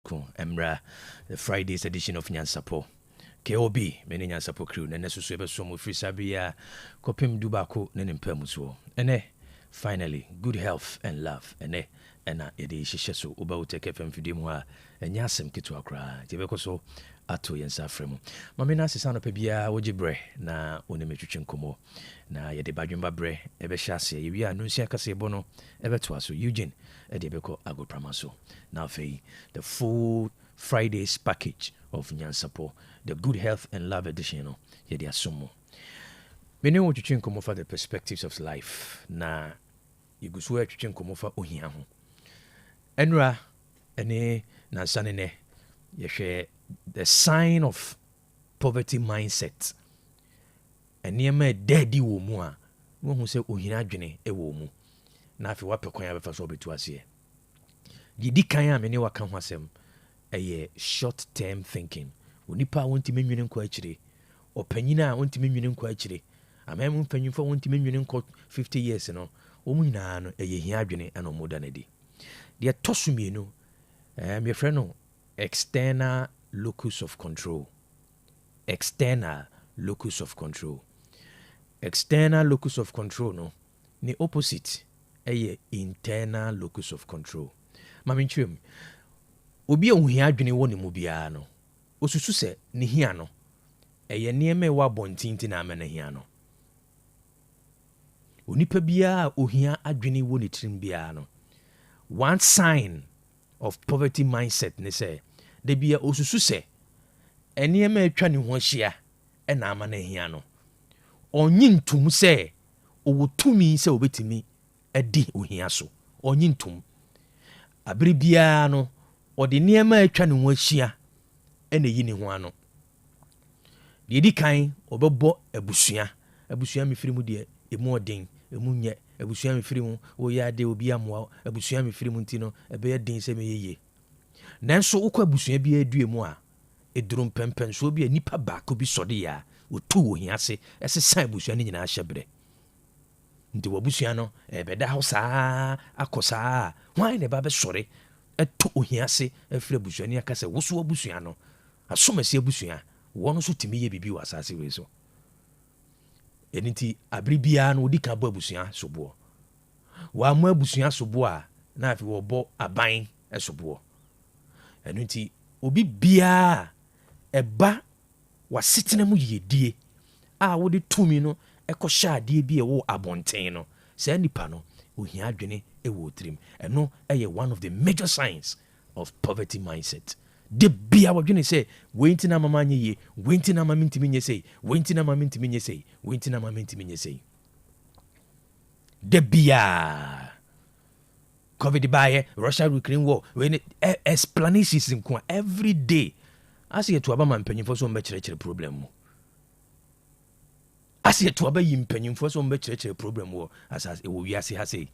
Emra, the Friday's edition of Nyansapo. KOB, many Nyansapo crew, and necessary some free Sabia, Copim Dubako, Nenim Permuso. And finally, good health and love. And it is Shishasu, Otec FM Fidimwa, and Yasem Kituakra, Tibecoso, Ato Yansafremo. Mamina Sisano Pebia, Ojibre, na Unemechuchen Como, na Yadebajumba Bre, Ebeshasi, Yia, Nuncia Casebono, Ebetuaso, Eugene. Edebeko Ago Pramaso. Now, the full Friday's package of Nyansapo, the Good Health and Love edition, Yedi Asumo. Many want to change for the perspectives of life. Na, you go swear to change for Uhiahu. Enra, ene, Nansanene, yeshe, the sign of poverty mindset. And near me, daddy womua, one who say Uhinajene, a womu. Na afi wape kwanya befa so betu ase di kan a mene waka ho asem short term thinking onipa wonti menwene nko akire opanyina wonti menwene nko akire amem mpanyimfo wonti menwene nko 50 years no omu nyina no hia adwene ana omoda na di de tosumienu me frɛ no external locus of control. External locus of control no ni opposite internal locus of control. Maminchim obi ohia adwene woni mu bia no osusu se ne hia no nieme wa bontinti na amena hia no onipa bia ohia adwene woni trim bia no one sign of poverty mindset ne say de bia osusu se nieme atwa ne ho hia na amena hia no onyi ntum se owotumi se obetimi adi ohia so onyi ntum abiri bia no odi niema atwa ne ho ahia ena yi ne ho ano de di kan obebo abusua mefiri mu de emu odin emu nye abusua mefiri mu wo ya de obi amwa abusua mefiri mu ntino ebe ye din se meyeye nanso ukọ abusua bia adue mu a edrum pempen so bia nipa baako bi sode ya otu ohia se esesa abusua ne nyina ahyebre nti wabusua no beda ho saa akosa hwan ne ba be sore eto ohia se afira busua ne akase woso abusua no asomasi abusua wono so timi ye bibi wasase we so eniti abri bia no odi ka bo abusua sobo wa mo abusua sobo a na afi wo bo aban esobo eniti obi bia eba wasitena mu yedie a wo de tumi no ekosha ade bi wo abonten no say nipa no ohia adwene wo trim eno one of the major signs of poverty mindset. De bia wadwene say wenti na mama nye ye wenti na mama ntimi nye say wenti na mama ntimi nye say wenti na mama ntimi nye say de bia covid baye Russia Ukraine war when explanations in every day as ye to aba man panyimfo so mbekire problem mu asi to aba yi mpanyimfo so mbekire problem wo asas e wo wiase ha sei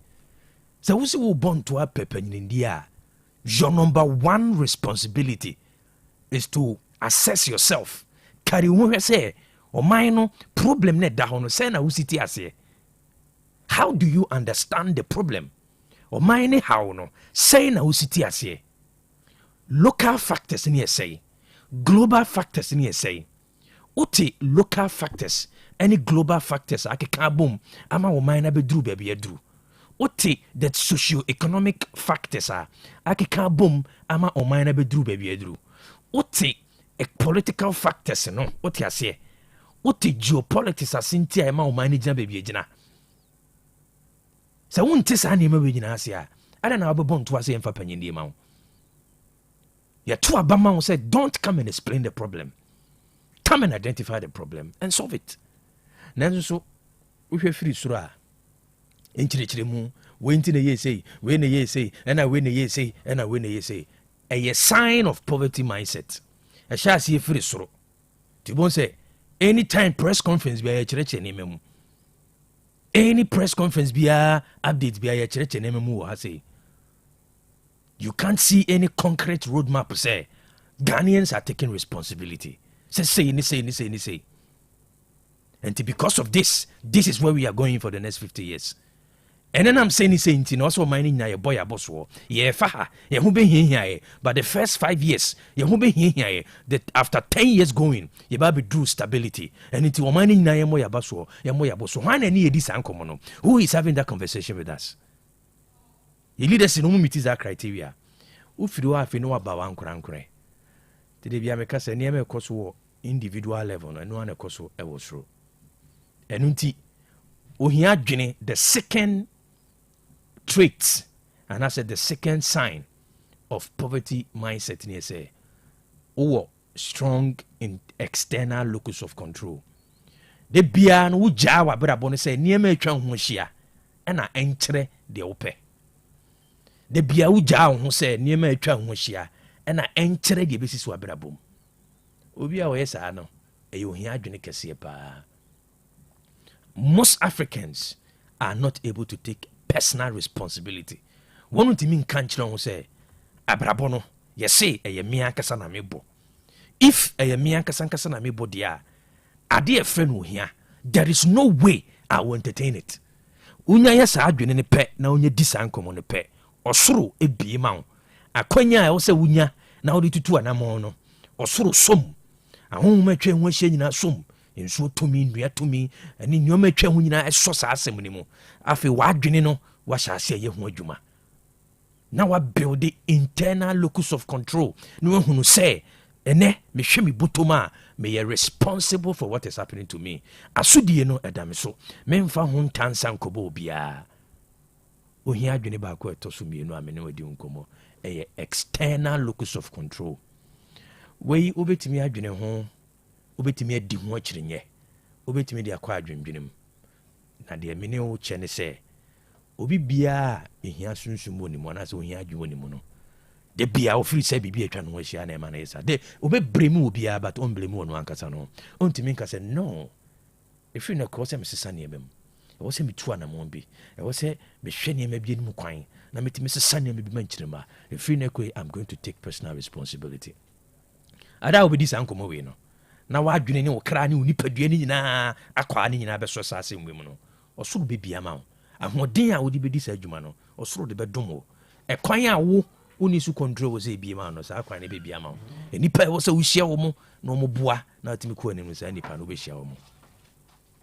so wo se wo born to a pepanyindi a your number one responsibility is to assess yourself. Carry on say o no problem ne da hono say na wo siti ase. How do you understand the problem? O ne how no say na wo siti ase. Local factors ni say, global factors ni say. Oti local factors, any global factors akeka bom ama o na bedru ba bia dru. Oti that socio-economic factors are akeka bom ama o na bedru ba bia dru. Oti political factors no oti ase. Oti geopolitics asinti ama o ni jina ba bia jina. Sa wonte sa na ma be jina ase a ada na obebon to ase emfa panyindi ma wo. Ya to abama wo say don't come and explain the problem. Come and identify the problem and solve it. Nanso so we hwe free suro a enchirechire mu wenti na ye say we na ye say na we na ye say na we na ye say a sign of poverty mindset. A sha see free suro. Ti bon say anytime press conference be a chireche ne memu. Any press conference be a update be a chireche ne memu ha say. You can't see any concrete roadmap say Ghanaians are taking responsibility. Say. And because of this is where we are going for the next 50 years. And then I'm saying it's also mining na boy aboso. Yeah, faha. Yeah, who be here. But the first 5 years, yeah, who be here. That after 10 years going, you be drew stability. And it's mining na moya baso, ya moya boso. Why any this ankomono? Who is having that conversation with us? The leaders in meet that criteria. If you have no about one crankre. Today be a make us a near coso individual level and one a coso I was through. And unti ohia dwene the second trait, and I said the second sign of poverty mindset near say strong in external locus of control. The bia no wugya wa brabɔ no sɛ nneɛma atwa ho hyia ɛna ɛnkyerɛ deɛ wopɛ. The bia wugya ho sɛ nneɛma atwa ho hyia ɛna ɛnkyerɛ deɛ bɛsi so abrabɔ mu. Obi a ɔyɛ saa no ɛyɛ ohia adwene kɛseɛ paa. Most Africans are not able to take personal responsibility. One to mean can't you say abrabono ye say a mea kasana mebo. If a mea kasankasana mebo dia a dear friend will hear, there is no way I will entertain it. Unya yasa adwene ne pe na unye disankom ne pe osoro ebi ma a kwanya a wo se unya na wo tutu anamo no osoro som ahoma twa ho hye nyina som nsuo tumi nnua tumi ani nyoma atwa ho nyina ɛsɔ saa asɛm ne mu afi wadwene no wahyɛ ase yɛ ho adwuma na wa build the internal locus of control no ehunu sɛ ene mehwɛ me botoma me yɛ responsible for what is happening to me asodie no ɛda me so memfa ho ntansa nkɔbɔ obiaa ohia adwene baako ɛtɔ so mienu a me ne wadi nkɔmɔ ɛyɛ external locus of control wei obetumi adwene ho obetumi adi ho akyirenyɛ obetumi de akɔ adwendwenem na de me ne wo kyɛ ne sɛ obi bia ehia sunsum wɔ ne mu na sɛ ohia adwene wɔ ne mu no de bia ofiri sɛ bibi atwa no ahyia na ɛma na yɛsa de obebremu wɔ bia but ɔmbremu wɔ no ankasa no ɔntumi nka sɛ no efiri na kɔ sɛ mesesa nneɛma mu ɛwɔ sɛ metu anamɔn bi ɛwɔ sɛ mehwɛ nneɛma bi anim kwan na metumi sesa nneɛma bi ma nkyerɛma efiri na kɔ I'm going to take personal responsibility ada obedi saa nkɔmɔ wei no na wadwene ne wo kra ne wo nipadua ne nyinaa akwa ne nyinaa bɛsɔ saa asɛm mu no ɔsoro bɛbia ma wo ahoɔden a wode bɛdi saa adwuma no ɔsoro de bɛdom wo ɛkwan a wo woni so control wɔ sɛ ɛbia ma no saa kwan ne bɛbia ma wo nnipa ɛwɔ sɛ wohyia wɔ mu na ɔmo boa na atumi kɔ anim saa nnipa no wobɛhyia wɔ mu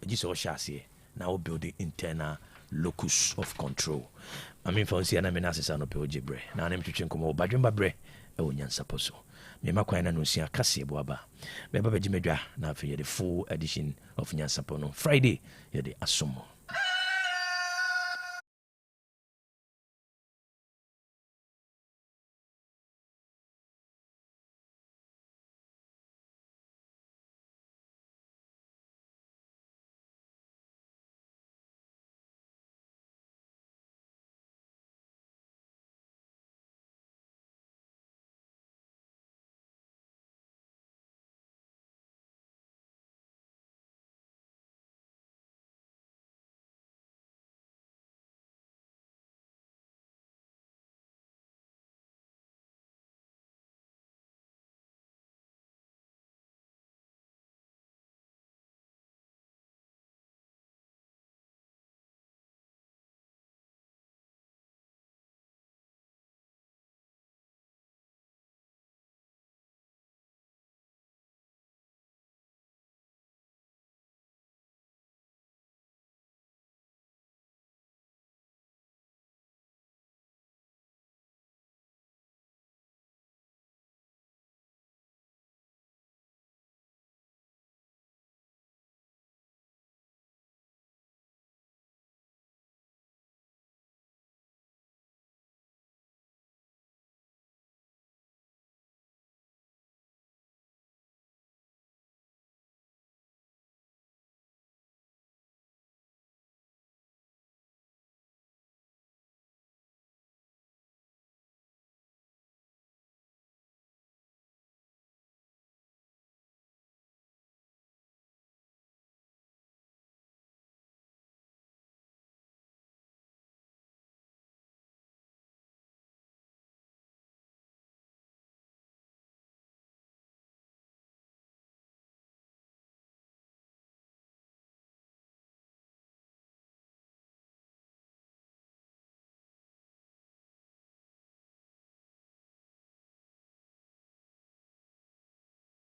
agye sɛ ɔhyɛ aseɛ na wo build the internal locus of control mamemfa wo sia na me no asesa no pɛ wogye berɛ na ne metwetwe nkɔmmɔ wɔ badwemba berɛ ɛwɔ nyansapo so mema kwan na no nsia kaseɛ boaba bɛba bɛgye madwa na afei yɛde full edition of Nyansapo no Friday yɛde asom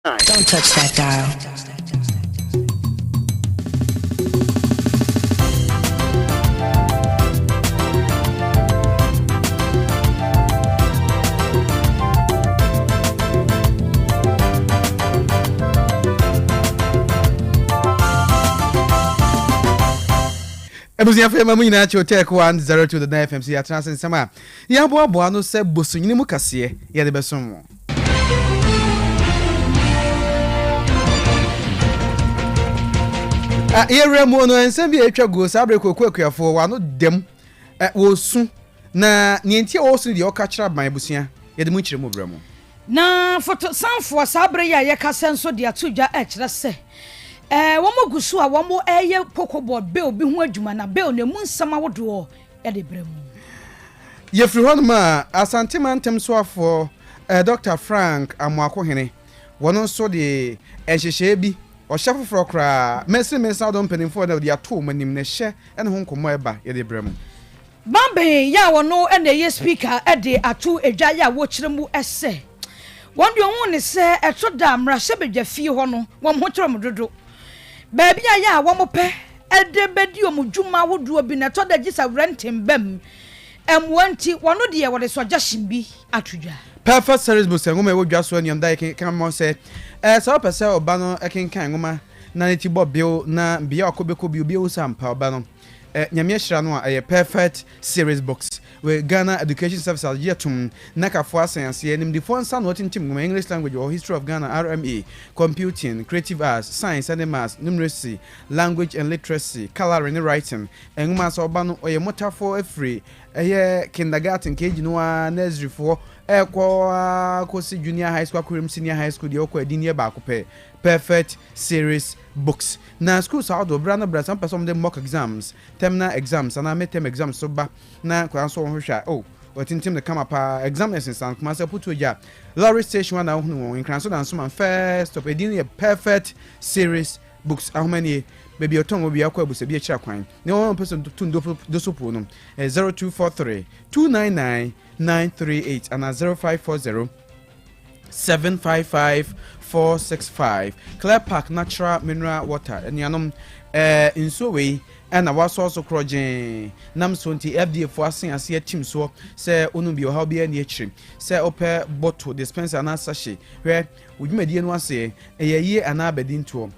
Don't touch that dial. Ebusia fema munyina chi Otec 102.9Fm si atranse nsema ya boa no se bosunyini mu kase ye de besom yere mu no ensem bi etwa go sabre kokuakuafo wa no dem wo su na nienti wo su de okachira ban ebusia ye de mu chire mu bra mu na foto sanfo sabre ya ye kasenso de atudwa kire se womo gusu a womo eye pokoboard be obi hu adwuma na be na mu nsama wodo e de bremu ye free honma asante mantem so afo Dr. Frank Amwakohene wono so de ehhehye bi o shafofro kra mesi do mpanimfo na de ato manim na hye ene ho nkomo eba ye de bremu bambe ya wono ene ye speaker e de ato edwa ya wo kiremu ese wondo hu ne se eto da mra sebedwa fie ho no wom ho kiremu dodo baby ya wo pe edebedi omudwuma woduo bi na to da gisa renting bem wanti wono de wo de suggestion bi atudwa perfect series bo sengoma e wodwa so aniam dai kan mo se so pese oba no ekenkan ngoma na neti bo bill na bia akobeko bi obi osampa oba no nyame hira no a perfect series books we Ghana Education Services yetum nakafo asense enim the phone san what team English language or history of Ghana RMA computing creative arts science and maths numeracy language and literacy coloring and writing enguma so oba no oye motafo free kindergarten KG no nursery for kosi junior high school kurim senior high school de okwa adini ba akopɛ perfect series books na schools out of brand some person them mock exams terminal exams and midterm exams so ba na kwa so hwehwa what in team the come up exam lessons and come say put to ja lorry station na hu in kranso dan so man first of adini perfect series books how many baby oton obi akwa abusa bi akira kwan na one person to do so po no 0243 299 938 and 0540 755 465 Clear Park Natural Mineral Water and yanom in so way and our source of crojen nam 20 FDA for asin ase team so say onu bi o ha bi ani akire say ope bottle dispenser na sachet where wudumadi no ase ye ana abedin to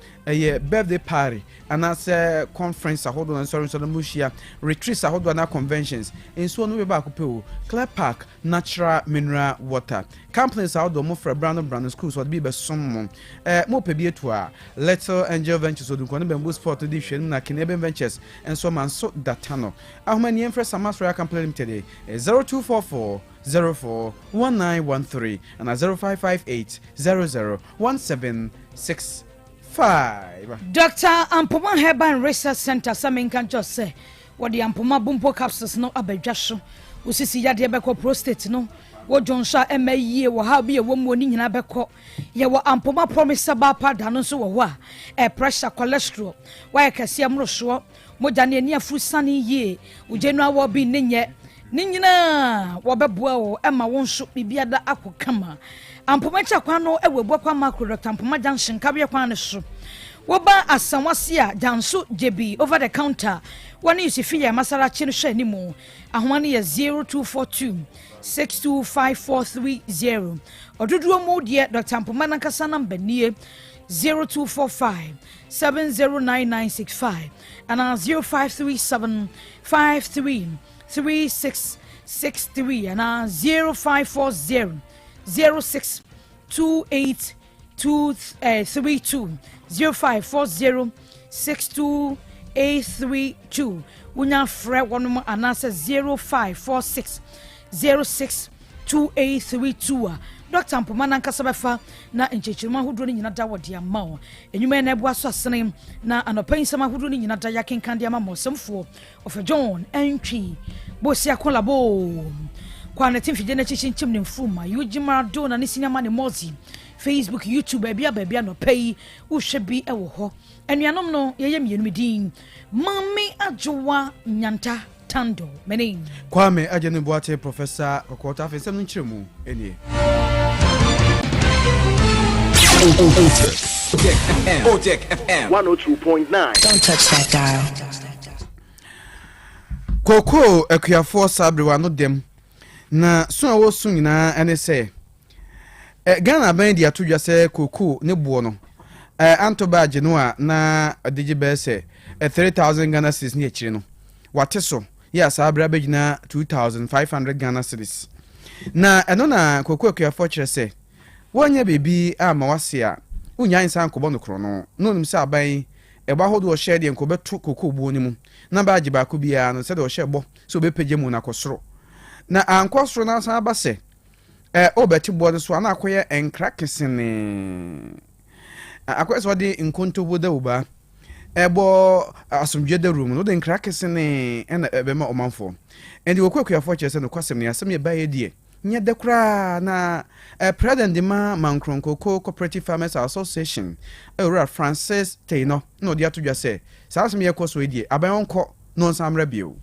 birthday party and say conference ahodo na so mushia retreats ahodo na conventions in so no be ba akopɛ Clear Park Natural Mineral Water companies ahodo mo fra brand schools so be som mo pe bi eto a Little Angel Ventures odunko no bamboo sport di hwenu na Kineben Ventures and so man so datano ahmani emfre samas royal company limited 0244 041913 and 0558 001765 Dr. Ampoma Herbal Research Center Samin can just say what the Ampoma Bumpo capsules no abedwaso usisi ya de beko prostate no wo jonsha emaye wo ha bi e wo mu ni nyina beko ye wo Ampoma promise ba pada no so wo ho a pressure cholesterol wa yakase amroso moja ne ani afusane ye ujenu awo bi nenye ni nyina wo beboa wo ema wo nso bibia da akokama Ampoma cha kwa no ewebu kwa makro Dr. Ampoma Junction kabye kwa ne so woba asanwase a janso jebi over the counter one you see ya masara chi no hwe ni mu ahomane ye 0242 625430 oduduo mu de Dr. Ampoma nankasa number nie 0245 709965 and 0537 53 3663 and 0540 06 2832 0540 62832 unya frɛ wɔnom anasa 0546 06 2832 Dr. Ampoma nankasa bɛfa na nkyekirima hodo ne nyina da wode ama wo enwuma na ɛboa so asene na anopa nsɛm hodo ne nyina da yakenkan de ama mɔsɛmfoɔ of John Entwi bosia kolabo kwa na timfide na chichinchim ne mfuma yujima do na ne sinama ne mozi Facebook YouTube bia no pay wo hwe bi e wo ho anuanom no yeye mienu din mami ajowa nyanta tando meni Kwame Ajene Boate Professor Kokota afesem no nkyeremu enie Otec FM 102.9. Don't touch that dial. Kwaku Owusu Sabrewa no dem na so awo so nyina ene se Ghana ban dia to dwa se Kwaku ne buo no anto badge no a na adigi be se 3000 Ghana cedis ne akire no wate so ya Sabrewa begina 2500 Ghana cedis na eno na Kwaku Owusu kire se wonya bebi ama wase a unya insan ko bono kro no no nim se aban eba hodo hye de nkobeto Kwaku buo ni mu na baagi ba ko bia no se de hye bo so be page mu na kosoro na ankosoro na san ba se obeti buo no so na akoye enkra kesene akoso de nkontobo da uba ebo asomdwe da room no de enkra kesene na ebe ma omanfo endi Kwaku Owusu se no kwasem ne asem ye ba ye die nya de kra na president de Mankronkoko Cooperative Farmers Association Ewura Francis Teino no dia to dwa se saasem ye koso edie aban onko no samra bio.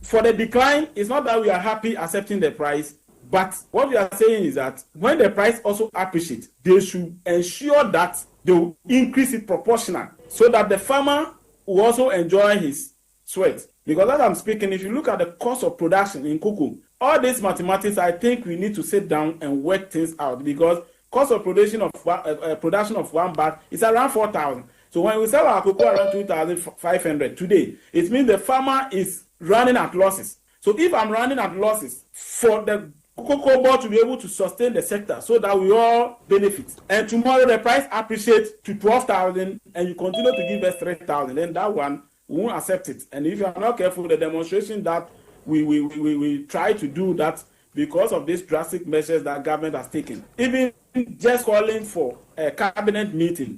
For the decline, it's not that we are happy accepting the price, but what we are saying is that when the price also appreciates, they should ensure that they will increase it proportional so that the farmer will also enjoy his sweat. Because as I'm speaking, if you look at the cost of production in cocoa, all these mathematics, I think we need to sit down and work things out because cost of production of one bag is around 4,000. So when we sell our cocoa around 2,500 today, it means the farmer is running at losses. So if I'm running at losses for the cocoa board to be able to sustain the sector so that we all benefit, and tomorrow the price appreciates to 12,000 and you continue to give us 3,000, then that one we won't accept it. And if you are not careful, the demonstration that we try to do that because of these drastic measures that government has taken, even just calling for a cabinet meeting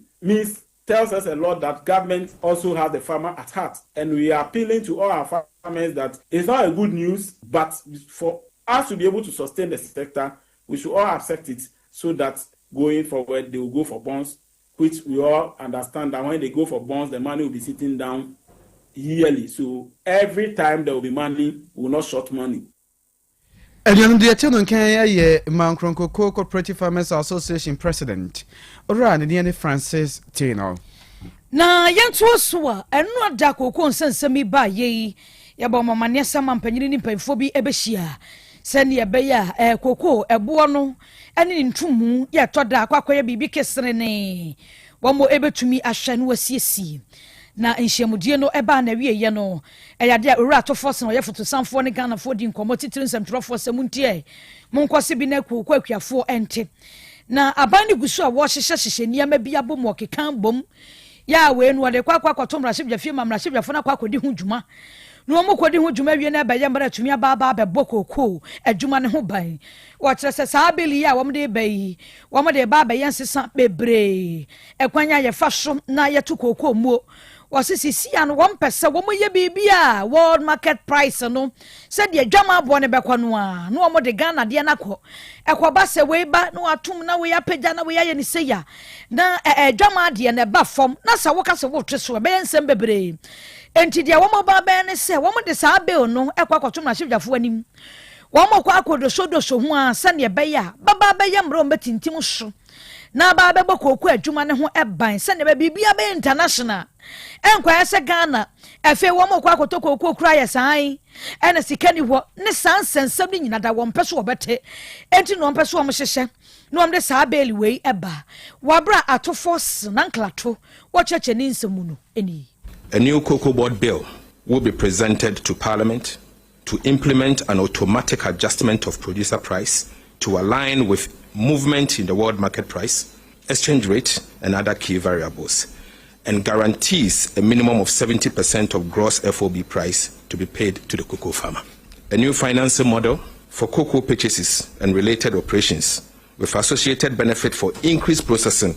tells us a lot that government also has the farmer at heart. And we are appealing to all our farmers that it's not a good news, but for us to be able to sustain the sector, we should all accept it so that going forward, they will go for bonds, which we all understand that when they go for bonds, the money will be sitting down yearly. So every time there will be money, we will not short money. And you know the Kenya Mankronkoko Cooperative Farmers Association President Oran the Francis Tino. Na yanto so a eno ada Kwaku nsensemi ba ye yaba mama ne sama mpanyini ni mpanyfo bi ebehia sene ye be ya Kwaku ebo no ene ntumu ye toda akwakoye bibi kesere ne womo ebetumi ahwe no wasiesi na nhyiamudie no eba na wie ye no eyade owura to force no ye foto sanfo ne Ghana fo di nkomo titiri nsɛmtwerɛfo sɛmuntie monkɔse bi na Kwaku akuafo ente na aban ne gusu a wo hyehyɛ niam bi abom okekan bom ya we no de kwakwa tomra hyebya fie mamra hyebya fo na kwakodi ho dwuma no mo kodi ho dwuma wie na ba ye mbara tumi aba be bokoko adwuma ne ho ban wo kyerɛ sɛ saa beli ya wo mde bayi wo mde ba be yensesa bebre ekwanya ye fa so na ye to Kwaku muo wasisi ya no wɔn pɛsɛ wɔn yɛ bibia world market price no sɛ deɛ dwama abo ne bɛkɔ no a no wɔn de Ghana deɛ nakɔ ɛkɔba sɛ wei ba no atum na wei apagya na wei ayɛ ne sɛ ya na dwama deɛ ne ba fam na sɛ woka sɛ wotwe so bɛyɛ nsɛm bebree enti deɛ wɔn ba bɛn ne sɛ wɔn de saa bill no ɛkɔ akɔtum na hyɛfo anim wɔn kɔ akɔdoso ho a sɛ ne bɛyɛ a baba bɛyɛ mmerɛ wɔn bɛtintim so na ba bɛbɔ Kwaku adwuma ne ho ɛban sɛ ne bibia bɛ international enkwa ese Ghana efe wo mo kwa koto Kwaku kura ya san ene sika ni ho ne san sensem ni nyina da wo mpeso wo bete enti no mpeso wo mhyehyɛ no am de saa beli wei eba wabra ato force na nklato wo cheche ni nsemu no eni. A new cocoa board bill will be presented to Parliament to implement an automatic adjustment of producer price to align with movement in the world market price, exchange rate, and other key variables, and guarantees a minimum of 70% of gross FOB price to be paid to the cocoa farmer. A new financing model for cocoa purchases and related operations with associated benefit for increased processing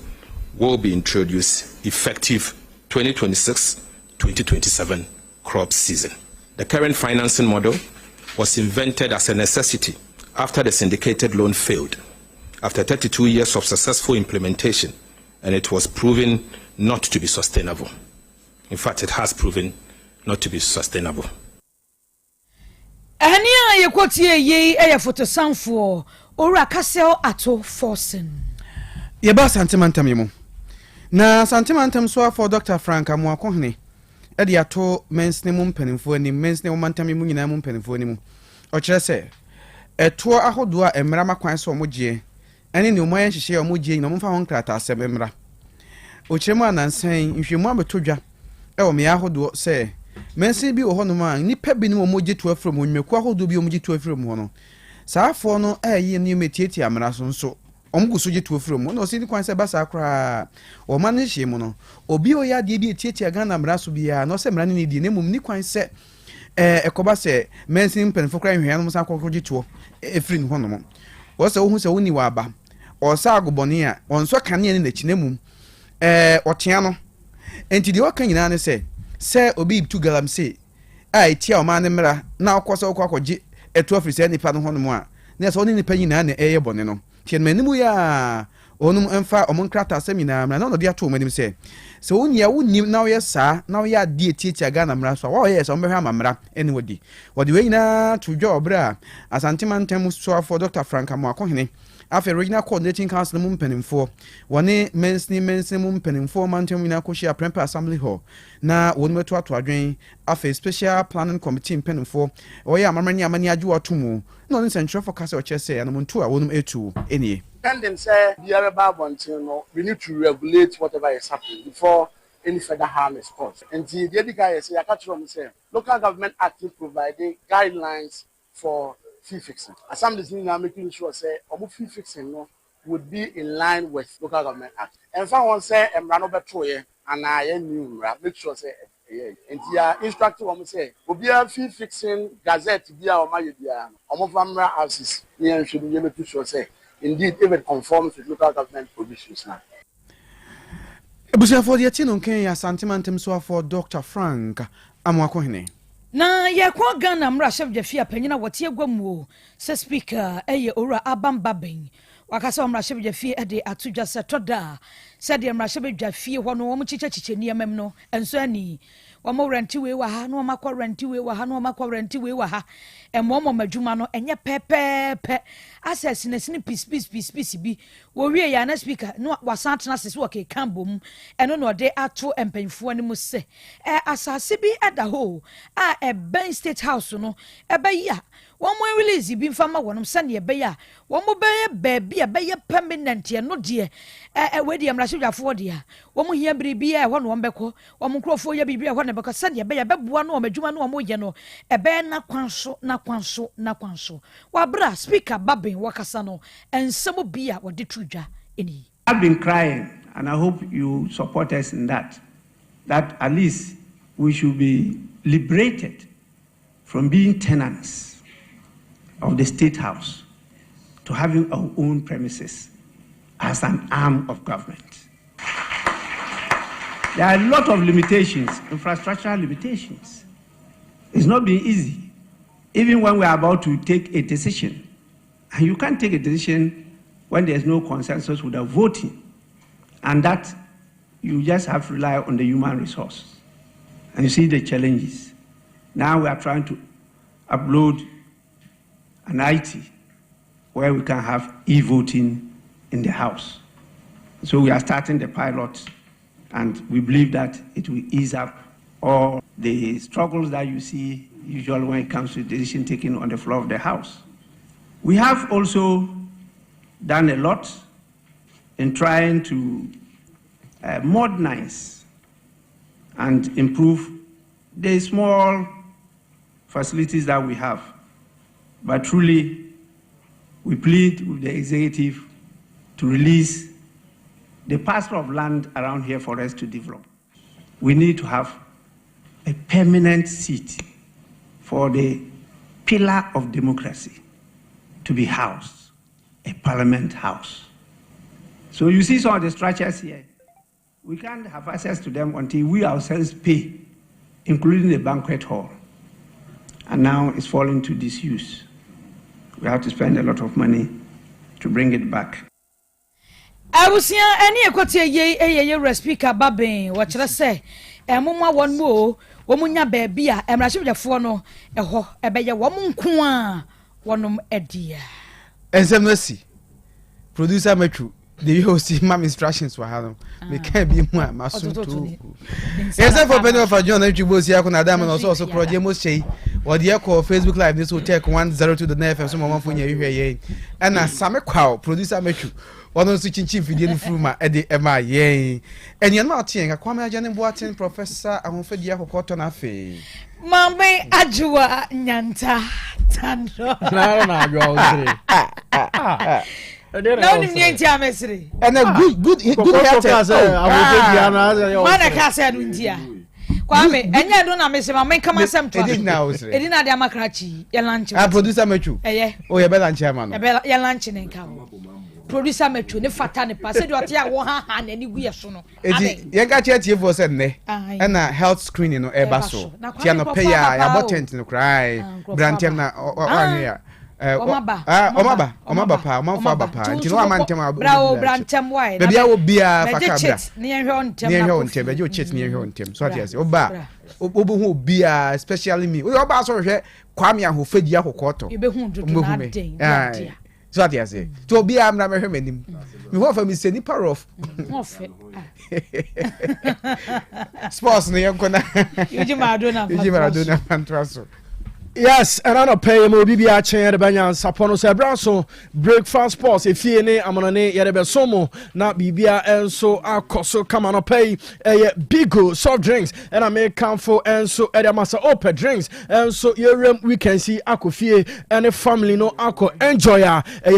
will be introduced effective 2026-2027 crop season. The current financing model was invented as a necessity after the syndicated loan failed, after 32 years of successful implementation, and it was proven not to be sustainable. In fact, it has proven not to be sustainable. Ania ye kwatie ye fotosanfo ora kasel ato forcing. Yeba santimantam yemu. Na santimantam so for Dr. Frank Amoakohene. Edi ato mensne mu mpanimfo anim mensne mu mantam mu nyina mu mpanimfo anim. O kire se eto ahodo a emra makwan so mo gye. Ene ne omo yenhye o mo gye no mo fa hon krata asem emra. O kire mu anansan nhwemu abetodwa e o me ahodo se mensne bi wo hono ma nipa bi ne mo gye to afrom onmeku ahodo bi o mo gye to afrom ho no. Saafo no eyi ne metietie amra so nso omguso gye to afrom no si ni kwan se basa akra o ma ne hye mu no obi o ya de bi etietie Ghana amra so bia no se mra ne di ne mum ni kwan se ekoba se mensin penfo kra hwe no sa kokro gye to efri ne hono mo wo se wo hu se woni wa aba o sa agobone a onso kane ne nachi ne mum otea no enti de waka nyina ne se obi tu galam se etia o ma ne mra na akoso akogye eto afri se nipa no hono mo a ne se oni nipa nyina ne eye bone no tien manimu ya onum emfa omonkrata semina na no de ato manim se wonya wonim na wo yesa na wo ya de tietia Ghana mra so wo yesa ombehwa amamra anyway wodi we nyina to dwa obra asantimantem so for Dr. Frank Amoakohene afi regional coordinating council mu mpanimfo wone mensni mu mpanimfo mantem nyina koshia prempa assembly hall na wonu meto ato adwen afi special planning committee mpanimfo wo ya amamani amani aju atomu no ne central focus o chese ya no muntu a wonum etu enie Pending say the Bible no, we need to regulate whatever is happening before any further harm is caused. And the other guy say, I catch from say, local government acting providing guidelines for fee fixing. As some listening now making sure say, fee fixing no would be in line with local government act. And if I want say, Rano Betoye and I new make sure say. And the instructor will say, "Will be a fee fixing gazette be our Mayadia, Omofamra houses, near should be able to show say, indeed, even conforms with local government provisions now." Ebusia for the Tino Kenya Santimantem so for Dr. Frank Amoakohene. Na ye kwa Ghana mra chef de fia panyina wote agwamu se speaker eye ora abambaben wakasa mra chef de fia e de atudwa se toda se de mra chef de fia ho no wo chichechiche niamem no enso ani wo renti we wa ha no makwa renti we wa ha no makwa renti we wa ha emo madwuma no enye pepepe access na sini peace bi wo wie ya na speaker no wasantena se wo ke kambom eno no de ato empanfo ani mu se asase bi ada ho a ben state house no ya one more release bi mfama wonom sane be ya one mo be permanent ye no de we de amrahwafo de a wo mo hia biribi a ho no wombekọ wo mo krofo ya biribi a ho ne bekọ sane be ya beboa no madwuma no mo ye no na kwanso wa bra speaker babin wakasa no ensemo bi a wode tudwa eni. I've been crying and I hope you support us in that at least we should be liberated from being tenants of the state house to having our own premises as an arm of government. There are a lot of limitations, infrastructural limitations. It's not been easy. Even when we are about to take a decision, and you can't take a decision when there's no consensus without voting, and that you just have to rely on the human resource. And you see the challenges. Now we are trying to upload an IT where we can have e-voting in the House. So we are starting the pilot, and we believe that it will ease up all the struggles that you see usually when it comes to decision taking on the floor of the House. We have also done a lot in trying to modernize and improve the small facilities that we have. But truly, we plead with the executive to release the parcel of land around here for us to develop. We need to have a permanent seat for the pillar of democracy to be housed, a parliament house. So you see some of the structures here. We can't have access to them until we ourselves pay, including the banquet hall. And now it's falling to disuse. We have to spend a lot of money to bring it back. I was here any equity ye speaker babin what I say mumma one more womunya baby a emrahwefo no eho ebeye womunko a wonom edia ensemnasi producer metru the host mam instructions for how me can be more maso too yes for penny of John Ejubosi akuna dam no so project mo sei or the call Facebook live this Otec 102.9Fm so mama funya hwe ye and na same kwa producer mechu one so chinchin fidie ni fruma e de ema ye enya na aten ka Kwaku Owusu Boateng professor ahofadi akokoto na fe Mame ajua nyanta tando na ajua usiri no ni nti amesiri and a good health mana ka say no ntia Kwame enya do na mese mame kama sem to edina de amakrachi ye lunch producer mechu oh ye be lunch ma no ye lunch ne nka producer mechu ne fata ne pa se de otia wo ha na ni gu ye so no edi ye ka che tie for say ne na health screening no e ba so tia no pay ya botent no cry brantem na ya omaba pa omfa ba pa ntino amantem abu bravo brantem why baby awo bia fakabra ne hwe ontem be je chet ne hwe ontem so atiase oba obuhu bia especially me oba so hwe Kwame ahofadi akokoto ibehu dudu na den so atiase to bia amra me hwe manim me ho fa me seni power of ofe sports ne yankona Iji Maradona fantraso. Yes, and I don't pay mo bibia chen de Nyansapo no se branso breakfast sports efie ne amonane ye de besomo na bibia enso akoso kama no pay bigo soft drinks and I make come for enso e de masa open drinks enso ye we can see akofie and family no ako enjoy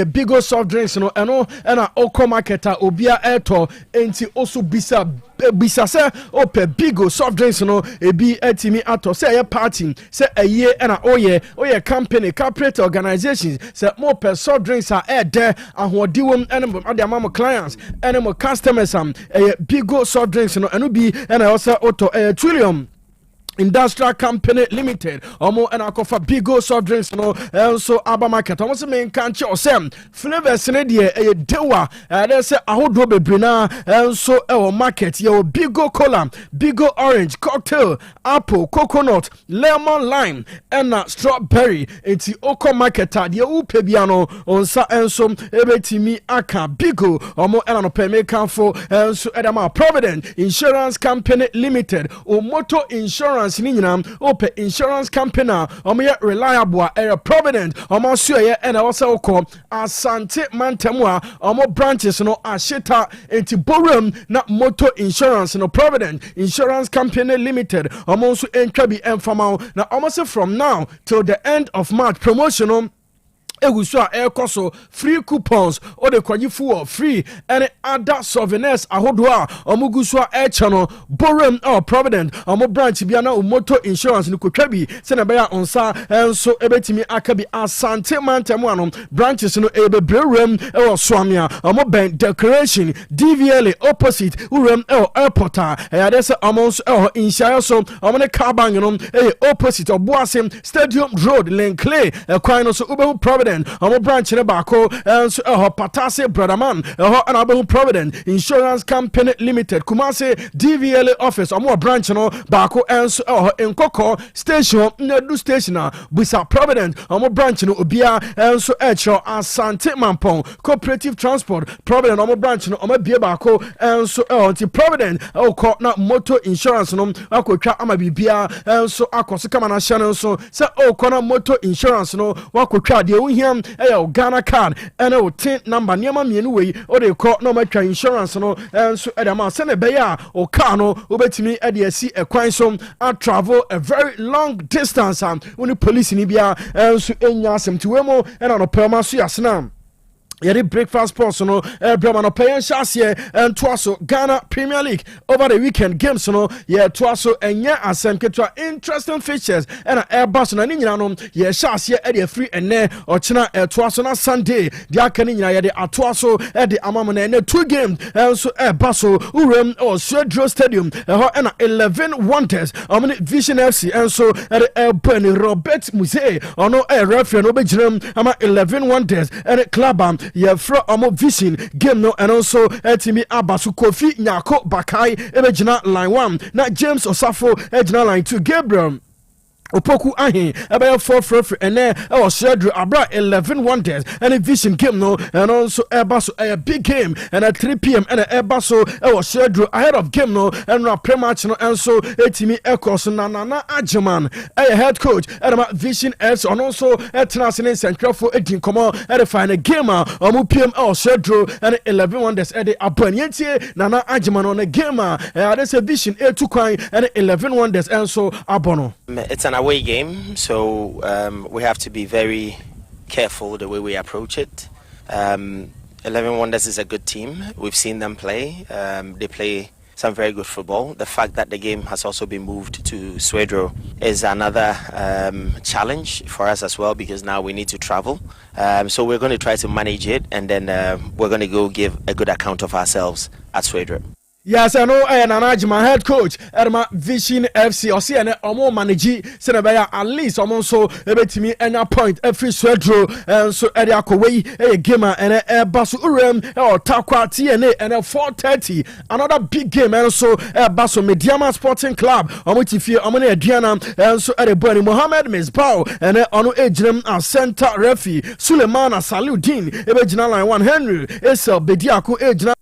bigo soft drinks no eno na oko marketa obia eto enti oso bisa se open bigo soft drinks no ebi etimi ato se ye party se eye na oye company corporate organizations say more per soft drinks are there ahodi wom and am clients and mo customers bigo soft drinks no eno bi and also auto Trillium Industrial Company Limited omo and akofa bigo soft drinks no so aba market omo se men kan che osem flavors ne de dewa they say ahodo bebrina so e market ye bigo cola bigo orange cocktail apple coconut lemon lime and strawberry enti oko market de u pebia no onsa enso ebetimi aka bigo omo and no pay make for so edama Provident Insurance Company Limited o motor insurance ni nyina open insurance company omo reliable Provident omo so ye and also oko Asante Mantemwa omo branches no ashita enti borum na motor insurance no Provident Insurance Company Limited omo so entwa bi enfama na omo say from now till the end of March promotional Egusu air koso free coupons or the kwajifu free and other souvenirs ahodoa omugusu air channel borum or Provident omo branch biana motor insurance ni kotwabi se na beya onsa enso ebetimi akabi Asante Mantemwa branches no ebebrem e swamia omo ben decoration DVLA opposite urem airport ya dese omo inshire so omo ne car bang no opposite oboasem Stadium Road Lenkley kwan no so ubehu Provident omo branch ne bako enso Patase Brotherman and abehu Provident Insurance Company Limited Kumase DVLA office omo branch no bako enso Nkoko station Nedu station busa Provident omo branch no obia enso echo Asante Mampong Cooperative Transport Provident omo branch no omo bie bako enso anti Provident oko na motor insurance no akotwa ama bibia enso akoso kama na hye no so se oko na motor insurance no wakotwa de Ghana card and a tin number niama mienu wei o de call no matwa insurance no so edama se ne beya o car no obetimi e de si ekwan so a travel a very long distance when the police ni bia so enya asem ti wemo e na no perma so yasna Yeri breakfast sports no Brahma no pay shase and twaso Ghana Premier League over the weekend games no ye twaso enya asem ketwa interesting features and airbus na ni nyina no ye shase e de free ene ochina twaso na Sunday dia aka ni nyina ye de atwaso e de amam na ene two games so baso urem o Swedro Stadium ho na 11 Wonders omni Vision FC and so e Robert Muse ono referee no be giram ama 11 Wonders and club ye fra omo Vision game no and also etimi abasu Kofi Nyako Bakai ebegina line 1 na James Osafo ejina line 2 Gabriel Opoku ahin ebe 4 free ene e o schedule abra 11 wonders and vision game no and also eba so a big game and at 3 p.m. and eba so e o schedule ahead of game no and na pre-match no and so etimi ekos na Ajiman head coach and vision s and also etnasine central for edin komo at the final game omu PM e o schedule and 11 wonders e de abanientie Nana Ajiman on the game there's a vision e2 kwan and 11 wonders and so abono. It's an away game, so we have to be very careful the way we approach it. 11 Wonders is a good team. We've seen them play. They play some very good football. The fact that the game has also been moved to Swedro is another challenge for us as well, because now we need to travel. So we're going to try to manage it, and then we're going to go give a good account of ourselves at Swedro. Yes, I know. My head coach Edma Vision FC or see omo manage senabaya at least so ebetimi enya point every Swedro and so area kowei a gamer and basu urem or takwa TNA and 4:30 another big game and so basu Mediama Sporting Club omo tifie omo na Adriana and so at Boni Mohammed Misbao and ono ejinem as center referee Suleiman Saludin ebejina line 1 Henry Esel Bediako ejina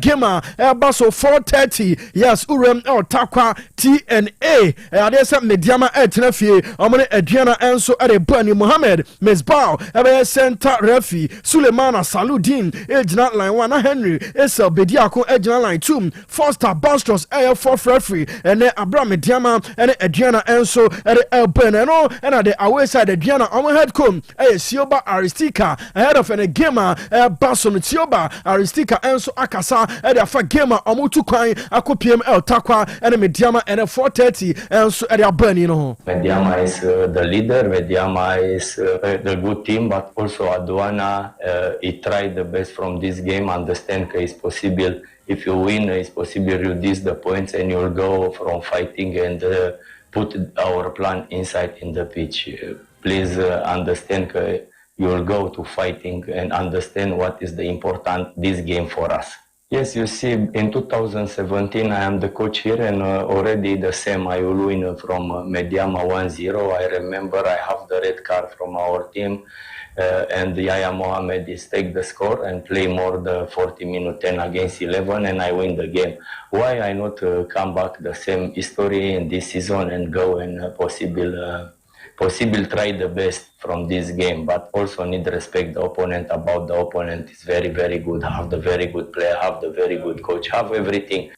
Gamer Basso 4:30 yes Urem or Takwa TNA there's a Mediama Etnafie Omane Adriana Enso at Bani Mohammed Mesbao ebe center referee Suleimana Saludin age line 1 Henry Esel Bediako age line 2 Foster Bostros air 4 referee and then Abraham Mediama and Adriana Enso at El Beneno and at the away side Adriana on head come Sioba Aristika ahead of a gamer Basso Sioba Aristika Enso Akasa and a gamer Omutu Kwai Akopiem El Takwa and Mediama and 4:30 and so at Albany no. Mediama is the leader, Mediama is the good team, but also Aduana he tried the best from this game, understand it's possible if you win it's possible reduce the points and you'll go from fighting and put our plan inside in the pitch. Please understand you will go to fighting and understand what is the important this game for us. Yes, you see, in 2017 I am the coach here and already the same I will win from Mediama 1-0. I remember I have the red card from our team and Yaya Mohammed is take the score and play more the 40 minute 10 against 11 and I win the game. Why I not come back the same history in this season and go and possible try the best from this game, but also need to respect the opponent. About the opponent is very, very good. Have the very good player, have the very good coach, have everything.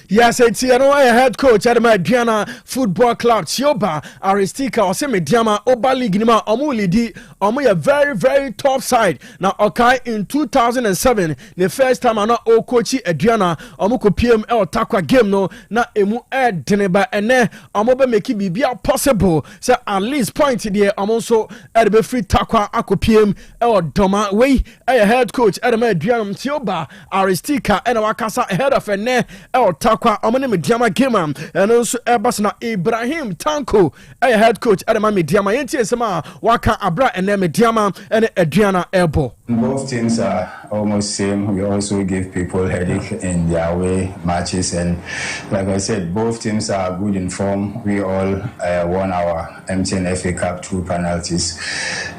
Yes, it's head coach at Mediana Football Club Sioba Aristika or Mediama Oba League Nima Omulidi Omuya very, very top side. Now okay in 2007, the first time I know O coach Adriana Omuko PM El Takwa game no na emu deneba ene Omobe make it be possible. So at least point there also at the free Takwa Ako PM El Doma way a head coach at Mediana Sioba Aristika and Wakasa ahead of ene El Takwa Omane Mediama Gamer and also Ebasna Ibrahim Tanko a head coach at Mediama Yenti Sama Waka Abra and Mediama and Adriana Elbo. Both teams are almost same. We also give people headache in their away matches, and like I said, both teams are good in form. We all won our MTN FA Cup through penalties.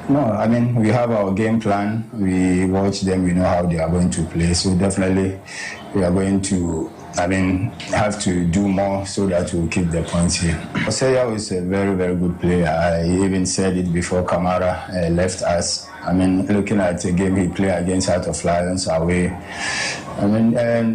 No, I mean we have our game plan. We watch them. We know how they are going to play. So definitely we are going to have to do more so that we'll keep the points here. Osea is a very, very good player. I even said it before Kamara left us. Looking at the game he played against Heart of Lions away.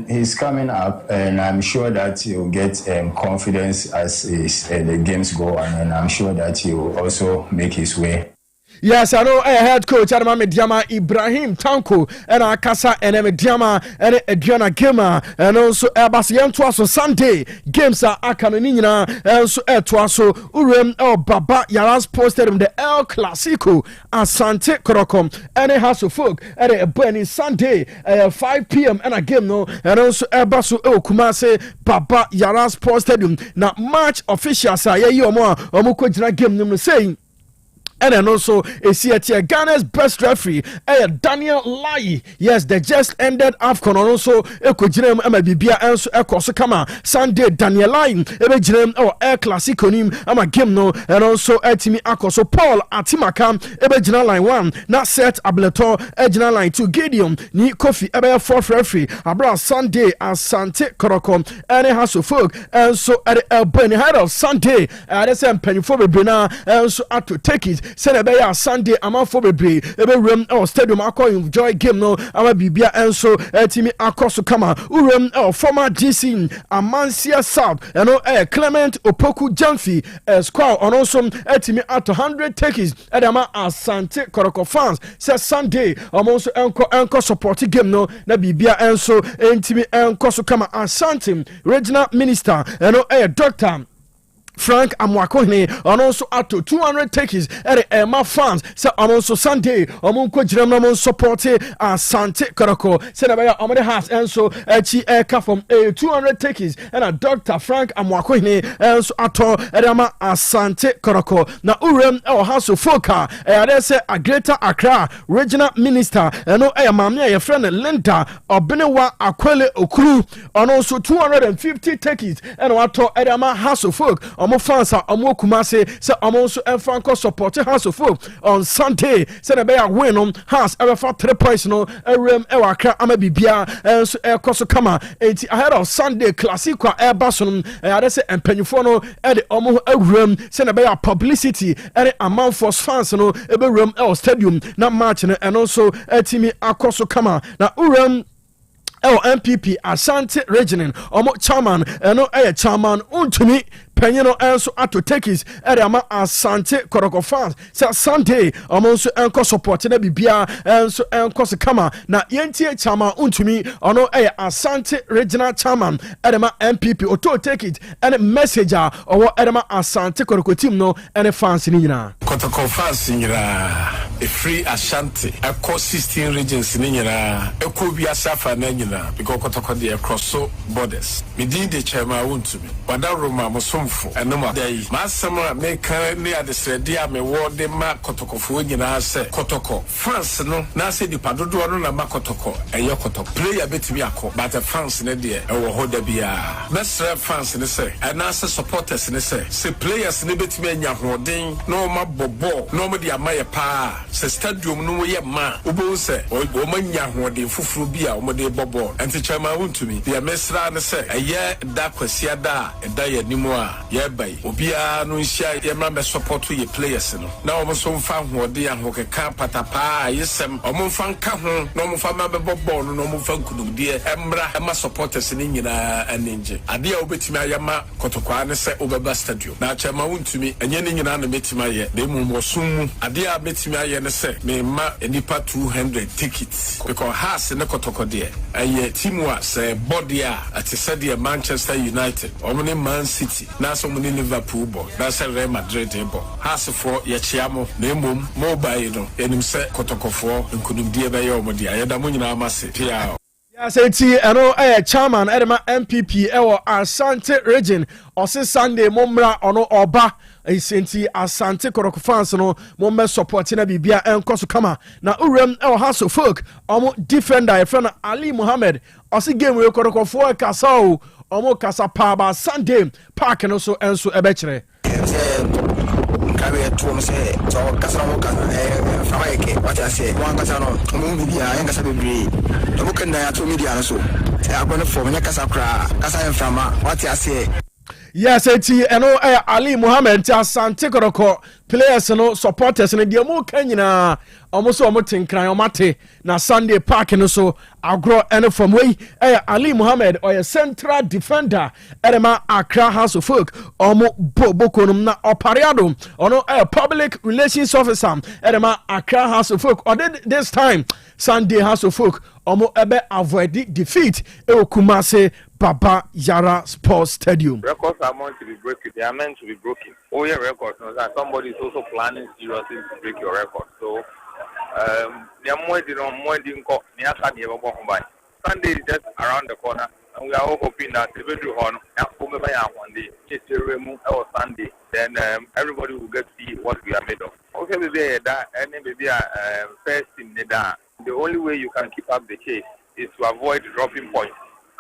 He's coming up, and I'm sure that he'll get confidence as the games go on, and I'm sure that he will also make his way. Yes, I know. Head coach Adama Mediama Ibrahim Tanko and Akasa and Mediama and Adriana Gema and also Abasian Twaso Sunday games are Akanina and so Twaso Urem El Baba Yaras posted him the El Clasico Asante Korokom and a house of folk at a burning Sunday 5 p.m. and a game no and also Abasu El Kumase Baba Yaras posted him now match official say yomo omuko jina game no saying. And then also a here Ghana's best referee Daniel Lai. Yes, they just ended AFCON and also Ekojinem Bibia and so Ekoso Kama Sunday Daniel Lai Ebejinem or El Clasico nim ama game no and also Etimi Akoso Paul Atimaka Ebejina line 1 not set Abletor Ejina line 2 Gideon ni Kofi Ebe fourth referee Abra Sunday Asante Koroko and Hasso Folk and so at El Benny head of Sunday at the same penny for Brina and so at to take it. Senebaya Sunday amafo bebre ebe rem stadium akọ enjoy game no ama bibia enso etimi akoso kama urem former DC Amansia South eno Clement Opoku Jamfi squad onoso etimi at 100 takes edama Asante Koroko fans say Sunday omonso enko support game no na bibia enso etimi enkoso kama Asante regional minister eno Dr. Frank Amwakohne and also at 200 takes at Emma fans. So I'm also Sunday. Omunko Jiramon supported Asante Koroko. Said about Amade House and so Chi from 200 takes and a Dr. Frank Amwakohne and so at Edama Asante Koroko. Now Urem El House of Foka. They say a greater Accra regional minister and no Mamia your friend Linda Obenewa Akwele Okuru and also 250 takes and what Edama House of Folk. Omo fans are Omo Kumase say Omo so Franco support House of Folk on Sunday. Say the bear win on House ever for 3 points no Rem Ewaka Amabibia and so Koso Kama ahead of Sunday Classico Airbason they say empenyfo no e de Omo Rem say the bear publicity and amount for fans no ebe Rem El Stadium na match and also Timi Akoso Kama na Urem MPP Asante Region Omo chairman eno chairman untumi Penyino enso ato takes Edama Asante Koroko fans say Sunday omonso enko support na bibia enso enko se kama na yentie chairman untumi ono Asante regional chairman Edama MPP oto take it and messenger owo Edama Asante Koroko team no and fans ni nyina Kotoko fans nyina a free Asante eko 16 regions ni nyina eko bia safa na nyina because Kotoko dey across so borders midin the chairman untumi wada Roma mosom and no more day. Massama make near the Sredia me ward de ma Kotoko for nyina say Kotoko. France no na say di padodo no na makotoko and your Kotoko. Play a bit me ako, but the France ne dear e wo hoda bia. Best France ne say and na say supporters ne say players ne bit me nya hoden no ma bobo no mo di amaye pa. Say stadium no ye ma. Obo say o ma nya hoden fufuru bia o mo de bobo. Enti chama wuntumi. Dia mesra ne say eye da kwasia da e da ye nimu a yeah, by Obia no share your member support to your players. Now, I'm so fan who are there who can patapa, yes, I'm fan cajon, no more fan member bobo, no more fan could dear Embra, and my supporters in India and Ninja. A dear Obetima Yama, Kotokwana say over Bastadio. Now, Chama to me, and Yenin and Metimaya, they move soon. A dear Metimaya and say, may ma and nipa 200 tickets because has in the Kotoko dear. And yet, team was a body at the Manchester United, or Man City. Now, so many Liverpool ball. That's a Real Madrid ball. Has for Yachiamo, Nemum, mobile, and him say Kotoko for and couldn't dear by your body. I had a munina massive. Yes, it's chairman Edema MPP or Asante region or Sunday Momra or no Oba. Senti Asante Koroko fans no mo support na bibia enko so kama na Urem El House of Folk omo defender friend Ali Mohammed osi game we Koroko fo kasa o omo kasa pa ba Sunday park no so enso ebekire kabe to say so kasa mo kasa fama yake what I say one kasa no mo bibia en kasa bebre no mo kan na to media no so e agone for me kasa kra kasa en fama what I say. Yes, Ali Mohammed Asante Koroko players no supporters no dia mo kanyina almost tinkran omate na Sunday Park no so agro and from way Ali Mohammed or a central defender edema Accra House of Folk omo bokonum na opariado ono a public relations officer edema Accra House of Folk or this time Sunday House of Folk omo ebe avoid defeat Kumase Baba Yara Sports Stadium. Records are meant to be broken. They are meant to be broken. Oh yeah, records. No, that somebody is also planning seriously to break your record. So, Sunday is just around the corner, and we are all hoping that the video on one day, Sunday, then everybody will get to see what we are made of. Okay, maybe that, and maybe first in the only way you can keep up the chase is to avoid dropping points.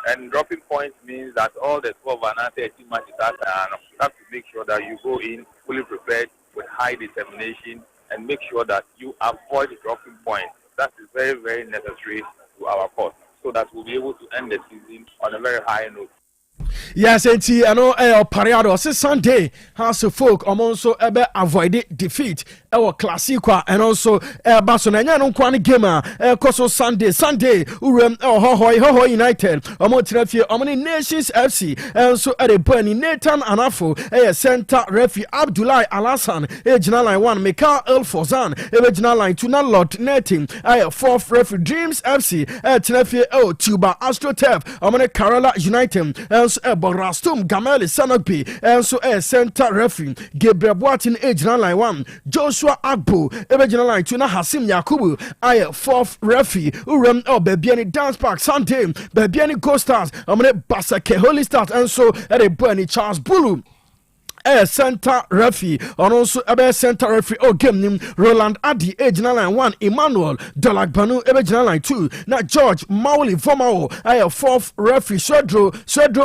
And dropping points means that all the 12 and 13 matches you have to make sure that you go in fully prepared with high determination and make sure that you avoid dropping points. That is very, very necessary to our cause so that we'll be able to end the season on a very high note. Yes, I know Pariado Sunday House of Folk also avoid defeat our classic and also Barcelona no kwani game koso Sunday urem ho United omotrefie omni Nations FC and so at the Bernie Nathan Anafo center referee Abdullah Alassan regional line 1 Mika El Fozan regional line 2 na Lord Netting fourth referee Dreams FC trefie Tuba AstroTurf omni Kerala United and so Borastum Gameli Sanokbi and so center referee Gabriel Boateng regional line 1 Joshua Agbo regional line 2 na Hasim Yakubu fourth referee urem Bebiani Dance Park Sunday Bebiani Ghost Stars omne Basake Holy Stars and so at a Bernie Charles Bulu center referee and also center referee game name Roland Adi regional line 1 Emmanuel Dolagbanu regional line 2 na George Mauli Vomao fourth referee Shedro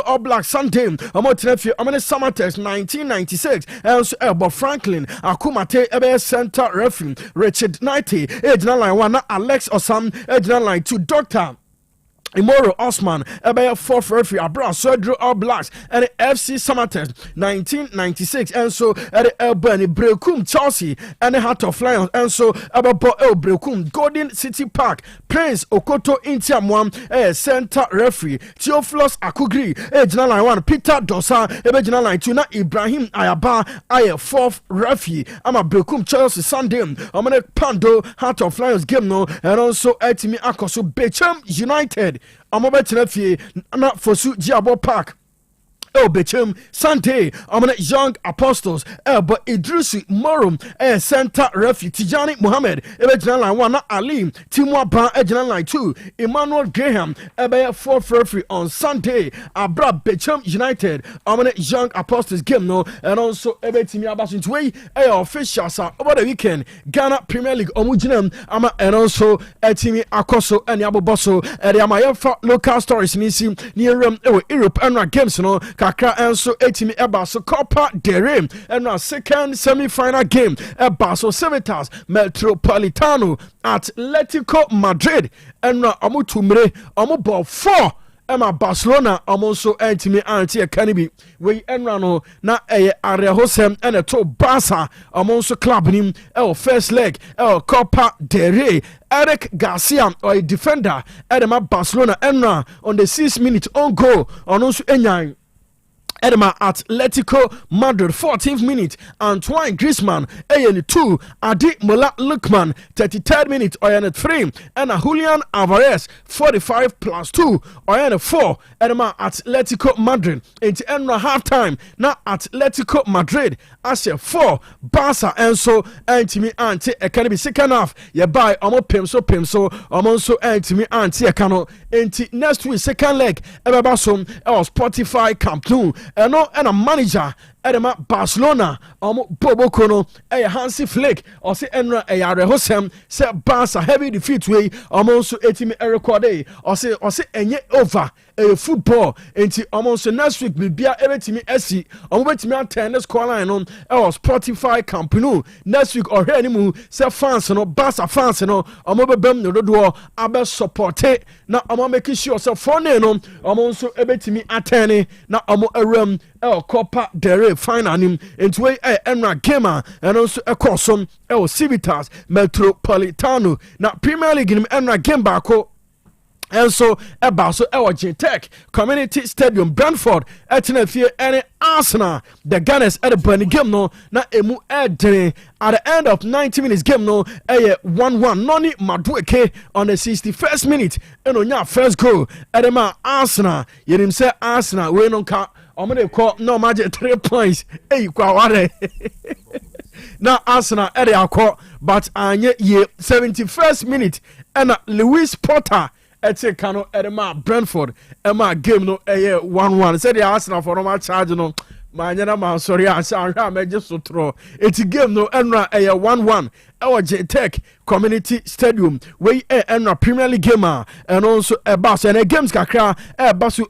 Oblak Sunday referee Summertex 1996 and also Bob Franklin Akumate center referee Richard 90 regional line 1 na Alex Osam regional line 2 Dr. Imoro Osman, fourth referee, Abra Cedro All Blacks, and FC Summertest 1996, and so at Albany Brekum Chelsea, and the Heart of Lions, and so about Brekum Golden City Park, Prince Okoto Intiamwam, center referee, Theophilus Akugri, General Line 1, Peter Dosa, General Line 2, Ibrahim Ayaba, fourth referee, I'm a Brekum Chelsea Sunday, I'm gonna Pando Heart of Lions game no, and also Etimi Akoso Becham United. I'm about to not for Jiabo Park. Bechem Sunday, Young Apostles, but Idrisi Morum, center referee Tijani Mohammed, General Line 1, Ali, Timwa Ban, General Line 2, Emmanuel Graham, fourth referee on Sunday, Abra Bechem United, Young Apostles game no, and also Timmy Abasin Way, officials over the weekend, Ghana Premier League, Omujinem, and also Timmy Akoso and Yabo Bosso, and Yamayafa local stories near Europe and games no. Kakra and so 18 so Copa del Rey and our second semi-final game so Civitas Metropolitano Atletico Madrid and Amutumre Amubal 4 Emma Barcelona also entimi anti Canibi we enrano na area hosem and a to Barca also club nim first leg Copa del Rey Eric Garcia or a defender Emma Barcelona enra on the 6th minute on goal on also Enyang Edema Atletico Madrid 14th minute Antoine Griezmann AN2 Adi Mola Lukman 33rd minute Oyana 3 and Julian Alvarez 45+2 Oyana 4 Edema Atletico Madrid into Enra halftime now Atletico Madrid Asia 4 Barca and so Antimi Anti Academy second half ya buy Pimso so Antimi Anti Akano into next week second leg Ebabasom Spotify Camp Nou and a manager Edema Barcelona Bobo Kono Hansi Flick or say Enra Hosem say Barca heavy defeat way also 80 recorded or say enye over football into almost next week will be everything SC on wait me attend score line on Spotify Camp Nou next week or anymore say fans no Barca fans no bem no do abe support na making sure say for no also everything attend na aram Copa del Rey final nim into way Enra Gamer and also a Corsom Civitas Metropolitano. Now Premier League in Enra Gambako. And so about so Otec Community Stadium Brentford at Tenefie and Arsenal the Gunners at the Bunny game no na emu at the end of 90 minutes game no 1-1 Noni Madueke on the 61st minute and on your first goal at the Arsenal yerim say Arsenal we no ka omede call no magic 3 points kwa ware now Arsenal at the call but anye ye 71st minute and Lewis Potter Ete Kano Edema Brentford Emma game no 1-1 said the Arsenal for no charge no manyana man sorry I just so throw it's game no Enra 1-1 Otec Community Stadium where Enra Premier League gamer and also a bus and a games kakra basu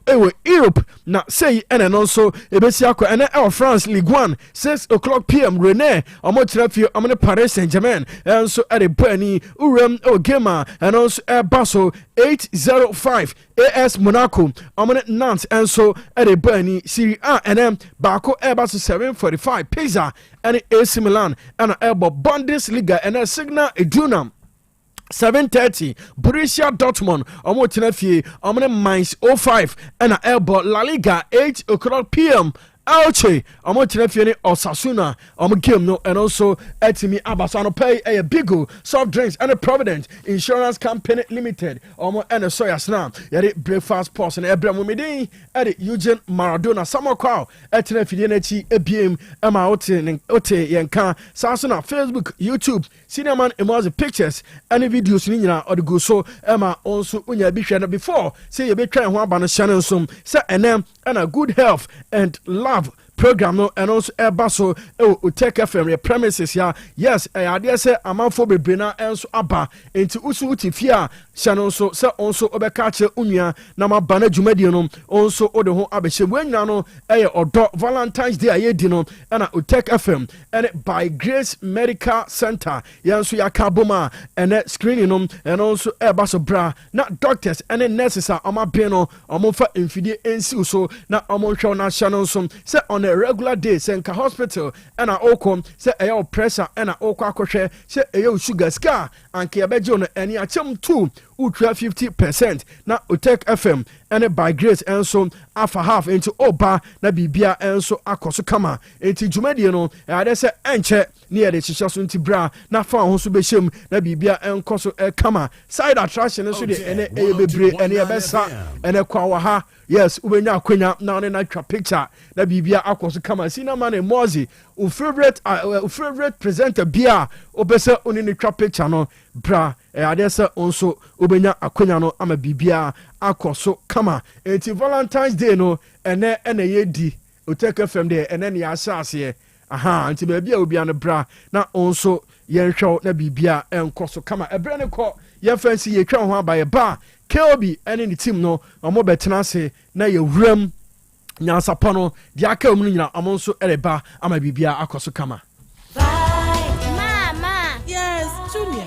Europe na say and also ebesiako and our France Ligue 1 6:00 p.m. Rene omotrafio amene Paris Saint-Germain and so at the Bernie Urem gamer and also a baso 805 AS Monaco amene Nantes and so at the Bernie Serie A and then Bako Airbus 745 Pisa and AC Milan and Elbow Bundesliga and a Signal Iduna 7:30 Borussia Dortmund Omotenafie Omne Mainz 05 and Elbow La Liga 8:00 p.m. Alche Omotenafie Osasuna game no and also Etimi Abasano pay a Bigo soft drinks and a Provident Insurance Company Limited and a soya snap yet breakfast post and Abraham Midi at Eugene Maradona Summer Crow at Fidenity ABM Emma Ote Yanka Sasuna Facebook YouTube Cinnamon emoji pictures and videos Nina or the Guso Emma also unya bishana before say you be trying one banner channel some say and a good health and love program no and also Basso Otec FM premises here yes I dare say amanfo bebrena enso aba enti usu utifia channel so say also obekache unia na mabana dwumadi no also ode ho abehye wenna no odo Valentine's Day ayedi no na Otec FM and by Grace Medical Center yanso yakaboma and screening no and also Basso bra na doctors and nurses are amabe no omofa mfidie ensi so na omonhwe na channel so say on a regular day senka hospital and a okom say ayo pressure and a okwa akohwe say ayo sugar scar anke yabeje no eni achem 2 ultra 50% na Otec FM and by Grace and so alpha half into oba na bibia and so akoso kama enti dwumadi no ade say enche near the chichaso nti bra na fa ho so behiem na bibia enkoso kama side attraction so de ene bebre ene yebesa ene kwa ha yes ubenya akwenya na one na twa picture na bibia akoso kama sinama na mozi u favorite presenter bia obesa oni ne twa picture no bra adesa onso ubenya akwenya no ama bibia akoso kama enti Valentine's Day no ene yedi Otec FM de ene ne asase aha enti ba bia obi an bra na onso yenhwew na bibia enkoso kama ebre ne ko ye fancy ye twa ho abaye ba Kelby ene ni team no omo betena se na ye wuram Nyansapo no dia aka omu nyina omo nso ereba ama bibia akoso kama.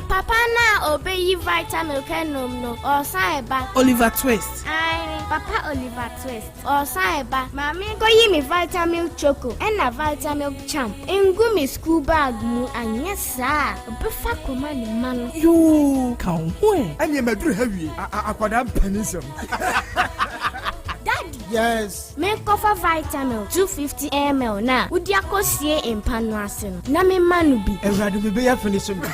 Papa na obey vitamin canum no or saiba Oliver Twist. Aye, Papa Oliver Twist or saiba. Mommy go yi me vitamin choco and a vitamin champ. Engu me school bag mu and yes sir. Befa koma ni man. You kan ho. Anya maduru hawie akwada panism. Daddy. Yes. Me cover vitamin 250 ml na. Udi akosie empano ase no. Na me manu bi. Ewradu be ya finish me.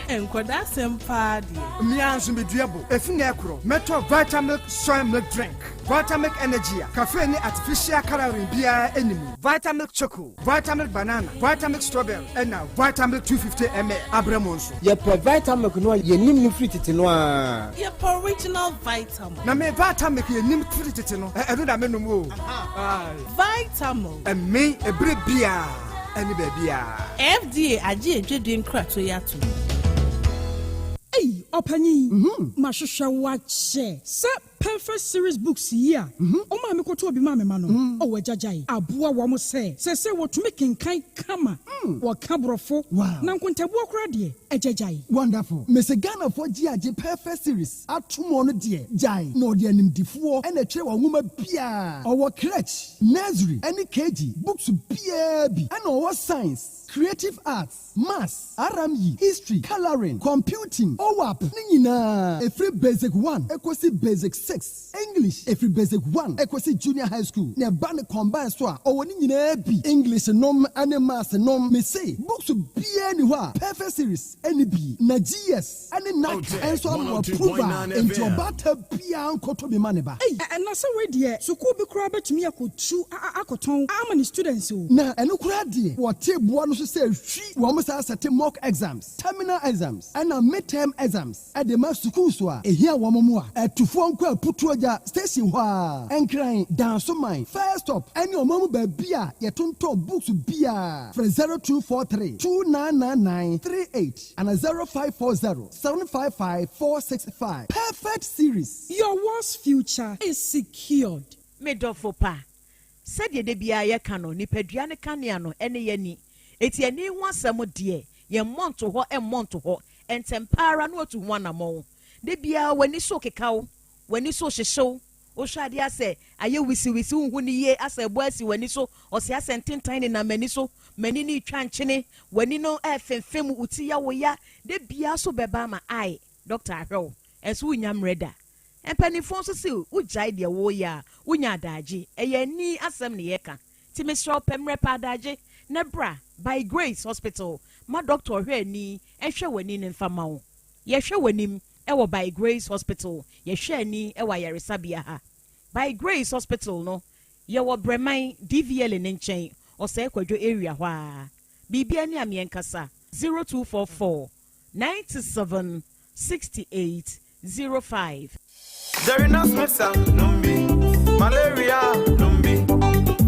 Enkoda sempa die. Me anso me duabo. Efine ekro. Meto vitamin soy milk drink. Vitamin energy. Cafe ni artificial calorie bia enemy. Vitamin choco, vitamin banana, vitamin strawberry and now vitamin 250 ml abramonso. Ye per vitamin no ye nim ni free tete no a. Ye per original vitamin. Na me vitamin ye nim free tete no. E do da me no mo. Vitamin. E me e bre bia. Any baby FDA aje edwedwe nkrato ya to. Hey, opani. Mahwehwe wache. Se perfect series books here. Oma me koto obi ma me ma no. O we jajai. Aboa wo mo se wo to make kinkan kama. Wo kabrofo. Na nkontabu okra de ejajai. Wonderful. Mese Ghana for GAG perfect series. Atumo no de jai. No de animdifo e na kire wo nwoma bia. Owo crèche, nursery, any KG, books bia bi. And owo science, creative arts, maths, RME, history, coloring, computing, OWAP, nina. Every basic 1, equasi basic 6. English, every basic 1, equasi junior high school. Ne bane combine so owo nina bi. English nom and maths nom me say. Books bia ni wa. Perfect series, any bi. Na GS, any NAC, and so on approval. Into bata bia ankoto bi maneba. Hey, and na so we there. So ko be kura betumi akotu akoton. How many students o? Na eno kura de. What table no so say hwi wo mo say set mock exams, terminal exams, and midterm exams. At the mass school so a here wo mo a etufo nko aputuoja station ho a enkran dance mine first stop any omamu ba bia ye tonto books bia for 0243 299938 and 0540 755 465. Perfect series. Your world's future is secured. Medofopa said ye de bia ye kano nipadua ne kanea no ene ye ni eti ani ho asem de ye monto ho e monto ho entempara no otu ho anamo de bia wani so kekawo wani so hyehyew o hwade ase aye wisi hu ni ye ase bo asi wani so o se asententan ne na mani so mani ni twa nkyene wani no efemfem uti ya wo ya de bia so beba ma ai Dr. Ahwew enso unyamreda empanifo so se ujai de wo ya unya adaje eye ni asem ne ye ka ti mesro pemre pa adaje nebra by Grace Hospital ma doctor hwe ni ehwe wani ne mfama wo ye hwe wanim ewo by Grace Hospital ye hwe ni ewa yaresabia ha by Grace Hospital no ye wo breman DVL ne nchen o se kwadwo area hwa bibia ni amienkasa 0244 97 68 05 Jerinas Mesa Numbi Malaria Numbi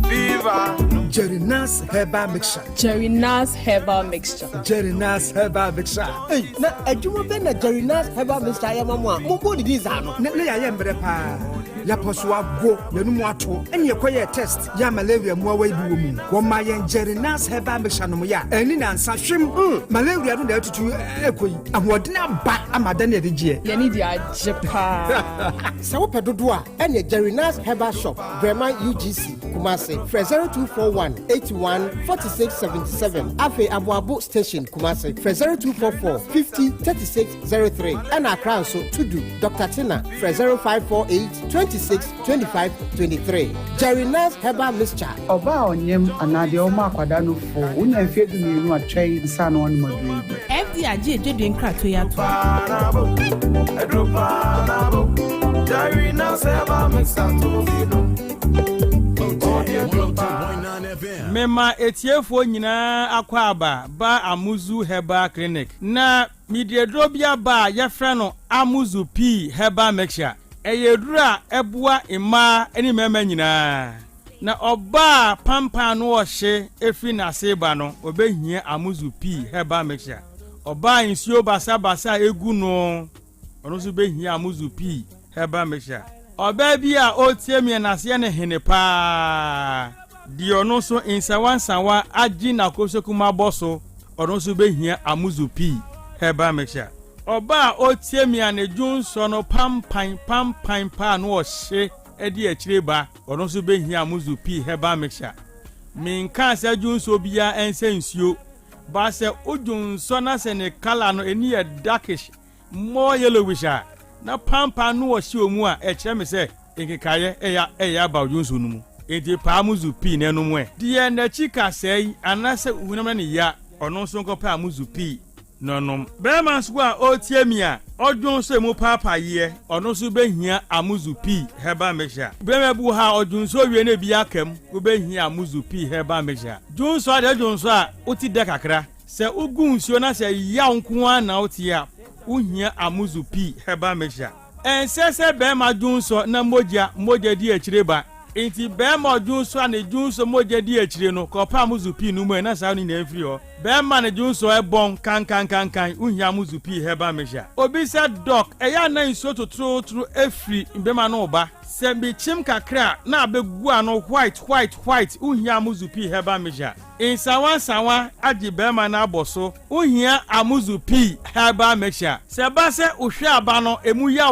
Fever Jerinas Herbal Mixture. Jerinas Herbal Mixture. Jerinas Herbal Mixture. Hey, na adwuma be na Jerinas Herbal Mixture ya mamwa. Mo di za no. Ne ya yembre pa. Ya poswa go na nu ato. Ene yekoye test ya malaria mu awa ibi wo mu. Wo ma yen Jerinas Herbal Mixture no ya. Eni na nsa hwem. Malaria no na atutu ekoyi. Ahodena ba amada na de gie. Ye ni dia jepa. Sa wo pedodo a ene Jerinas Herbal Shop. Breman UGC. Kumase. 0241-81-4677. Afe Abuabu Station, Kumasi. 0244-50-3603. And Accra so to do. Dr. Tina. 0548-26-25-23. Jerinas Herbal Mixture. Oba onyem anade oma kwadano fo. Unya mfedu mienu atwei nsa no onu madui. FDAG ejedu nkrato ya to. Jerinas Herbal Mixture to fino. Mema etiefo nyina akwaba ba Amuzu Herbal Clinic na midiedrobia ba yefra no Amuzu P Herbal Mixture eyedura ebua ima eni mema nyina na oba pampa no ohye efi na seba no obehia Amuzu P Herbal Mixture oba insuo basa egu no ono so behia Amuzu P Herbal Mixture oba bia otiemie na se ne hene pa di ono so insawansawa agi na kosokuma boso ono so behia Amuzu P Herbal Mixture oba otiemia ne junso no pampan pa no ohye edi akireba ono so behia Amuzu P Herbal Mixture minka se junso bia ense nsuo ba se ojunso na se ne kala no eni e darkish more yellowish na pampa no ohye omu a ekire me se enkekaye eya ba ojunso no mu enti pa Amuzu P ne no mu e die na chika sei anase uhunam na ya ono so nko pa Amuzu P nonom bema so a otiemia odwonso mu papa ye ono so behia Amuzu P Herbal Mixture bema bu ha odwonso wie na bi akam wo behia Amuzu P Herbal Mixture dwonso ade dwonso a oti de kakra se ugunsuo na se ya nko a na otia uhia Amuzu P Herbal Mixture ensese bema dwonso na moja di akireba enti bema dwonso a ne dwonso moja di akire no ko pa Amuzu P no mu na sa no na afiri ho bɛɛma ne dwonso ɛbɔn kankankankan uhia amuzu pii herbal mixture obi sɛ doc ɛyɛ na nsuo totoro efiri bɛɛma no ba sɛ bi chim kakra na abegu ano white uhia amuzu pii herbal mixture insawa agye bɛɛma na abɔ so uhia amuzu pii herbal mixture sɛ ba sɛ uhwe aba no emu ya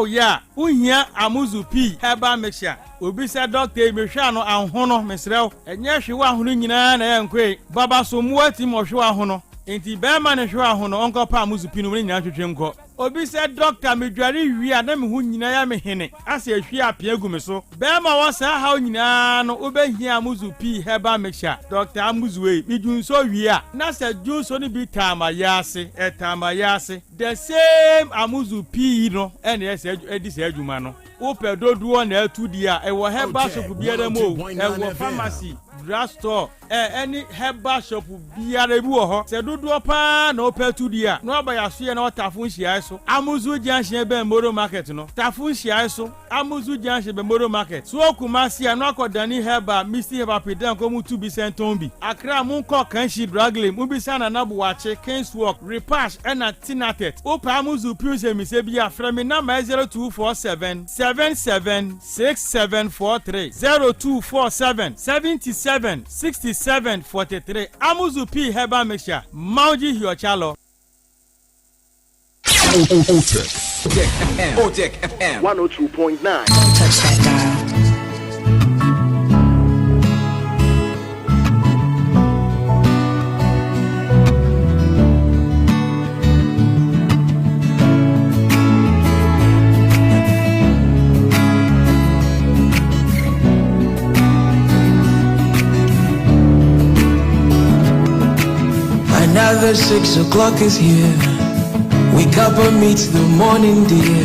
uhia amuzu pii herbal mixture obi sɛ doctor mehwe ano ahono mesrɛw ɛnyɛ hwe wa ahono nyinaa na ɛnkwe baba so muati mo hwe wa ahono enti bɛɛma ne hwe ahono onko pa amuzu pii no ne nyina twetwe nkɔ obi sɛ doctor medware wi a na me hu nyina ya me hene ase ahwi apia gu me so bɛɛma wɔ saa haw nyinaa no obehia amuzu pii herbal mixture doctor amuzu we midwunso wi a na sɛ dwunso no bi tama yase the same amuzu pii no ɛne ɛsɛ edi sɛ adwuma no wopɛ dodoɔ na atu di a ɛwɔ herbal shop biara mu ɛwɔ pharmacy drugstore any herbal shop biara bi wɔ hɔ sɛ dodoɔ paa na wopɛ atu di a na ɔba yaso na ɔtafo nhyiae so amuzu junction bɛn moro market no tafo nhyiae so amuzu junction bɛn moro market so okumasi a na akɔdani herbal misi herbal pedan ko mu tu bi sɛntɔn bi akra mu nkɔ kanhyi draglem mu bi sa na nabowache kingswalk repash ɛna tinatet opa amuzu piuse mi se bi afrɛ mi na 0247 776743 0247 77 67 43 amuzu p herbal mixture mauji hiochalo Otec FM 102.9. Don't touch that dial. Another 6 o'clock is here. Wake up and meet the morning dear.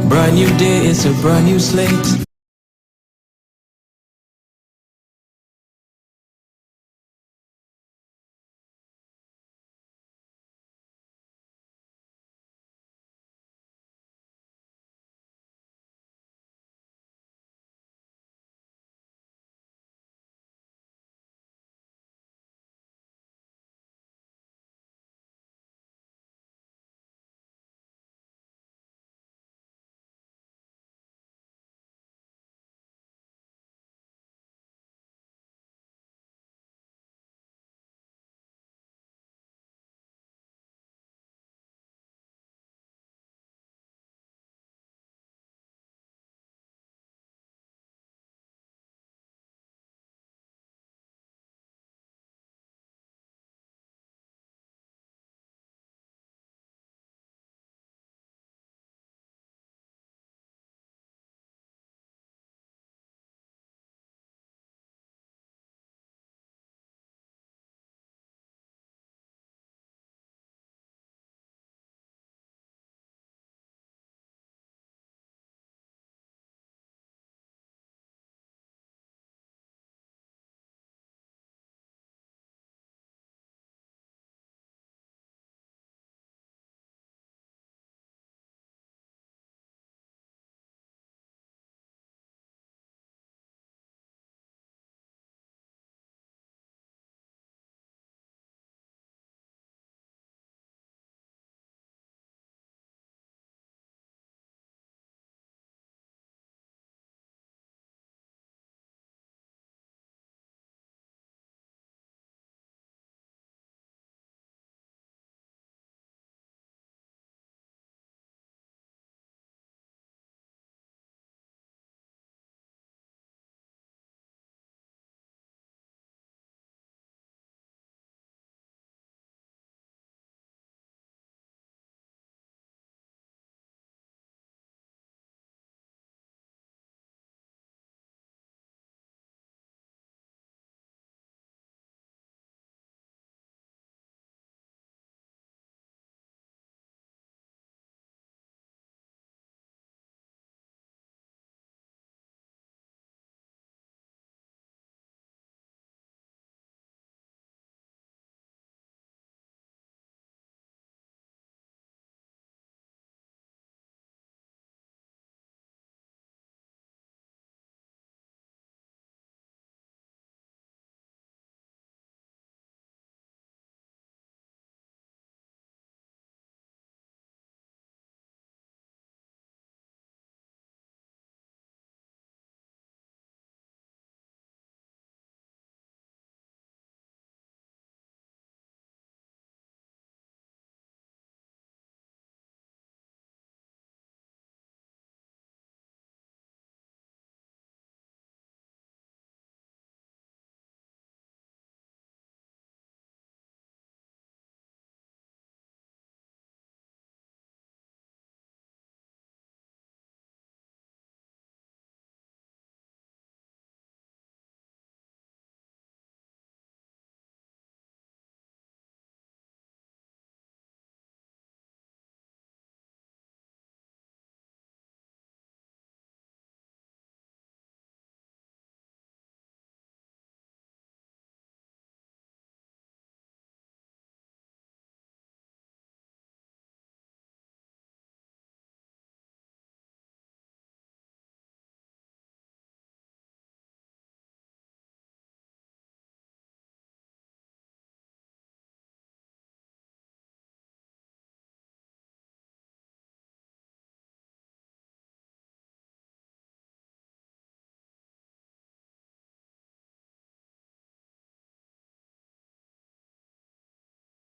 Brand new day, it's a brand new slate.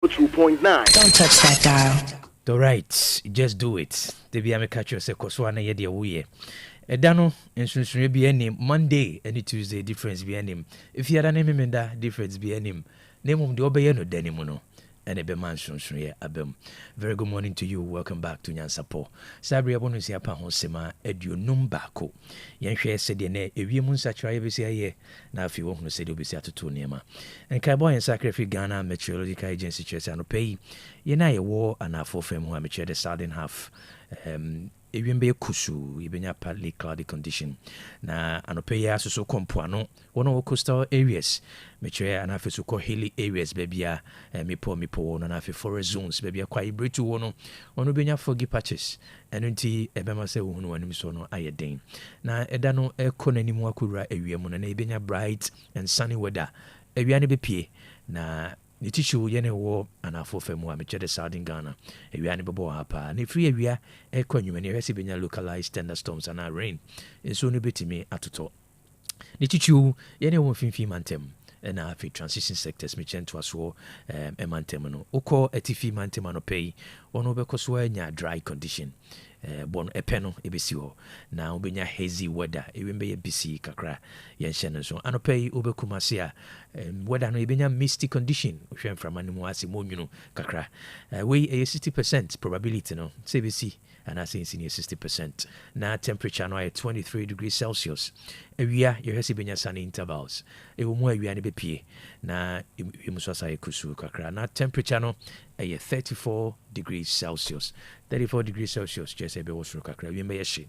102.9. Don't touch that dial. All right, just do it. The be ame catch you say koswana ye de wo ye. Eda no nsunsun bi anim Monday any Tuesday difference bi anim. If you ada na memenda difference bi anim. Nemum de obeye no danimu no. And a man sunsun abem. Very good morning to you. Welcome back to Nyansapo. Sabri abonu si apa honsema edu numbako. Yenhwe se de na ewiemu nsachira yebesi aye na afi wo hunu se de obesi atoto niema. Enkai boy en sacrifice Ghana Meteorological Agency chese anopai. Ye na ye wo anafo fam ho ameche the southern half. Ewembe kusu ibenya partly cloudy condition na anope ya so kompoano wono coastal areas meche anafe so ko hilly areas bebia mipo wono na afi forest zones bebia kwa ibretu wono benya foggy patches eno nti ebema se wohunu wanim so no ayeden na eda no ekonanimu akura ewiemu na ibenya bright and sunny weather ewia ne bepie na ni tishu yene wo anafo femu a meche de Southern Ghana ewia ne bebo hapa na free ewia ekwanwuma ne hwese benya localized thunderstorms and rain enso no betimi atoto ni tishu yene wo finfi mantem na afi transition sectors meche nto aso emantem no ukọ atifi mantem anopei ono bekoso anya dry condition bon epeno ebesi ho na obenya hazy weather ewembe ye bisi kakra yen hye so anopei obekumase a weather no ebenya misty condition hwem from animu ase monwunu kakra we 60% probability no sebesi and I say it's 60%. Now temperature now at 23 degrees Celsius. Ewia you hesi benya sunny intervals. Ewo mu ewia ne bepie. Na emusasa ekusu kakra. Na temperature no 34 degrees Celsius. 34 degrees Celsius just ebe wosuru kakra. Wi meyehye.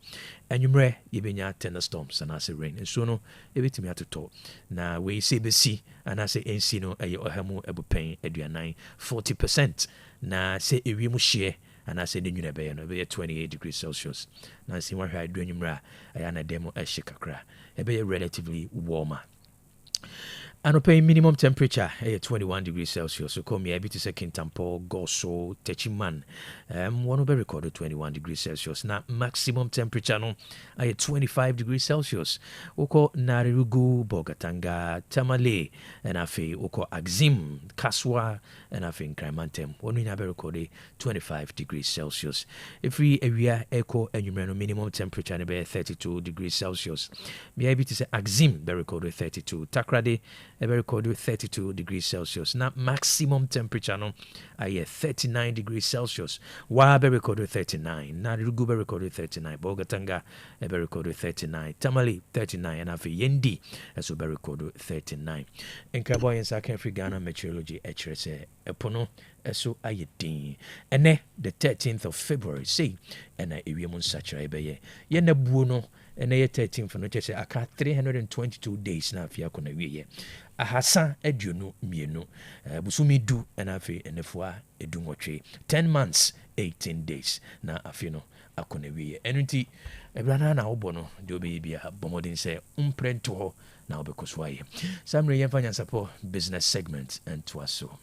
Anwumre ye benya thunderstorms and as rain. And so no ebetimi atoto. Na we say besi and I say ensi no ohamu ebupen aduanan 40%. Na say ewi mu hye and I said the new be no be 28 degrees Celsius. Now see what I do nyumra ayana demo eshikakra. E be relatively warmer. Anope minimum temperature 21 degrees Celsius. So come here to second Tampo, Goso, Techiman. One be recorded 21 degrees Celsius. Now maximum temperature no 25 degrees Celsius. Oko Narirugu, Bogatanga, Tamale, and afe oko Axim, Kaswa, and afe Kramantem. One be recorded 25 degrees Celsius. If we area echo and you minimum temperature be 32 degrees Celsius. Be able to say Axim be recorded 32. Takrade be recorded 32 degrees Celsius. Now maximum temperature no 39 degrees Celsius. Wa be recorded 39. Na Rugu be recorded 39. Bogatanga be recorded 39. Tamale 39 and afi Yendi also be recorded 39. Enkrabo yensa kan free Ghana Meteorology HRS epono eso ayedin. Ene the 13th of February say ena ewiemu nsachira ebeye. Ye na buo no ene ye 13th no chese aka 322 days na afia kona wiye. Ahasa eduonu mienu busumi du na afi enefua edu nwotwe 10 months 18 days na afi no akona wiye enunti ebrana na obo no de obeyi bia bomodin se umprento ho na obekoswaye samre yemfa Nyansapo business segment and twaso.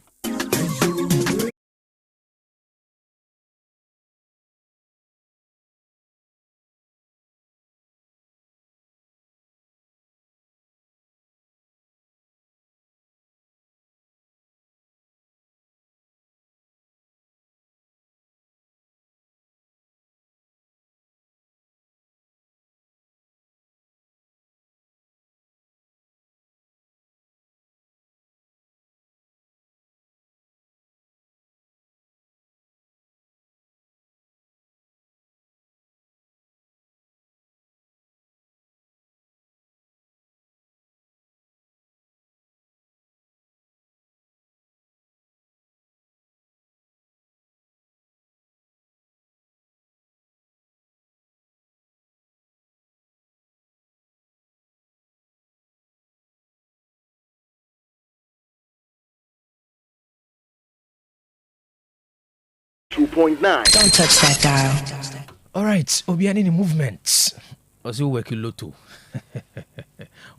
.9. Don't touch that dial. All right, Obiani ni movements. Also working lotto.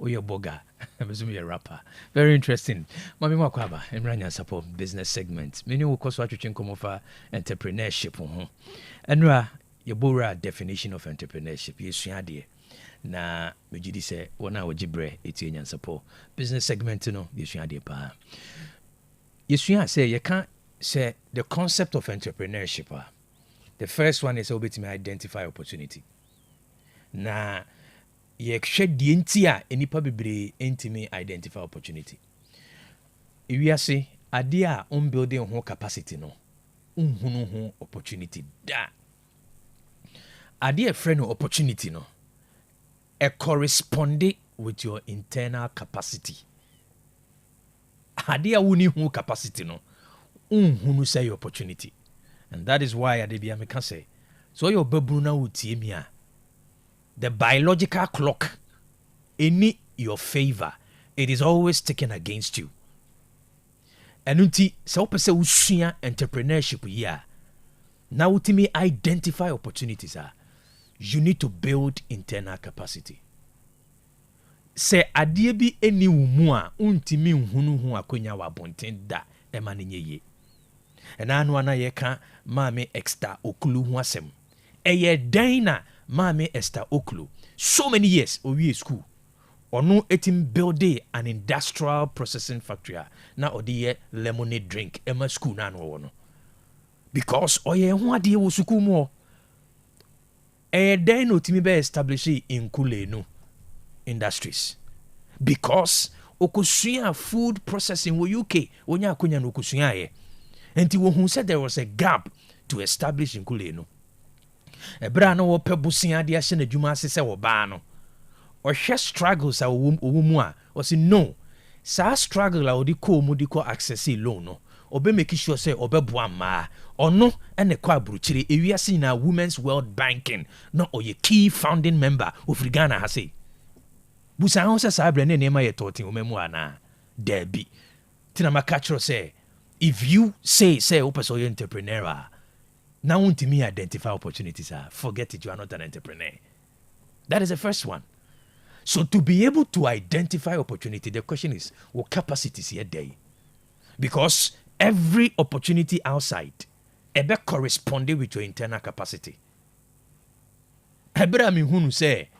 Oh, your boga. I'm a rapper. Very interesting. Mami Makwaba, Nyansapo business segment. Many will cause what you think of entrepreneurship. And your bora definition of entrepreneurship. You see, na mejidi se wana wajibre eti Nyansapo business segment no you see pa. You see say you can't say the concept of entrepreneurship. The first one is to identify opportunity. Na yɛhwɛ deɛ nti a nipa bebree ntimi identify opportunity. Ewiase adeɛ a building ho capacity no nhunu ho opportunity da. Adeɛ frɛ no opportunity no correspond with your internal capacity. Adeɛ a woni ho capacity no nhunu say opportunity. And that is why Adebia me can say, so your babuna utie me a, the biological clock in your favor, it is always taken against you. And unti se opese usua entrepreneurship here. Now ultimately identify opportunities you need to build internal capacity. Se adie bi eni wumu a untimi nhunu hu akonya wa bonten da ema ne ye. And anu ana yeka mame extra okulu hu asem. Eye dina mame extra okulu. So many years owie school. Ono etim build an industrial processing factory. Na odiye lemonade drink ema school na no wono. Because oye hu ade wo school mo. Eye dina otimi be establish in Kulenu industries. Because okusua food processing wo UK onya akonya no okusua ye. And who said there was a gap to establish in Kuleno. A brano or pebusia de ashen juma se or bano. Or she struggles a wumua or say no. Sa struggle or mudiko access loan. Or be making sure say or bebuama or no and the quabruchiri if we are seeing a women's world banking, not or your key founding member of Ghana has say. Busa onsa sabrene nema ye toti umemuana. Debi. Tinama catcher say. If you say open entrepreneur, now want me identify opportunities, forget it, you are not an entrepreneur. That is the first one. So to be able to identify opportunity, the question is, what capacity is here day? Because every opportunity outside, ebe corresponding with your internal capacity. Ebra mi hunu say,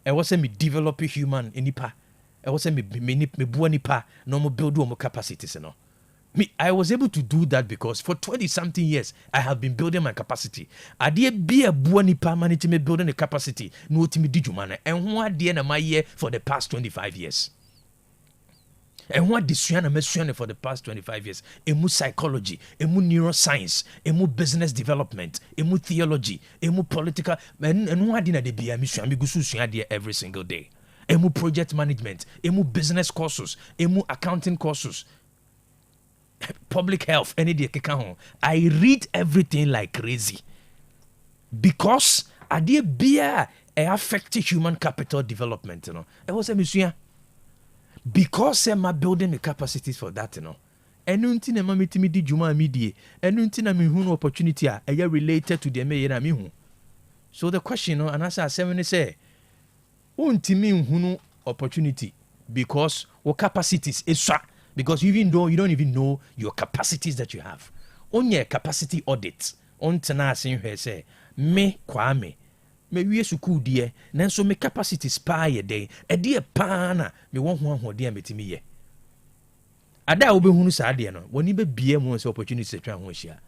I was me develop human inipa, I was me bua nipa, no mo build mo capacities no. I was able to do that because for 20-something years, I have been building my capacity. I did be a buoni permanent me building a capacity. No timi dijumana. And what the my year for the past 25 years. And what this year for the past 25 years. Emu psychology, emu neuroscience, emu business development, emu theology, emu political. And what did I be a mission? Every single day. Emu project management, emu business courses, emu accounting courses. Public health, any day I read everything like crazy because I did be a affect human capital development, you know. It was a mission because I'm building the capacities for that, you know. And until I'm meeting the Juma media, and until I'm opportunity are related to the me. So the question, you know, and as I say, until opportunity because what capacities is. Because even though you don't even know your capacities that you have. On your capacity audit, on tenacity here say, me kwame, me we suku die, nanso me capacity spy a day, a dear pana, me one dear me ye. Ada obe hunu sa ade no, woni be bie mo se opportunity twa ho hia.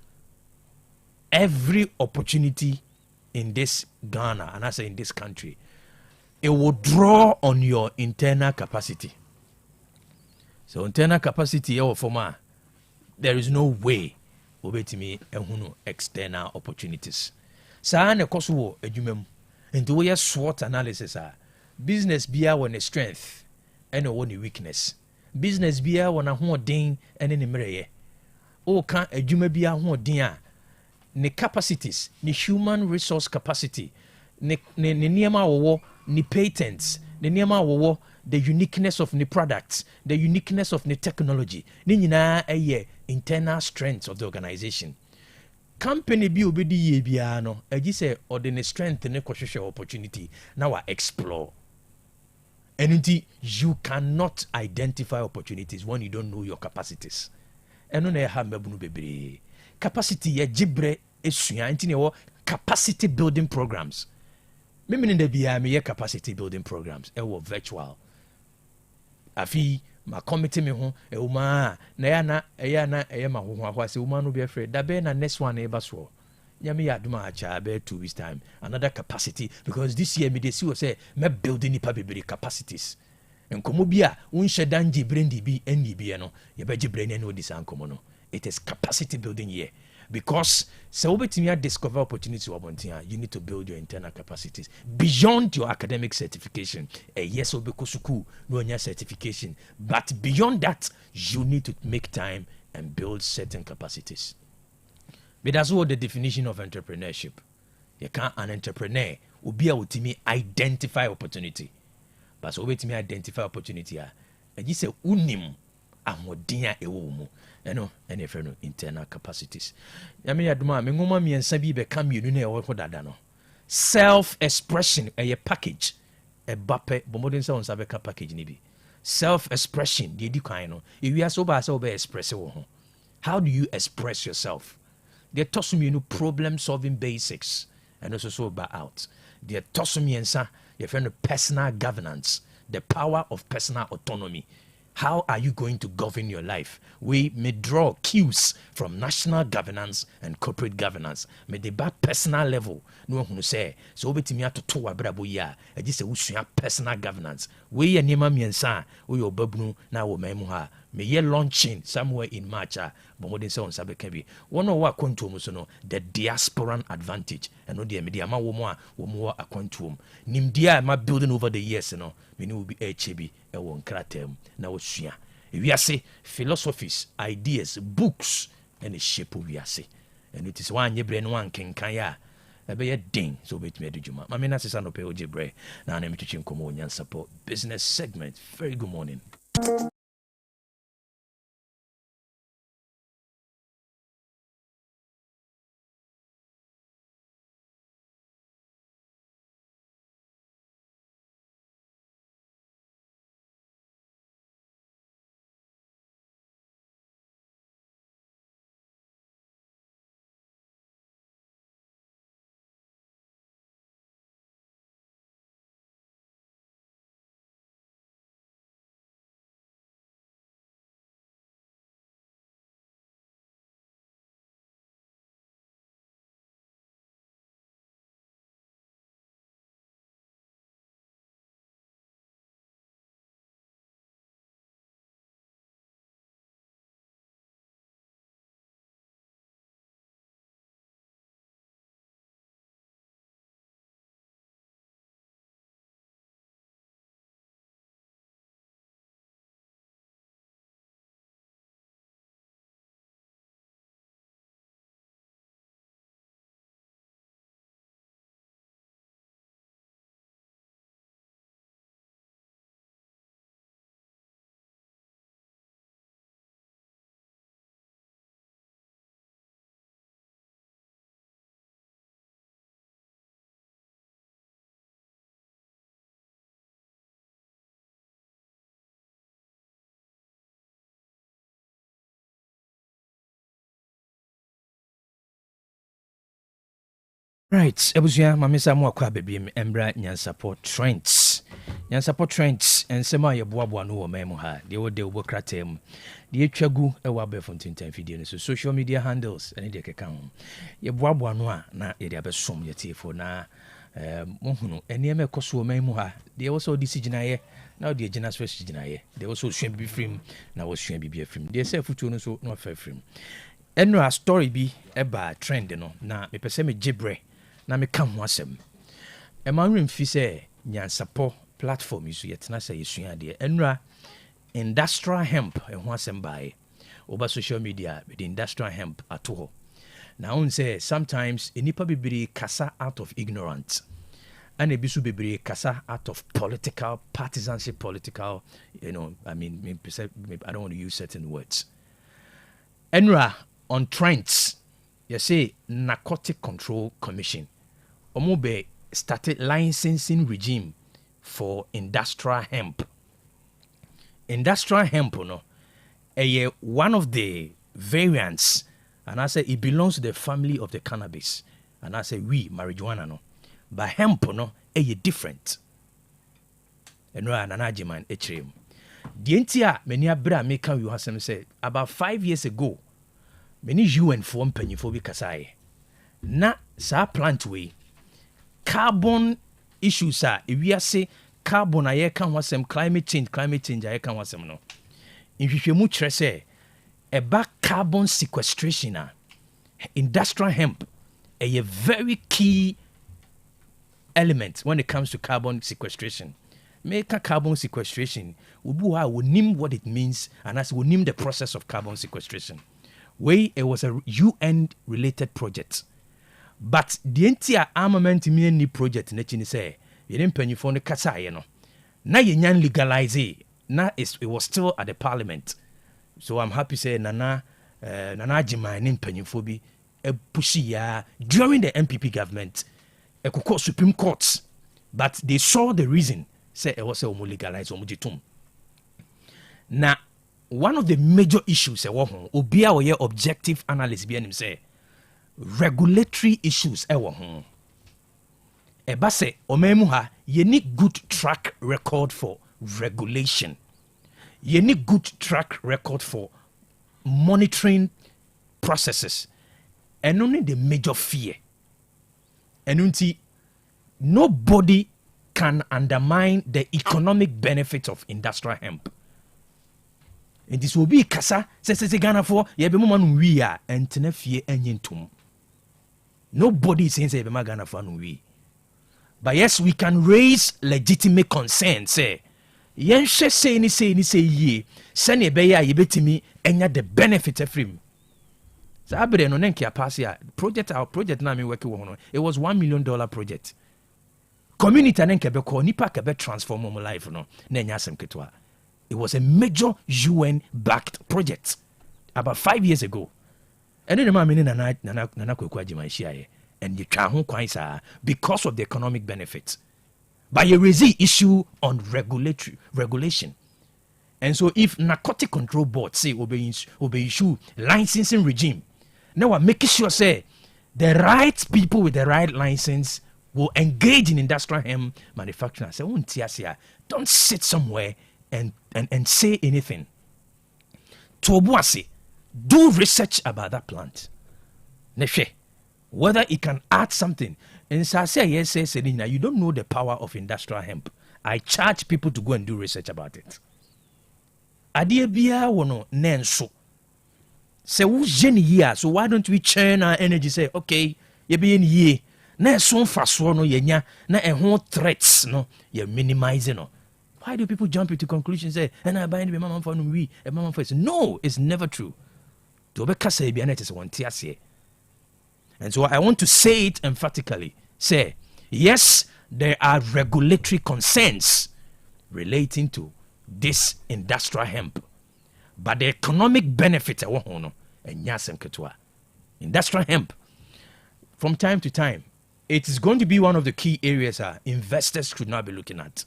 Every opportunity in this Ghana, and I say in this country, it will draw on your internal capacity. So internal capacity or former, there is no way obetimi ehunu external opportunities. Sa na koso adwumam. Into we SWOT analysis business bia won a strength and a one weakness. Business bia won a hoden and in mreye. O kan adwuma bia hoden a ne capacities, ne human resource capacity, ne niema wo, ne patents, ne niema wo, the uniqueness of the products, the uniqueness of the technology, ninyina internal strengths of the organization. Company bi obedi ye bia no, agi say ordinary strength ne kwhwehwe opportunity now I explore. And you cannot identify opportunities when you don't know your capacities. Eno na ha mbabunu bebre. Capacity ye gibre esua ntine wo capacity building programs. Me meaning the bia me capacity building programs. E wo virtual. afi ma committee me ho uma na ya na ma ho ho ase uma no be afraid da be na next one e ba so nyame ya aduma acha be 2 weeks time another capacity because this year me dey see say me building nipa bebere capacities nkomo bi a unhye danji brendi bi eni bi no ye be gi breni no disa nkomo no it is capacity building year because so obetimi discover opportunity wabontia you need to build your internal capacities beyond your academic certification yes obeko school no nya certification but beyond that you need to make time and build certain capacities. But that's what the definition of entrepreneurship. You can't an entrepreneur obi a wotimi identify opportunity but so obetimi identify opportunity and you say unim ahoden a ewo mu eno ene frɛ no internal capacities. Yame yaduma me ngoma miensa bi be kam yenu na ewo dada no self expression a package e bape bomodin se onsa be ka package ni bi self expression de di kwan no ewi aso ba se obe express wo ho. How do you express yourself? They toss me problem solving basics and also so about out. They toss me your friend personal governance, the power of personal autonomy. How are you going to govern your life? We may draw cues from national governance and corporate governance. May the bad personal level. No one say so. Obeti mi ato to wabrabo ya. I just say usua personal governance. We ye nema miensa. We obabunu na wo memu ha. May ye launching somewhere in March. But what they say on sabe kebi. One of what quantum so no the diasporan advantage. And no the media ma wo mo a quantum. Nim dia ma building over the years no. Me will be HB. Ewon kratem na osua ewiase philosophies ideas books and the shape of wiase and it is one yebre no one kenkan ya ebe ye den so betime adujuma mama na sesa no pe ojebre na na metwetwe nkomo Nyansapo business segment. Very good morning. Right, ebusua mamisa mu akwa bebiem embra Nyansapo Trends. Nyansapo Trends ensema ye boaboa no wo memu ha. De wo de wo kratem. De etwagu e wa be fontintan video no so social media handles ene de keka ho. Ye boaboa no a na ye de abesom ye tiefo na mohunu ene me koso memu ha. De wo so di siginaye na de gina so siginaye. De wo so hwe bi frim na wo hwe bi frim. De se futuo no so no fa frim. Enra story bi eba trend no na me pese me gibre na me ka ho asem e ma remfi se Nyansapo platform isu yetna se yesua de enra industrial hemp e ho asem bae over social media with industrial hemp ato na on say sometimes enipa bibiri kasa out of ignorance and ebisu bibiri kasa out of political partisanship political I mean I don't want to use certain words. Enra on trends you say Narcotic Control Commission omobe started licensing regime for industrial hemp. Industrial hemp no one of the variants and I say it belongs to the family of the cannabis and I say marijuana no but hemp no different. Enra nanajiman echrem the entire many abra make you have some say about 5 years ago many UN form mpanyinfo bi kasae na sa plant we carbon issues are ewiase carbon aye kan wasem climate change aye kan wasem no nhwehwemu kyerɛ sɛ ɛba carbon sequestration a industrial hemp a very key element when it comes to carbon sequestration. Make a carbon sequestration we name what it means and as we name the process of carbon sequestration. It was a UN related project. But the entire armament mini project na say you didn't pay for the kasa you know. Now you can legalize it. Now it was still at the parliament. So I'm happy to say Nana Jima and Pennyphobi pushy during the MPP government a Supreme Court. But they saw the reason say it was legalized omujitum. Now one of the major issues obia or objective analyst be him say regulatory issues eba say omemuha you need good track record for regulation. You need good track record for monitoring processes. And only the major fear. And nobody can undermine the economic benefits of industrial hemp. And this will be kasa se Ghana for ye be man we are and tenefie enyentum. Nobody is saying say be Ghana for no we. But yes, we can raise legitimate concerns say yɛnhwɛ say ye sɛne ɛbɛyɛ a yɛbɛtumi ɛnya the benefit of him. So abere no nenkia pass ya our project na me work wo no it was $1 million project. Community na nke be call nipa ka be transform my life no na nya asem ketwa. It was a major UN backed project about 5 years ago. And then ma me nana Kwaku Agima hia and you twa ho kwan saa because of the economic benefits. But you raise the issue on regulation. And so if narcotic control board say obey issue licensing regime, now I'm making sure say the right people with the right license will engage in industrial hemp manufacturing. Say, don't sit somewhere and say anything. Tobuase, do research about that plant. Neshe, whether it can add something. And so I say, yes, Selina, you don't know the power of industrial hemp. I charge people to go and do research about it. Adie bia wono nenso. Say who's here, so why don't we churn our energy? Say, okay, ye be in ye. Na so faso no yenya, na ehon threats no, ye minimizing no. Why do people jump into conclusions say, and I bind be mama for no we, e mama for no, it's never true. To be kasa bia na it is one tiase. And so I want to say it emphatically. Say, yes, there are regulatory concerns relating to this industrial hemp. But the economic benefits industrial hemp, from time to time, it is going to be one of the key areas investors should not be looking at.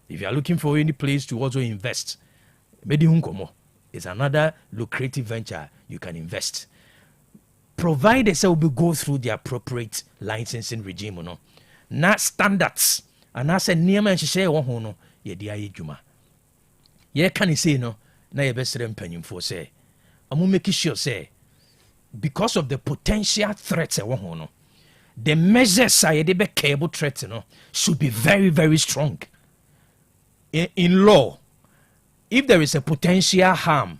If you are looking for any place to also invest, Medihunkomo is another lucrative venture you can invest. Provided they will go through the appropriate licensing regime, no, not standards, and I said near man share one no, ye dia juma. Ye can say no, na ye best penny for say. I'm making sure say because of the potential threats no, the measures I be cable threats no should be very, very strong. In law, if there is a potential harm,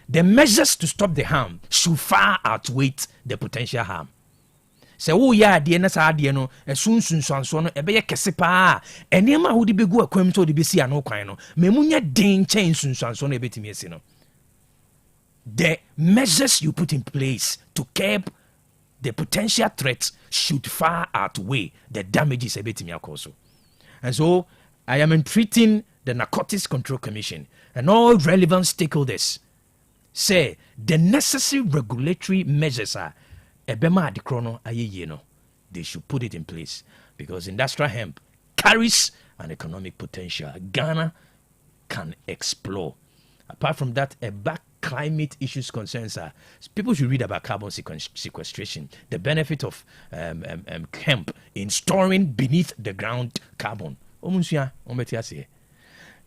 the measures to stop the harm should far outweigh the potential harm. Say, oh yeah, the NSA no, as soon so no, a be kese pa, and Nema who be go a quem to the BC and no quino, Memunya ding change soon so no betty no. The measures you put in place to curb the potential threats should far outweigh the damages a bit me also. And so I am entreating the Narcotics Control Commission and all relevant stakeholders. Say the necessary regulatory measures are ebema adikrono ayeye no. They should put it in place because industrial hemp carries an economic potential. Ghana can explore. Apart from that, back climate issues concerns are people should read about carbon sequestration, the benefit of hemp in storing beneath the ground carbon. Omunsia ombetiase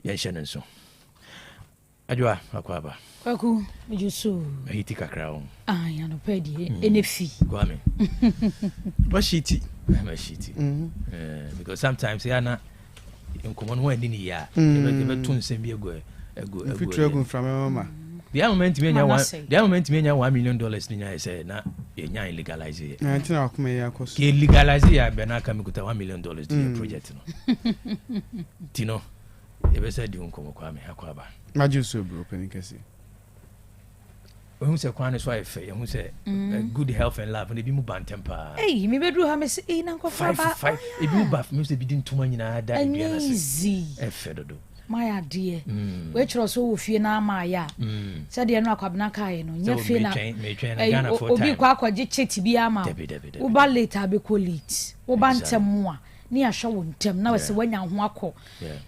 yenshenenso. Ajwa akwaba. Kwaku mejuso. Mahiti kakra o. Ya no pedi enefi. Kwame. Bashiti. Mashiti. Because sometimes yana nkomo no ani ni ya. Ebe tun sem bi ego. Fitru from mama. The moment me nya $1 million ni nya say na ye nya legalize ye. Na ntina akoma ye akoso. Ke legalize ya be na aka me kuta $1 million the project no. Tino. Ebe say di nkomo kwa me akwaba. Maju so bro penikasi. Who say kwane so afa ye hu say good health and life and be mu bantempa. Hey, me bedru ha me say na nkofra ba. 5 e bi ba me say bi din tuma nyina da bia na say. Easy. Efe dodo. My dear, we chiro so wo fie na ma ya. Said ye no akwabna kai no, nya fie na. Obi kwa akwaje cheti bi ama. Wo ba later be ko late. Wo ba ntem a ni ahwe wo ntem na we se wanya ho akọ.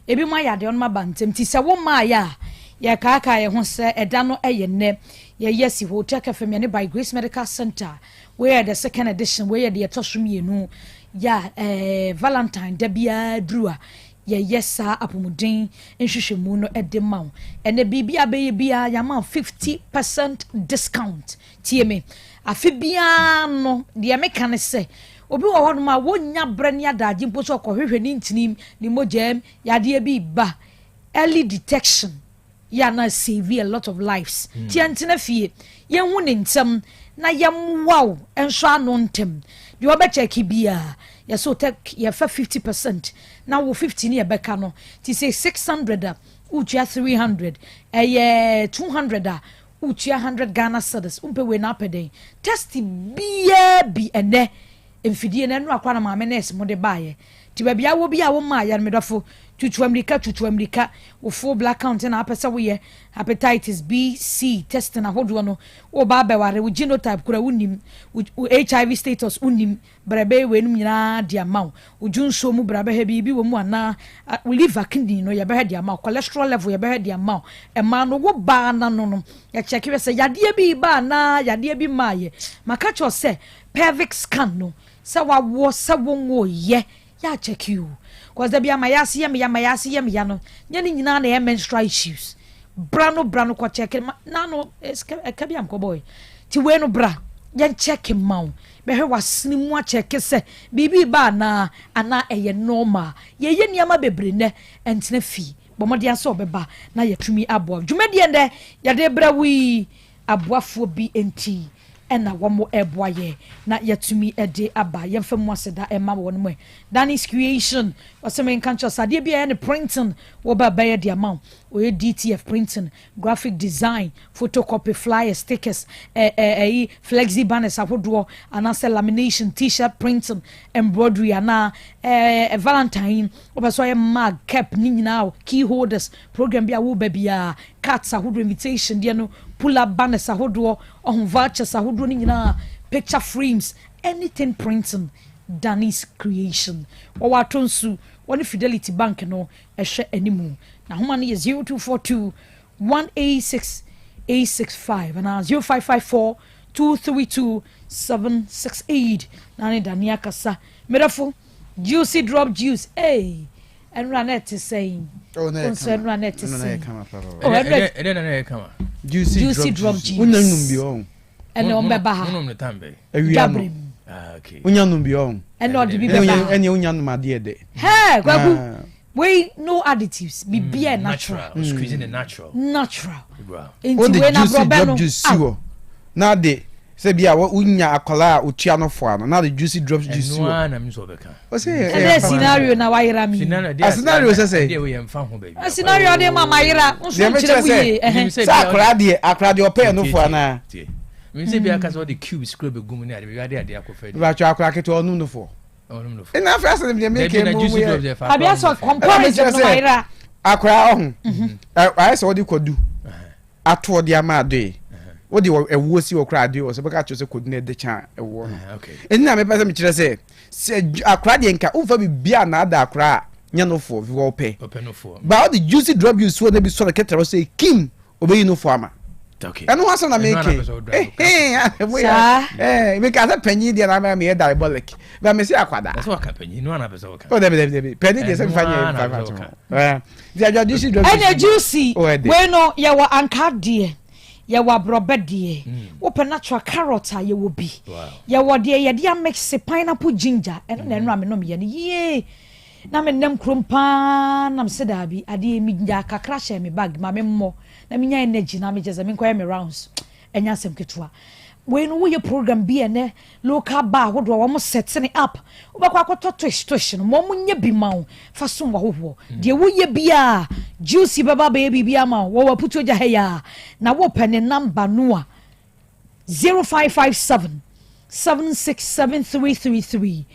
Ebi ma ya de on ma ba ntem ti se wo ma ya. Ye ka ye ho se eda no eye ne. Ye yesi Otec 102.9 by Grace Medical Center. Where the second edition where the etoshumi ya Valentine debia drua. Yesa apomuden nhwehwemu no edema ene bibia be bia yama 50% discount tie me afi bia no de me kan se obi wo hono ma wonya brane adaje mpo so kohwehwe ni ntinim ni mojem yade bi ba early detection ya na save a lot of lives tie ntena fie ye hu ne ntem na yam wow enso ano ntem de obecheck bia yes Otec ye fa 50% now wo 50 ne beka no ti say 600 uchia 300 200 uchia 100 Ghana cedis umpe we na peden test bia bi ene emfidie na no akwa na ma menes mo de baye ti ba bia wo bia wo ma ya medofo tutu amerika wo full black count na apesa wo ye hepatitis B C test na hodo no wo ba be ware wo genotype kura wonim HIV status unim brabe we num nyina dia maw ujunso mu brabe ha bibi wo mu ana liver kidney no ye be ha dia maw cholesterol level ye be ha dia maw e ma no wo ba na no ya check we say yade bi ba na yade bi maye maka cho say pelvic scan no say wa wo say wo ye ya check you cause there be amayasi ya no nyani nyina na menstrual issues brano kwa check na no ka bi am ko boy ti we no bra ya check maw be he wasni mu a check se bibi ba na ana eye normal ye niama bebre ne entena fi bomode aso beba na yetumi abo dwumade ende ya de bra wi aboafo bi enti ena womo eboaye na yetumi ede aba yemfam aseda ema won mo Danny's creation wasemen kancho sade bia ne printing wo ba ba ye de amount o DTF printing graphic design photocopy flyers stickers flexi banners ahodo anase lamination t-shirt printing embroidery ana valentine wo ba so ye mag cap ni nyina key holders program bia wo ba bia cards ahodo invitation de no pull up banners ahodo on vouchers ahodo ni nyina picture frames anything printing Danny's creation o watonsu one Fidelity Bank no ehwe animu na homa no 0242 186 865 and 0554 232 768 na ne Dania kasa merafo juicy drop juice and Ranet is saying Ranet is saying juicy drop juice unanum bi on and on beba unum ne tambe Gabriel okay unyanum bi on and not be beba ene unyanum ade de hey Kwaku we no additives be beer natural squeezing the natural into we na drop juice wo na de se bia unya akola utua no fo ano na the juicy drops juice wo na mi so beka o say e scenario na wayira mi scenario say de we yemfa ho baby scenario de mama yira nso nchire buye sa akra de open no fo ana mi se bia ka so the cube scrub egum ni ade bi ade akofa ba twa akra keto onu no fo ina first dem make mu abia so comparison no wayira akra ohun I say odi kodu ato de amade wo de ewo si okra de o se beka chose kodu na de cha ewo no okay ina me pese me kire se akra de nka ufa bi bia na ada akra nya no fo vi wo pe no fo ba all the juicy drop you so na bi so ketero say kim obeyi no fo ama Okay. And what's on a make it? Because a penny, the other me a diabolic. But Miss Aquada. That's what happened. You know, an episode. Oh, Penny is a funny. And juicy. Bueno, you were uncut, dear. You were brobed, dear. Open natural carrot, you will be. You were dear, dear makes a pineapple ginger, and then ramen on me. Yea. Na me nem krompa na me sedabi ade mi ka crash me bag ma me mo na me nya energy na me jeza me kwaya me rounds enya sem ketwa we no we program bi ene local bar wo do wo mo setting up wo ba kwa kwato twist no mo nya bi ma wo fa so wo ho de wo ye bia juicy baba baby bia ma wo wa putu ja heya na wo pen number no a 0557 767333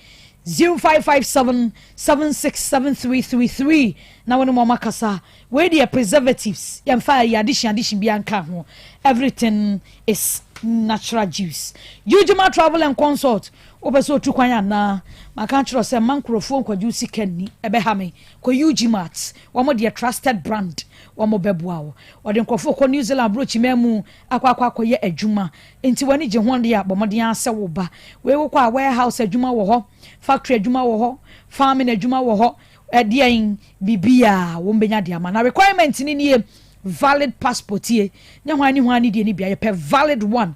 0557767333 na wonu mama kasa we the preservatives yam fa ya addition bi anka ho everything is natural juice Ujima travel and consult obeso tu kwanya na maka chiro se mankrofo kwa juice kenni ebe ha me kwa Ujima wo mo the trusted brand wo mo beboa wo ode nkofo ko New Zealand broach memu akwa ye adwuma enti wani je ho de ya bomoden ase wo ba we wo kwa warehouse adwuma wo ho factory adwuma wo ho farming adwuma wo ho edian bibia wo mbenya de ama na requirement ni nie valid passport ye nya hwani de ni bia ye pe valid one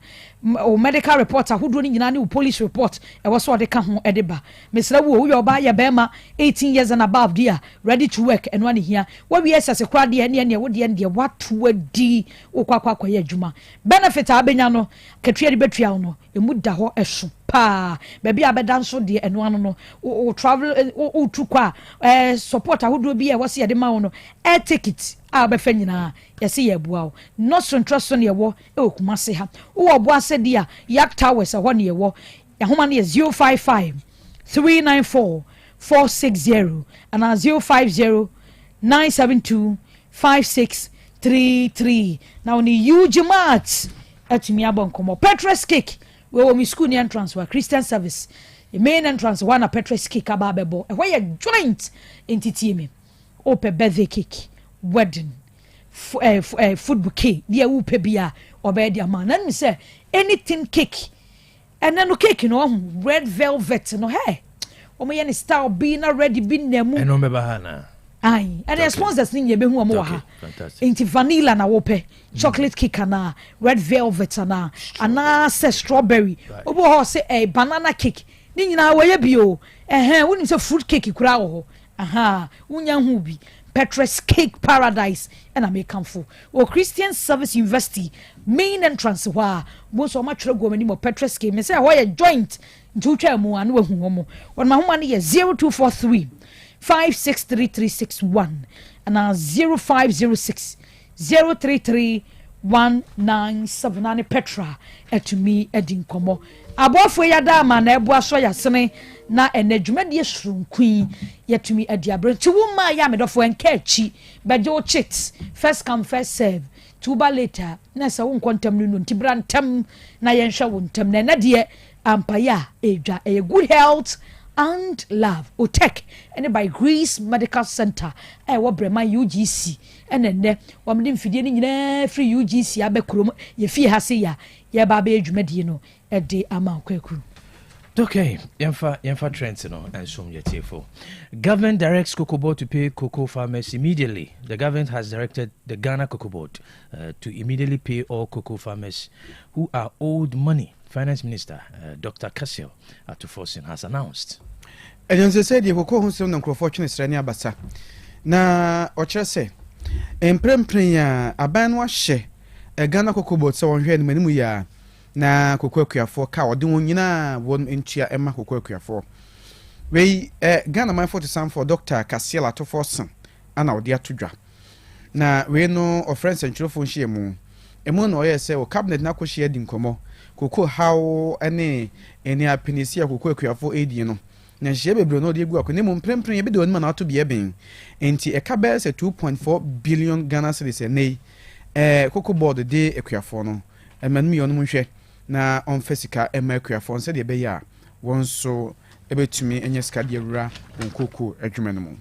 o medical report ahodo ni nyina ne police report e wo so de ka ho e ba mesra wo yo ba ye be ma 18 years and above dia ready to work and one here what we assess kwa de ne wo de watu adi wo kwa ye adwuma benefit abenya no katria de betua no emu da ho eso pa baby abeda nso de eno ano no o travel o tu kwa support ahodo bi e wo se de ma wo no air ticket abefa nyina yesi ye bua no so trust on ye wo e okumase ha wo bua se dia yak towers ho ne ye wo ya homa ne 055 394 460 and 050 972 5633 now ni huge mats atumi abon komo Petrus cake we wo mi school ni entrance wa Christian service the main entrance one a Petrus cake aba bebo e why joint entity me open birthday cake wedding food bouquet dia wo pe bia obedi ama na me say anything cake and no cake no red velvet no hey o me any style be na ready be na mu eno me bahana ai and the sponsors ni be hu o ha into vanilla na wo pe chocolate cake na red velvet na ana say strawberry obo ho say banana cake ni nyina wo ye bio woni say fruit cake kura wo ho unya hu bi Petrus Cake Paradise and I make come for or Christian Service University main entrance wa most of my go many more Petrus Cake me say why a joint to tell mu anu hu mo when my home is 0243 563361 and 0506 033 197 Petra to me edin komo abofo ya da ma na ebu aso ya sene na enadwuma de srunkui yetumi adiabre ti wuma ya medofo enkachi beje o chit first come first serve tuba later na sa won kontem no ntibrantam na yenhwa wontam na de ampaya edwa good health and love Otec and by Greece Medical Center wo brema UGC ene wamde mfidie ni nyina free UGC abekrom ye fi ha se ya ye ba ba edwumadi no ede ama kwaku. Okay, Yemfa trends no and some yetefo. Government directs Cocoa Board to pay cocoa farmers immediately. The government has directed the Ghana Cocoa Board to immediately pay all cocoa farmers who are owed money. Finance Minister Dr. Cassio Atufosin has announced. And as I said, you will call him some unfortunate Strania Bassa. Na Ochase, and Prempria, a ban was she, a Ghana Cocoa Board, so on here in Menuya. Na kokoakua for ka ode wonyina won entua ema kokoakua for we Ghana man for some for Dr. Kasiela to Forson ana ode atodwa na we no of friends and children hye mu emu no ye say o cabinet na kohye di nkomo koko how ene apinisi kokoakua for edi no na hye bebre no de egu akone mu prempren ye be de onima na ato bia ben enti e ka be say 2.4 billion Ghana cedis nei Cocoa Board de akuafo no emanu mi onum hwe na on fesika emakua fon se de be ya won so ebetumi enye ska de awura on koko adwuma no mu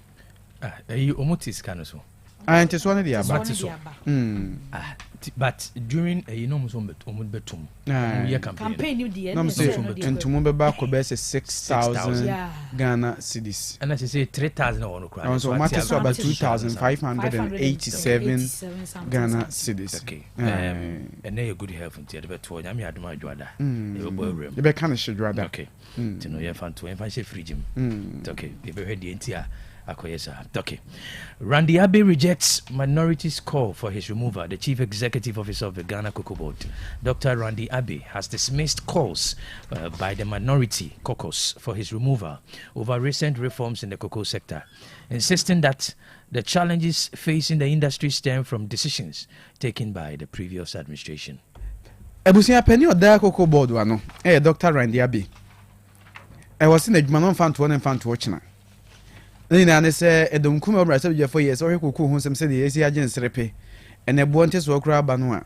eyi omotis ka no so ante so na de aba ti but during you know betum campaign you the no say entumu be ba ko be 6,000 Ghana cedis and as say 3,000 on cry so matter so about 2,587 Ghana cedis okay and they good health until the beto nyame adoma adwada e bo awrem e be kan shedwada okay tino ye fan to fan she fridge okay e be ready entia akoyesa okay. Randy Abbey rejects minorities' call for his removal. The chief executive officer of the Ghana Cocoa Board, Dr. Randy Abbey, has dismissed calls by the minority caucus for his removal over recent reforms in the cocoa sector, insisting that the challenges facing the industry stem from decisions taken by the previous administration. Ebusia penny oda Cocoa Board wano Dr. Randy Abbey. I was in the Jumanon fan to one and fan to watching. Nina ne se edom kuma bra se before years o hekoko hu sem se de esi agent repe ene bonte so kura ba no a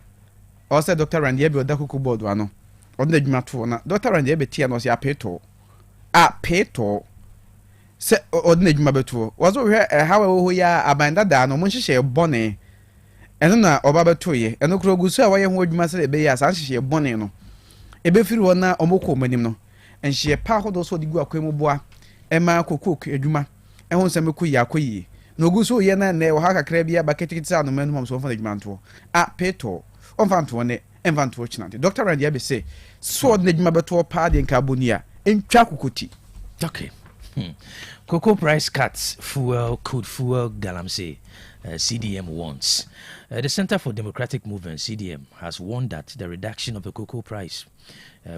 o se Dr. Randy Abbey oda Cocoa Board wa no o de adwuma to na Dr. Randy Abbey tia no se apeto se o de adwuma beto wo so hwe hawe ho ya abanda da no mo nhihye bone eno na oba beto ye eno kuro gusu a waye ho adwuma se be ya san nhihye bone no ebe firi wo na omoko manim no enhye pa hodo so de gu akwemu boa ema kokoko adwuma ehun sem ku yakoyi no gusu ye na ne wo ha kakra bia baketikiti anu manu so fon adwumanto peto on fanto ne enfanto chinante Dr. Randy Abbey say so de adwuma beto pa de nkabonia entwa kokoti okay cocoa price cuts could fuel galamsey CDM wants. The Center for Democratic Movement, CDM, has warned that the reduction of the cocoa price,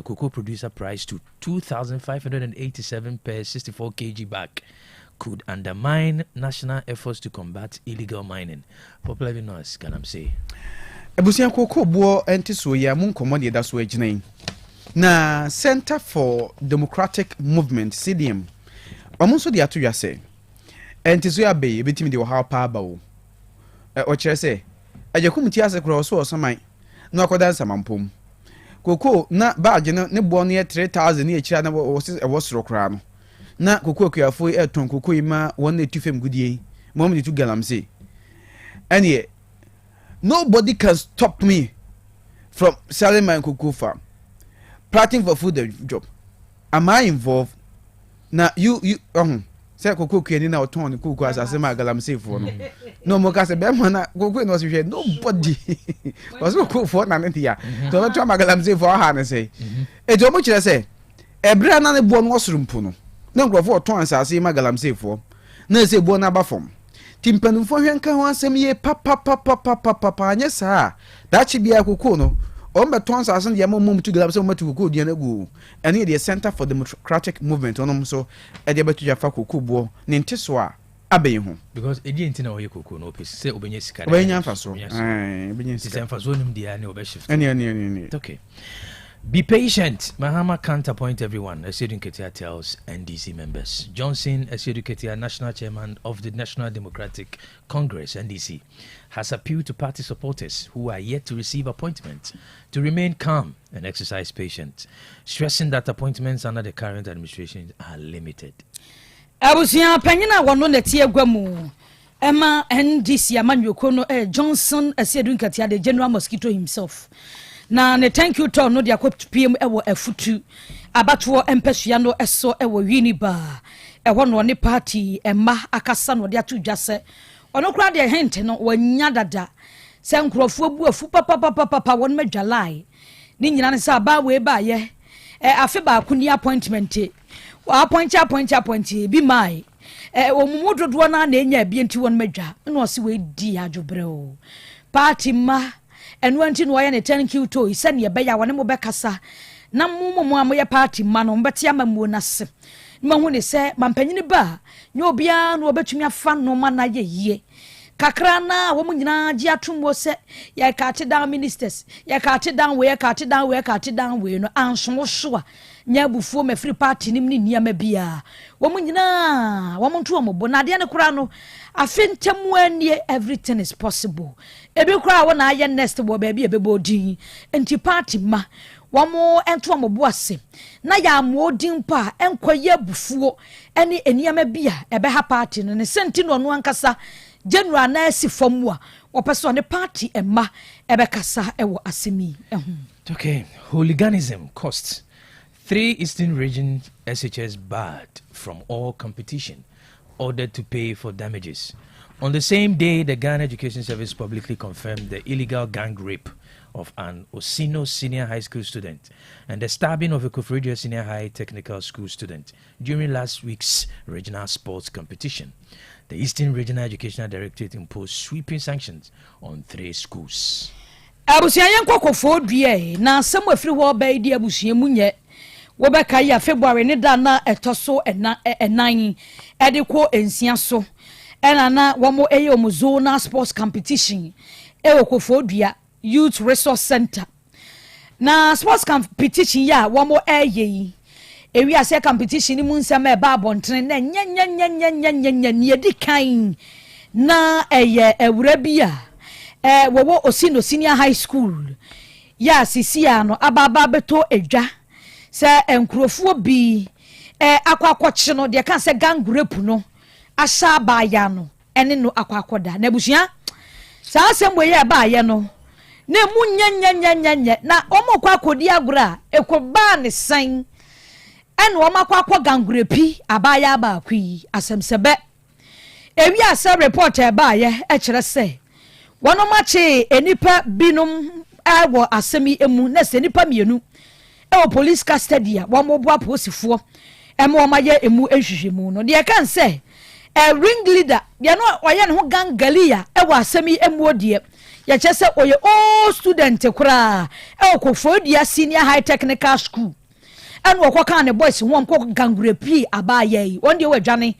cocoa producer price to 2,587 per 64 kg bag, could undermine national efforts to combat illegal mining, popularly known as galamsey. Ebusia cocoa bo enti so ya mun komode da so agina na Center for Democratic Movement, CDM, omunso de ato yase enti so ya be betimi de wo ha pa ba wo o kire se ajakum ti ase kro so osaman na akoda samampom koko na baage ne bo no 3,000 ne akira na wo soro kra no na koko akuafo eton koko ima won na tufem gudie mom de tu galamsey anye nobody can stop me from selling my cocoa farm, planting for food and job. Am I involved? Now you say cocoa keni na oton cocoa as asema galamsey for no. No mo ka se be na cocoa no se nobody. Was cocoa for na ntia. To to galamsey for ha na say. E do mo kire say ebra na ne bo no osurumpu no. Na nkrofo oton asase ma galamsey for. Na se bo na ba fom. Timpanumfo hwenka ho asem ye papa anya saa da chi bia cocoa no. On beton asase de amom tu galamsey mo tu cocoa de na gu. Ene the Center for Democratic Movement onom so e de betu jafa cocoa bo ne nteso a aben ho because edi ntina o ye cocoa no pese se obenya sika obenya mfaso obenya sika mfaso nim dia ne obeshift ene okay. Be patient. Mahama can't appoint everyone, Asiedu Nketia tells NDC members. Johnson Asiedu Nketia, national chairman of the National Democratic Congress, NDC, has appealed to party supporters who are yet to receive appointments to remain calm and exercise patience, stressing that appointments under the current administration are limited. Abusia Penina wano netie gwamu. Emma NDC Amanyokono Johnson Asiedu Nketia, the General Mosquito himself. Na ne thank you to no dia kwap PM ewo afutu abatwo empesua no eso ewo wini ba ewo no ne party emma akasa no dia to dwase ono kra de hint no wanya dada se nkrofo bu afu papa won madwalai ni nyina ne sa ba we ba ye afi ba kuni appointment wa appoint bi mai omumu dodo na enya bi enti won madwa no se we di adwobre o party ma and when you know thank you to send ye beya wone mo bekasa na mumu amoye party ma no mbeti amamu na se mahu ne se mampanyini ba nye obia no obetumi afa no ma na ye kakra na wo mu nyina gi atumwo se ye ka te down ministers ye ka te down we no anso so a nya bufuo ma free party nim ni niama bia wo mu nyina wo mu nto mo bo na de ne kura no afentemu anie everything is possible ebi kura wo na aye next bo ba bia bebo din enti party ma wo mo ento mo bo ase na ya mo din pa enkoye bufuo ene eniama bia ebe ha party no ne senti no no ankasa general na asi famu a opperson the party emma ebekasa ewo asemi Okay, hooliganism costs 3 Eastern Region SHS barred from all competition, ordered to pay for damages. On the same day, the Ghana Education Service publicly confirmed the illegal gang rape of an Osino Senior High School student and the stabbing of a Koforidua Senior High Technical School student during last week's regional sports competition. The Eastern Regional Educational Directorate imposed sweeping sanctions on 3 schools. Abusia yanko kofo due na asem afiri wo ba di abusia munye wo be kai ya February ne da na etoso enan ediko ensia so ena na wo mo eye omuzona sports competition e kofo dua Youth Resource Center na sports competition ya wo mo eye ewi ase competition ni munsam e ba abonten na nya ne di kan na eye ewura bia wowo Osino Senior High School ya sisia no ababa beto edwa se enkrofo bi akwakoche no de kan se gang rape no asha ba ya no ene no akwakoda na busia sa asembo ye ba ye no na munyanya na omo kwakodi agura ekoba ne san ene omo kwakwa gang rape abaya ba kwi asemsebe ewi ase report e ba ye kire se wono mache enipa binum awo asemi emu na se nipa mienu e police custody a wo mo bo aposifo e mo maye emu ehwehwemu no de kan se ring leader de no oye ne ho gangalia e wo asemi emu odie ye chese oye student kura e Koforidua Senior High Technical School and wo kan ne boys ho nko gangrepi abaye wonde we dwane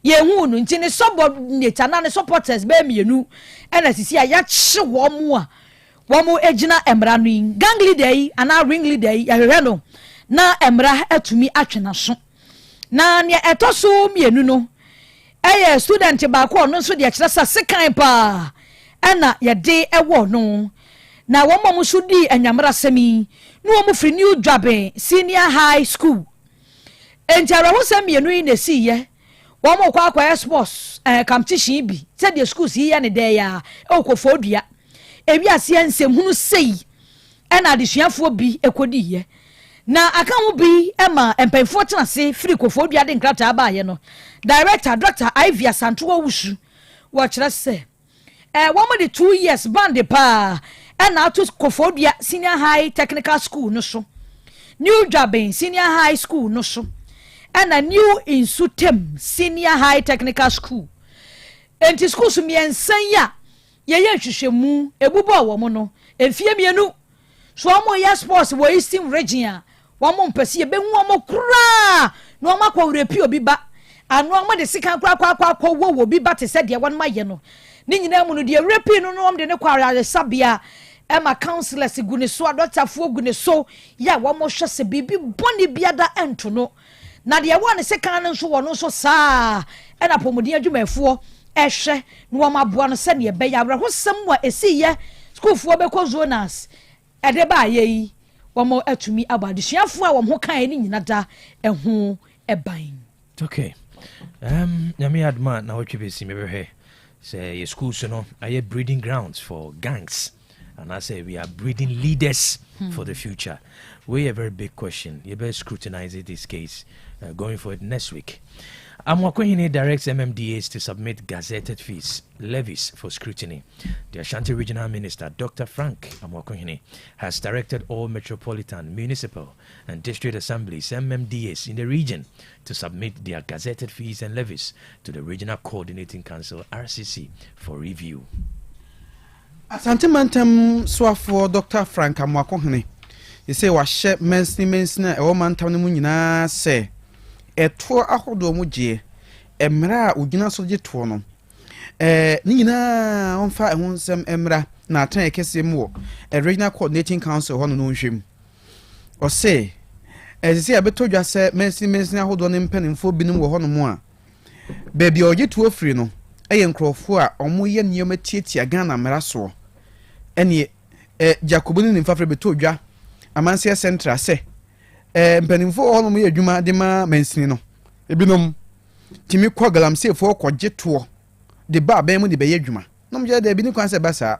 ye hu no nti ne subordinate na ne supporters be mienu ena sisi ya chi wo mu ejina emra no gang leader yi ana ring leader yi ya hwehwe no na emra atumi atwena so na ne etoso mienu no eye student ba ko no so de kire sa sekan pa ena ye de ewo no na wo mo so di anyamra semi no mo free New Dwaben Senior High School entara ho semi mienu yi na si ye wo mo kwa sports competition bi se the schools yi ya ne dey ya Koforidua ebi ase ensem hunu sei ena adesuafo bi ekodi ye na aka ho bi ema empenfo tenase free Koforidua de nkrata ba ye no director Dr. Ivy Kwaku Owusu wo kire se wo mo de 2 years band pa ena to Koforidua Senior High Technical School no so New Dwaben Senior High School no so and a new in Sutem Senior High Technical School. And to school to me and say ya hwehwemu ebubo wo mo no efie mienu so mo ya sports wo Eastern Region wo mo mpese ye behu mo kura no ma kwa repi obi ba anu mo de sika kwa wo bi ba te se de won ma ye no ni nyina mu no de repi no no de ne kwa sabia ema counselors gune so adotafo gune so ya wo mo hwese bibi boni biada ento no na de wo ne sika no so wo no so saa ena pomodi adwumafo ehwe no ma boa no se ne be ya bra ho sem wa esiye school fo be ko zonas ede ba ye wo mo atumi abadesuafo a wo ho kan ni nyina da eho eban. Okay, nyame adma na wo twebe si mebehwe say your schools no are breeding grounds for gangs, and I say we are breeding leaders for the future. We a very big question. You better scrutinize this case going forward next week. Amwakohene directs MMDAs to submit gazetted fees, levies for scrutiny. The Ashanti Regional Minister, Dr. Frank Amwakohene, has directed all metropolitan, municipal and district assemblies, MMDAs in the region, to submit their gazetted fees and levies to the Regional Coordinating Council, RCC, for review. Asante Mantam Swafo Dr. Frank Amwakohene. He say wa share mensina e wo mantam ne mu nyina se eto ahodo mu je emra ugina so je to no ni nyina onfa ehun nsem emra na atan ekese mu wo Regional Coordinating Council ho no nhwem o say se abeto dwa se mensina ahodo ne mpanimfo binum wo ho no mu a ba bia oje to ofri no eye nkrofo a omo ye niyoma tietia Ghana mra so ene Jacob ni mfafre beto dwa amansia central se mpanimfo ho no mu adwuma de ma mansini no ebinom timi kwa galamse fo kwaje to de ba ba mu de be adwuma no am je de bi ni kwan se basa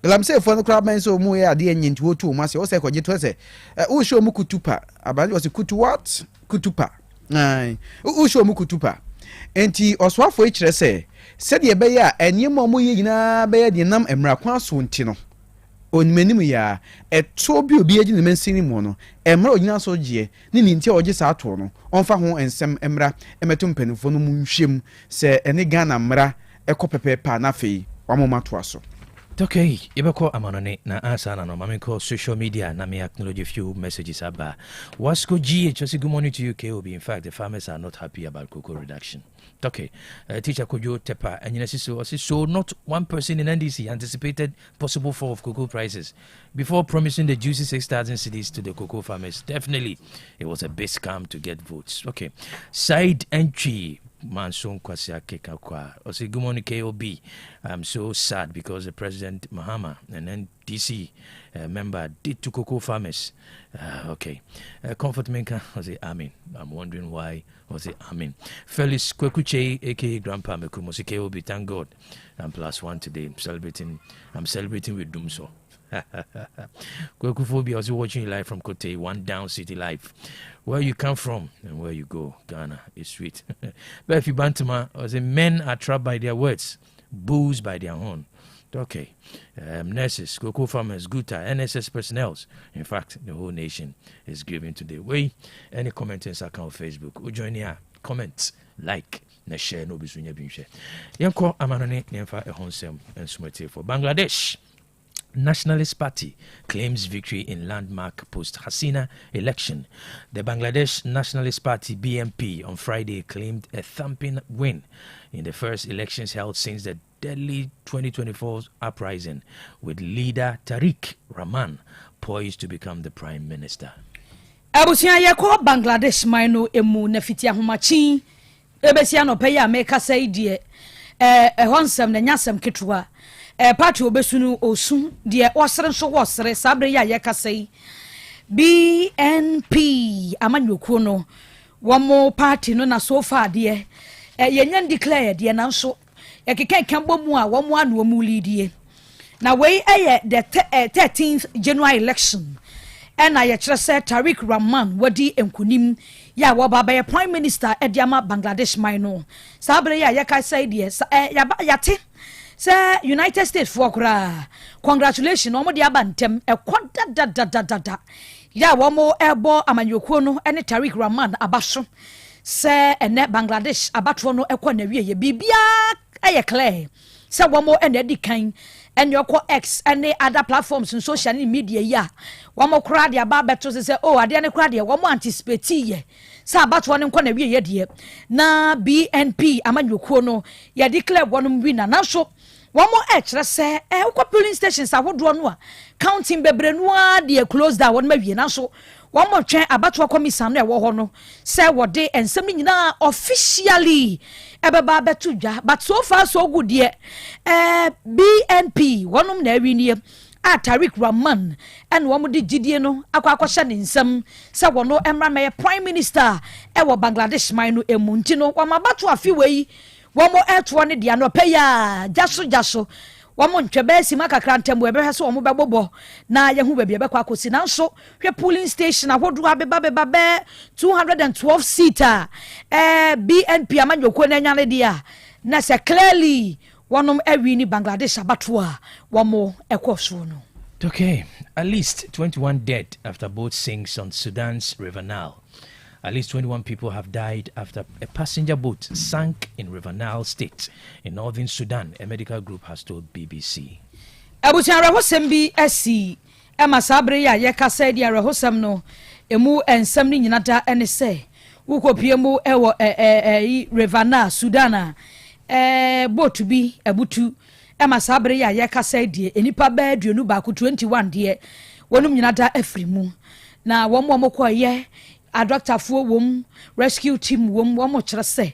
lam say for no crowd man so mu ya de nyi nti wotu mu ase wo say ko je to say wo show mu kutupa abali was kutu what kutupa ai wo show mu kutupa enti oswafo e kire say said ye be ya enimo mu ye nyina be ya de nam emra kwan so nti no onmenim ya eto bi obi agi ne mansini mu no emra onyina so gye ne ni nti oje sa ato no onfa ho ensem emra emeto mpanifo no mu nhwem se ene Ghana mra ekopepepa na fei wamoma to aso. Okay, ibeko amanone na ansana no mamiko social media na me acknowledge a few messages aba. Wasco G just good morning to you KOB. In fact, the farmers are not happy about cocoa reduction. Okay, teacher Kojo Tepa and so not one person in NDC anticipated possible fall of cocoa prices before promising the juicy 6,000 cedis to the cocoa farmers. Definitely, it was a big scam to get votes. Okay, side entry. Manson Kwasiake Kakwa. I say good morning KOB. I'm so sad because the President Mahama and then DC member did to cocoa farmers. Okay. Comfort Menka, I say Amen. I'm wondering why I say Amen. Felix Kwekuche, aka Grandpa Mekumo, say KOB, thank God. I'm +1 today. I'm celebrating with Dumso. Kwekuphobia, I was watching you live from Kote, One Down City Live. Where you come from and where you go, Ghana is sweet. But if you bantama, I say men are trapped by their words, bulls by their horn. Okay. Nurses, cocoa farmers, Guta, NSS personnel. In fact, the whole nation is giving today. Way any comment in account Facebook. Who join here? Comment, like, na share no bisunya binche. Yanko amanone nemfa ehonsem ensumete for Bangladesh. Nationalist Party claims victory in landmark post-Hasina election. The Bangladesh Nationalist Party BNP on Friday claimed a thumping win in the first elections held since the deadly 2024 uprising, with leader Tariq Rahman poised to become the prime minister. Abusia yako Bangladesh maino emu nefitia humachi ebesia no peya meka saidie honsem na nyasem ketwa party obesunu osun de osere so wosere sabre ya yekasai BNP amanyoku no womo party no na so far de yenyan declare de na so ekeke kambo mu a womo anu mu leadie na we the 13th January election and I say Tariq Rahman wadi enkunim ya waba prime minister ediama Bangladesh maino sabre ya yekasai de yate say United States for kura congratulations omo de abantem e kwada ya womo ebo amanyokuo no ene Tariq Rahman abaso say ene Bangladesh abatwo no ekwa na wie ye bibia aye clear say womo ene dikan ene yoko X ene other platforms in social media ya womo kura de ababeto say oh ade ne kura de womo anticipate ye sa abatwo ne nkwa na wie ye de na BNP amanyokuo no ya declare wonum winner na so womo ekre se ukwa polling stations awodo no a counting bebre no a de close down won mawie na so womo twen abatwa commission na ewo ho no se wode ensem nyina officially ebeba betu dwa but so far so good de BNP wonum na awinie a Tariq Rahman and womo de gidie no akwa ne nsem se wono emra me prime minister ewo Bangladesh man no emunti no wama batu afiwei womo eto ne dia no peya jaso womo ntwebe si makakra ntembo ebe so womo bebobo na yehu bebia bekwa akosi na nso hwe polling station ahodo abeba 212 seater BNP amanyoko na nyane dia na se clearly wonom awini Bangladesh abatwa womo ekoso no. Okay, at least 21 dead after boat sinks on Sudan's River Nile. At least 21 people have died after a passenger boat sank in River Nile State in northern Sudan, a medical group has told BBC. Abusiara hosem bi esi ema sabre ya yekasa dia hosem no emu ensem ni nyinata ene se ukopie mu ewo River Nile Sudan boat bi ebutu ema sabre ya yekasa die enipa ba aduonu ba ku 21 die wonum nyinata afrimu na womo koye a doctor for wom rescue team wom womo kire se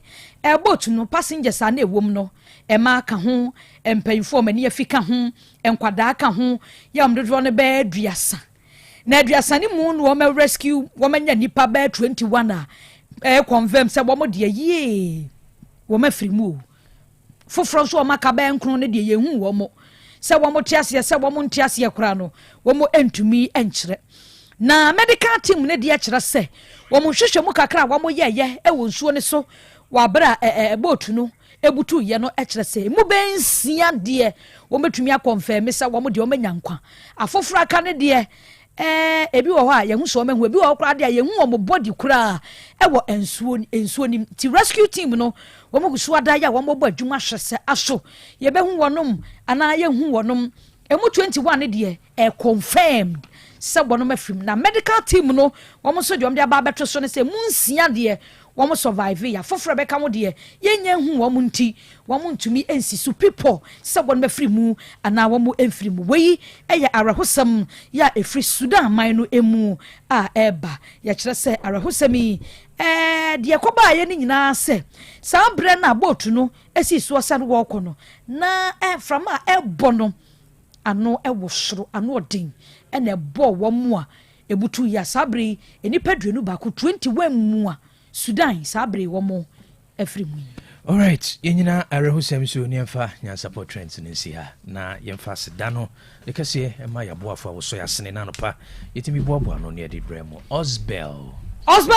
boat no passengers na wom no ma ka ho empanfo mani afika ho enkwada ka ho ya mdodo no ba aduasa na aduasa ni mu no wom rescue wom anya nipa ba 21 a confirm se wom de ye wom afrimu foforo so maka ba nkron ne de yehu wo mo se wo mo tiase se wo mo ntiase kora no wo mo entumi enkyere na medical team ne de kyerɛ se wo mo hwehwɛ mu kakra wo mo yeye e wo nsuo ne so wa bra boat no ebutu ye no kyerɛ se mu bensia de wo metumi akonfirm se wo mo de wo manyankwa afoforo aka ne de ebi wo ha yehu so mehu ebi wo kora de yehu wo body kora wo ensuo ni ti rescue team no wo mo gusu ada ya wo mo bo adwuma hwese aso ye behu wonom ana yehu wonom emu 21 ne de confirmed se wonom afim na medical team no wo mo so de de aba betwe so ne se munsia de wo mo survive ya foforo beka mo de yenye hu wo mo nti wo mo ntumi ensi so people se wonom afiri mu ana wo mo enfiri mu weyi eye arahosam ya efiri Sudan man no emu a eba ya kire se arahosami de koba ye ni nyina se sa bre na boat no esi so sa no wo kono na from a ebono ano ewo soro ano odin ene bo wo mu a ebutu ya sabre enipa duenu ba ko 21 mu a Sudan sabre wo mo afiri mu. All right, yenyina arehusem so ni mfa Nyansapo trends ni si ha na yemfa seda no ekase ema yaboafo wo so yasene na no pa yetimi boaboa no ne de bremo Osbel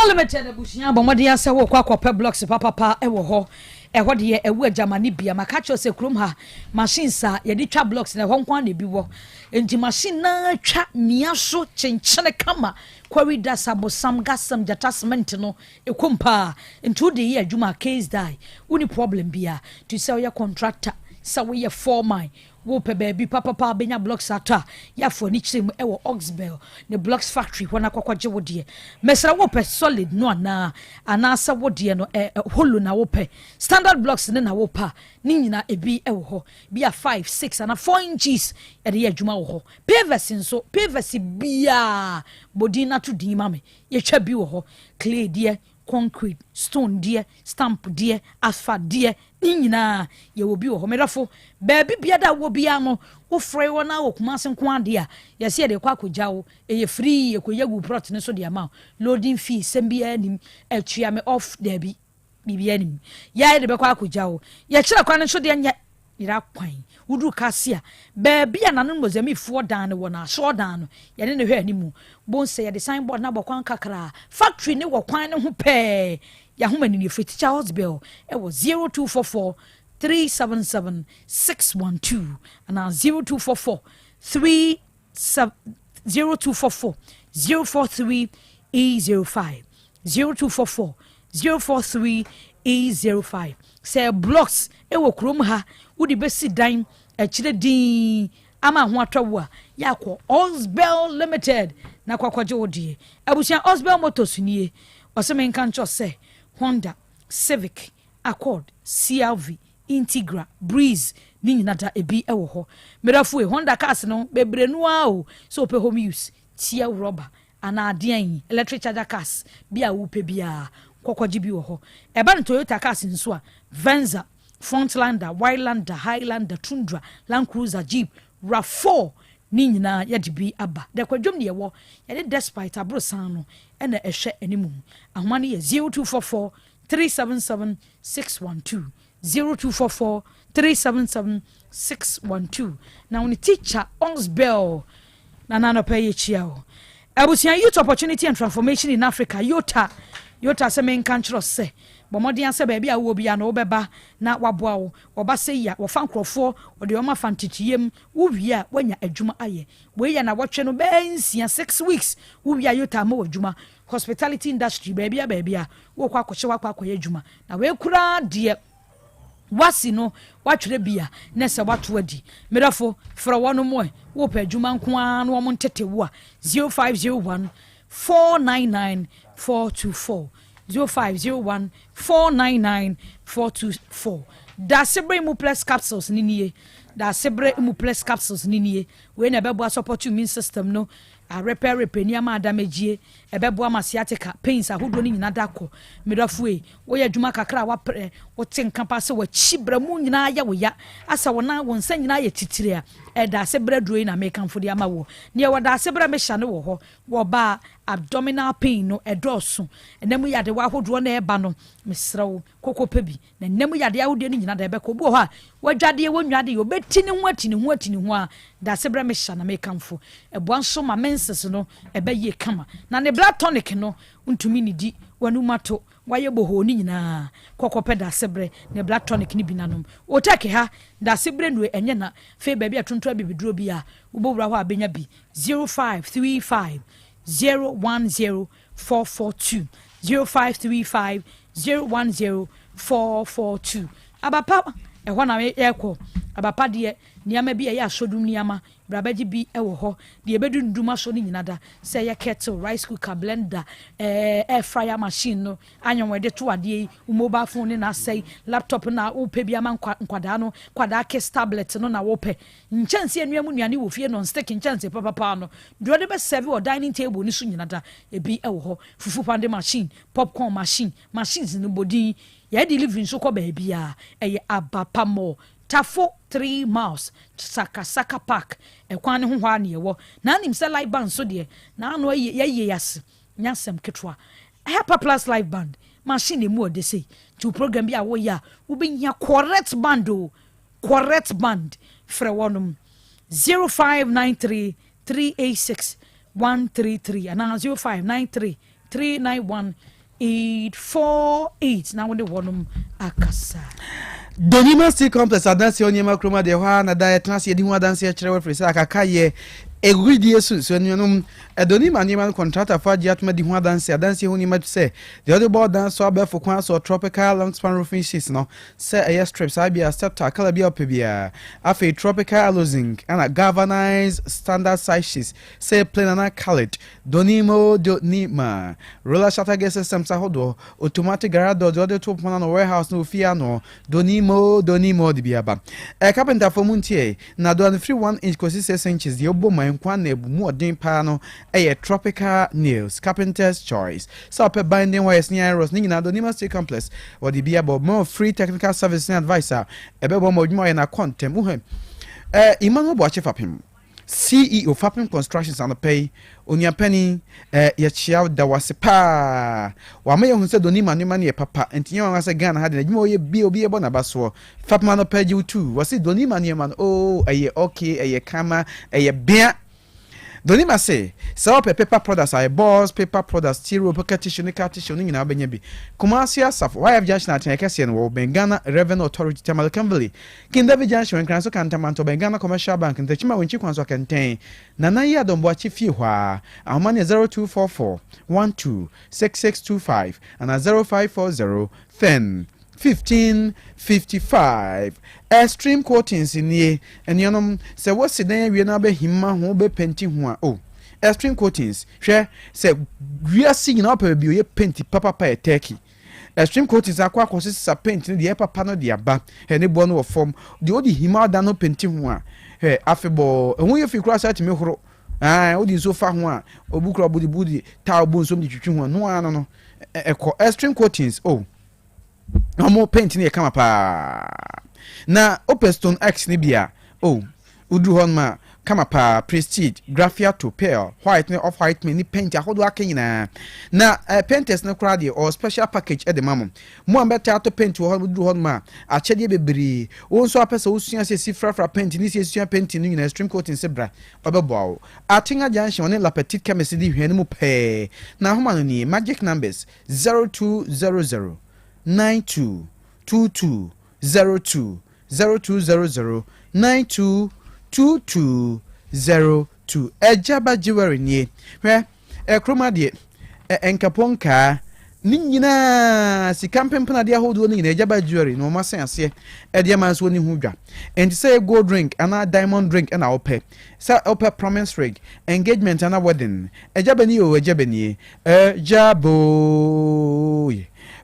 Limited abushia bomode ya se wo kwa blocks papa ewo ho eho de ewu Germany bia maka cho se krom ha machines a ye de twa blocks na ho nkwa na bi wo enti machine na twa nia so chenchene kama corridor sabosam gasam jata cement no ekompa enti de ye adwuma case die uni problem bia to sell your contractor sa we ye foreman wo pe baby papa benya blocks ata ya for ni chim e wo Oxbel ne blocks factory wana kwakwaje wo de mesra wo pe solid no ana sa wo de no holo na wo pe standard blocks ne na wo pa ni nyina ebi e wo ho bia 5 6 ana 4 inches e de adwuma wo ho PVC nso PVC bia bodi na to di mame ye twa bi wo ho clay de concrete stone dear stamp dear asphalt dear nyina ye wo bi wo merafo baabi bia da wo bia no wo frɛ wo na wo kuma sen kwa de a ye se de kwa kojawo ye free ye koyagu prot ne so de ama loading fee sembia nim atua me off there bi bibia nim ya de be kwa kojawo ye kyerɛ kwa ne so de nya ira kwan wudu kasia baabi a nanon mozami fo dan ne wo na so dan no ye ne hwɛ animu bon se ye de sign board na bokwan kakra factory ne wo kwan ne ho pɛ ya homa ni free Charles Bell e wo 0244 377 612 and 0244 0244 043 E05 0244 043 E05 say blocks e wo krom ha wodi besi dan e kire din ama ho atwawo a yakọ Osbel Limited na kwakwaje wodie abusia Osbel Motors nie oseme nka ncho se Honda Civic Accord CRV Integra Breeze ni nyina da ebi ewo ho merafu Honda cars no bebre no a o so pe home use tia rubber ana adean electric charger cars bia wo pe bia kwakwaje bi wo ho eba no Toyota cars nso a Venza Frontlander Wildlander Highlander Tundra Land Cruiser Jeep RAV4 ni nyina ya de bi aba de kwadwom ne yewo ya de despite abrosan no ena ehwe animu ahoma ne ye 0244 377 612 0244 377 612 na oni teacher Osbel na nano pay ye chia o abusia youth opportunity and transformation in Africa yota se men kan chro se bomodian se ba bia wo bia no obeba na waboa wo oba se ya wo fa nkrofo ode o ma fantitiem wo wia wanya adwuma aye we ya na wotwe no bensia 6 weeks wo wia yota ma wadwuma hospitality industry ba bia wo kwa kwhye wakwa akoye adwuma na we kura de wasi no watwere bia na se wato adi merafo fra wono mo wo pa adwuma nko a no mo ntetewo a 0501 499 424 0501 499 424 da sebre mu plus capsules ninie da sebre mu plus capsules ninie we na bebo support immune system no a repair niama adamejie ebeboa ma sciatica pains ahodo ni nyina dako medafue wo ya dwuma kakra wa wo tenka pa se wa chibra mu nyina ya wo ya asa wona wo nsa nyina ya titire a eda se braduro na make amfo de ama wo ne wo da se bra me hya ne wo ho wo ba abdominal pain no edoso enemu ya de wa ahodo na eba no mesrew kokopa bi na enemu ya de ahodo ni nyina da ebeko bo ho a wadwade wonwade yo beti ne ho atini ho a da se bra me hya na make amfo ebo nso ma menses no ebe ye kama na ne blood tonic no untumi ni di wanu mato waye boho ni nyina kokope da sebre ne blood tonic ni binanom Otec ha da sebre no enye na fe ba bia tonto abibiduro bi a ubowura ho abenya bi 0535 010442 0535 010442 abapa ehwo na yekọ abapa de niama bi ya asodum niama brabaji bi ewo ho de ebedu nduma so ni nyina da say ya kettle rice cooker blender air fryer machine no anyon we de to ade mobile phone na say laptop na wo pe bi ama nkwada no kwada ke tablet no na wo pe nchanse anuamu nuane wo fie non stick nchanse papa no do de be serve or dining table ni so nyina da ebi ewo ho fufu pande machine popcorn machine machines no body ya delivery so ko ba bia eye abapa mo tafo 3 miles saka park ekwan ho hwa ne yewo na anim se live band so de na ano ye yas nyasem ketwa Hyper Plus live band machine mu de say to program bi a wo ya wo be nya correct band fra wonum 0593 386 133 and 0593 391 848 na wonde wonum akasa Donima City Complex adansi onyema kroma de hwa na da etanse edi hu adansi e kire we frisa akaka ye egudie so enum Donima nyema contractor for giatma di hu adansi hu nyema se the other board dance so abefo kwan so tropical long span roofing sheets no se air strips ibia step kala bia opebia afi tropical losing and galvanized standard size sheets se plain and colored Donima roller shutter gas system sahodo automatic garage door the other top one on warehouse no fear no Donimo di biaba carpenter for muntie na do 1 inch kosi 6 inches the obo man kwan na ebumu odin pa no tropical nails carpenter's choice so pe binding wires near Ross ni na Donima State Complex or the biaba more free technical service and advisor ebebo mo dwuma na contem uhem Emmanuel Boache Fapim CEO Fapim Constructions and pay onya penny ya chia da wasepa wa me hu se Donima ni mane papa entinye wa se Ghana had na dwuma oye bi obi ebo na baso Fapim no page you too was it Donima ni man oh aye okay aye kama aye bia Donima say so paper products are balls paper products stereo pocket tissue nika tissue ni na benya bi Kumasi Saf why have junction at Kese no Bengana Revenue Authority Tamal Canvely Kindavi junction kan so kan tamanto Bengana Commercial Bank ntachima wenchi kwan so kenten na na ya dombo achi fie hwa ahomane 0244 126625 and 0540 10 1555 extreme coatings in ye and yonom say what's the name we na be himma ho be penti ho oh extreme coatings hwe say we are seeing up be ye penti papa pa turkey extreme coatings akwa kwose sa penti de papa no de aba he ne bo no wo form de odi himma da no penti ho a he afebo ehun ye fi kura sa ti me horo odi so fa ho a obukura budi ta obo nso de twitwi ho no ano no extreme coatings oh Amo paint ni kama pa na Opestone X ni bia oh udu hon ma kama pa Prestige Graphia to Pearl white ni off white me ni paint ahodo akanyina na painters no kra de or special package e de mamo mo ambeta to paint wo udu hon ma achede bebiri wo nso apesa usua se sifrafra paint ni se sua paint ni nyina stream coating sebra obebo atinga junction ni la petite chemist di hwene mu pe na homa no ni magic numbers 0200 922202 0200 922202 ejaba jewelry nie hwe ekroma de enkaponka ni nyina sikampempena de ahodo ni nyina ejaba jewelry no masen ase e de man so ni hudwa and say gold drink and diamond drink and ope sa ope promise ring engagement and wedding ejaba ni o ejaba ni ejabo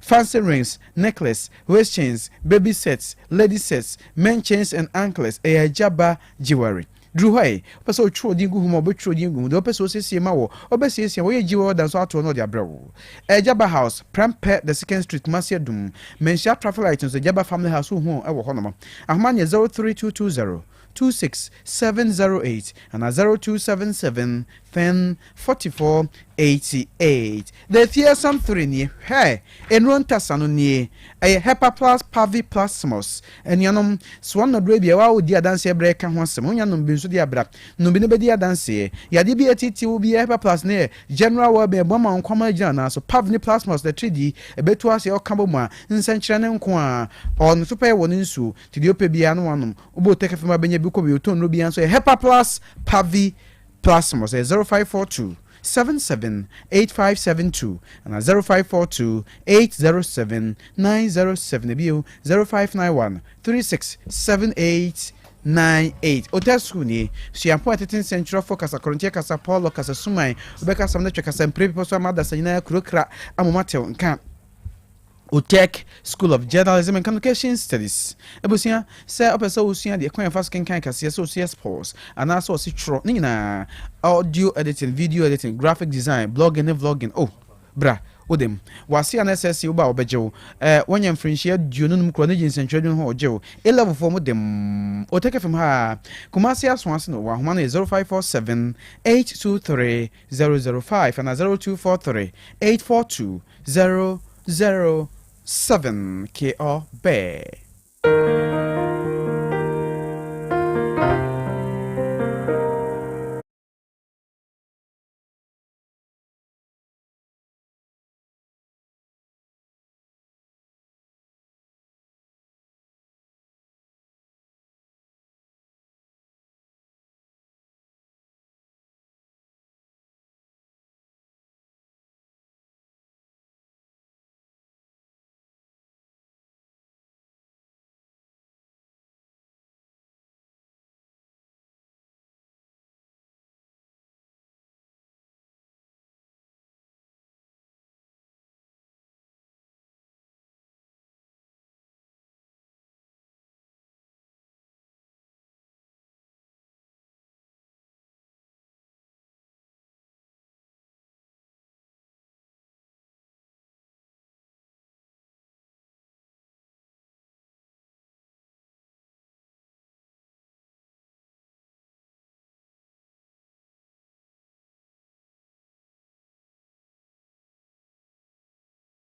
fancy rings, necklace, waist chains, baby sets, lady sets, men chains and anklets, ejaba jewelry. Drew Hay, Peso Trodin Gumo, Betrodin, the Peso Sima, or Bessia, where you order so to know their bro. A Jabba House, Prampet, the 2nd Street, Marcia Doom, Mensha traffic lights, the Jabba family house, who home, our Honoma. Ahmania 03220 26708 and a 0277 10 44 88. The fearsome 3 near hey, and run Tassano near a Hepa Plus Pavi Plasmos, and Yanum Swan of Rabia, wow, dear dance break and once Samonyanum Binsu dia brak, no Binibedia dance, Yadibi Titi will be Hepa Plus near General Wabe Bomma on Common Jana, so Pavni Plasmos the 3D, a betuas or Camboma, in Saint Chanan Qua, on Super Woninsu, to the Opebian Ubo take from a Benyabuko, you turn Rubian, so a Hepa Plus Pavi Plasmos, a 0542. 778572 and a 0542 807 907 bio 0591 367898 Otasuni Siampo at Central Focus a Corontia Casa Paulo Casa Sumai Rebecca Sam Casa and Preposa Mada Sanina Krukra Amomatel and Camp Otec School of Journalism and Communication Studies. Ebusia say up so usia the Queen Fast King Kasi Associates Pause and also Citro Nina audio editing, video editing, graphic design, blogging and vlogging. Oh, bra, Odem. Was an SSC Uba Bejo, when you French Junum Chronigins and Children Hall Joe, a level form of them. Otec from her Kumasia Swanson, 0547 823 005 and a 0243 842 007 K.O. Bay.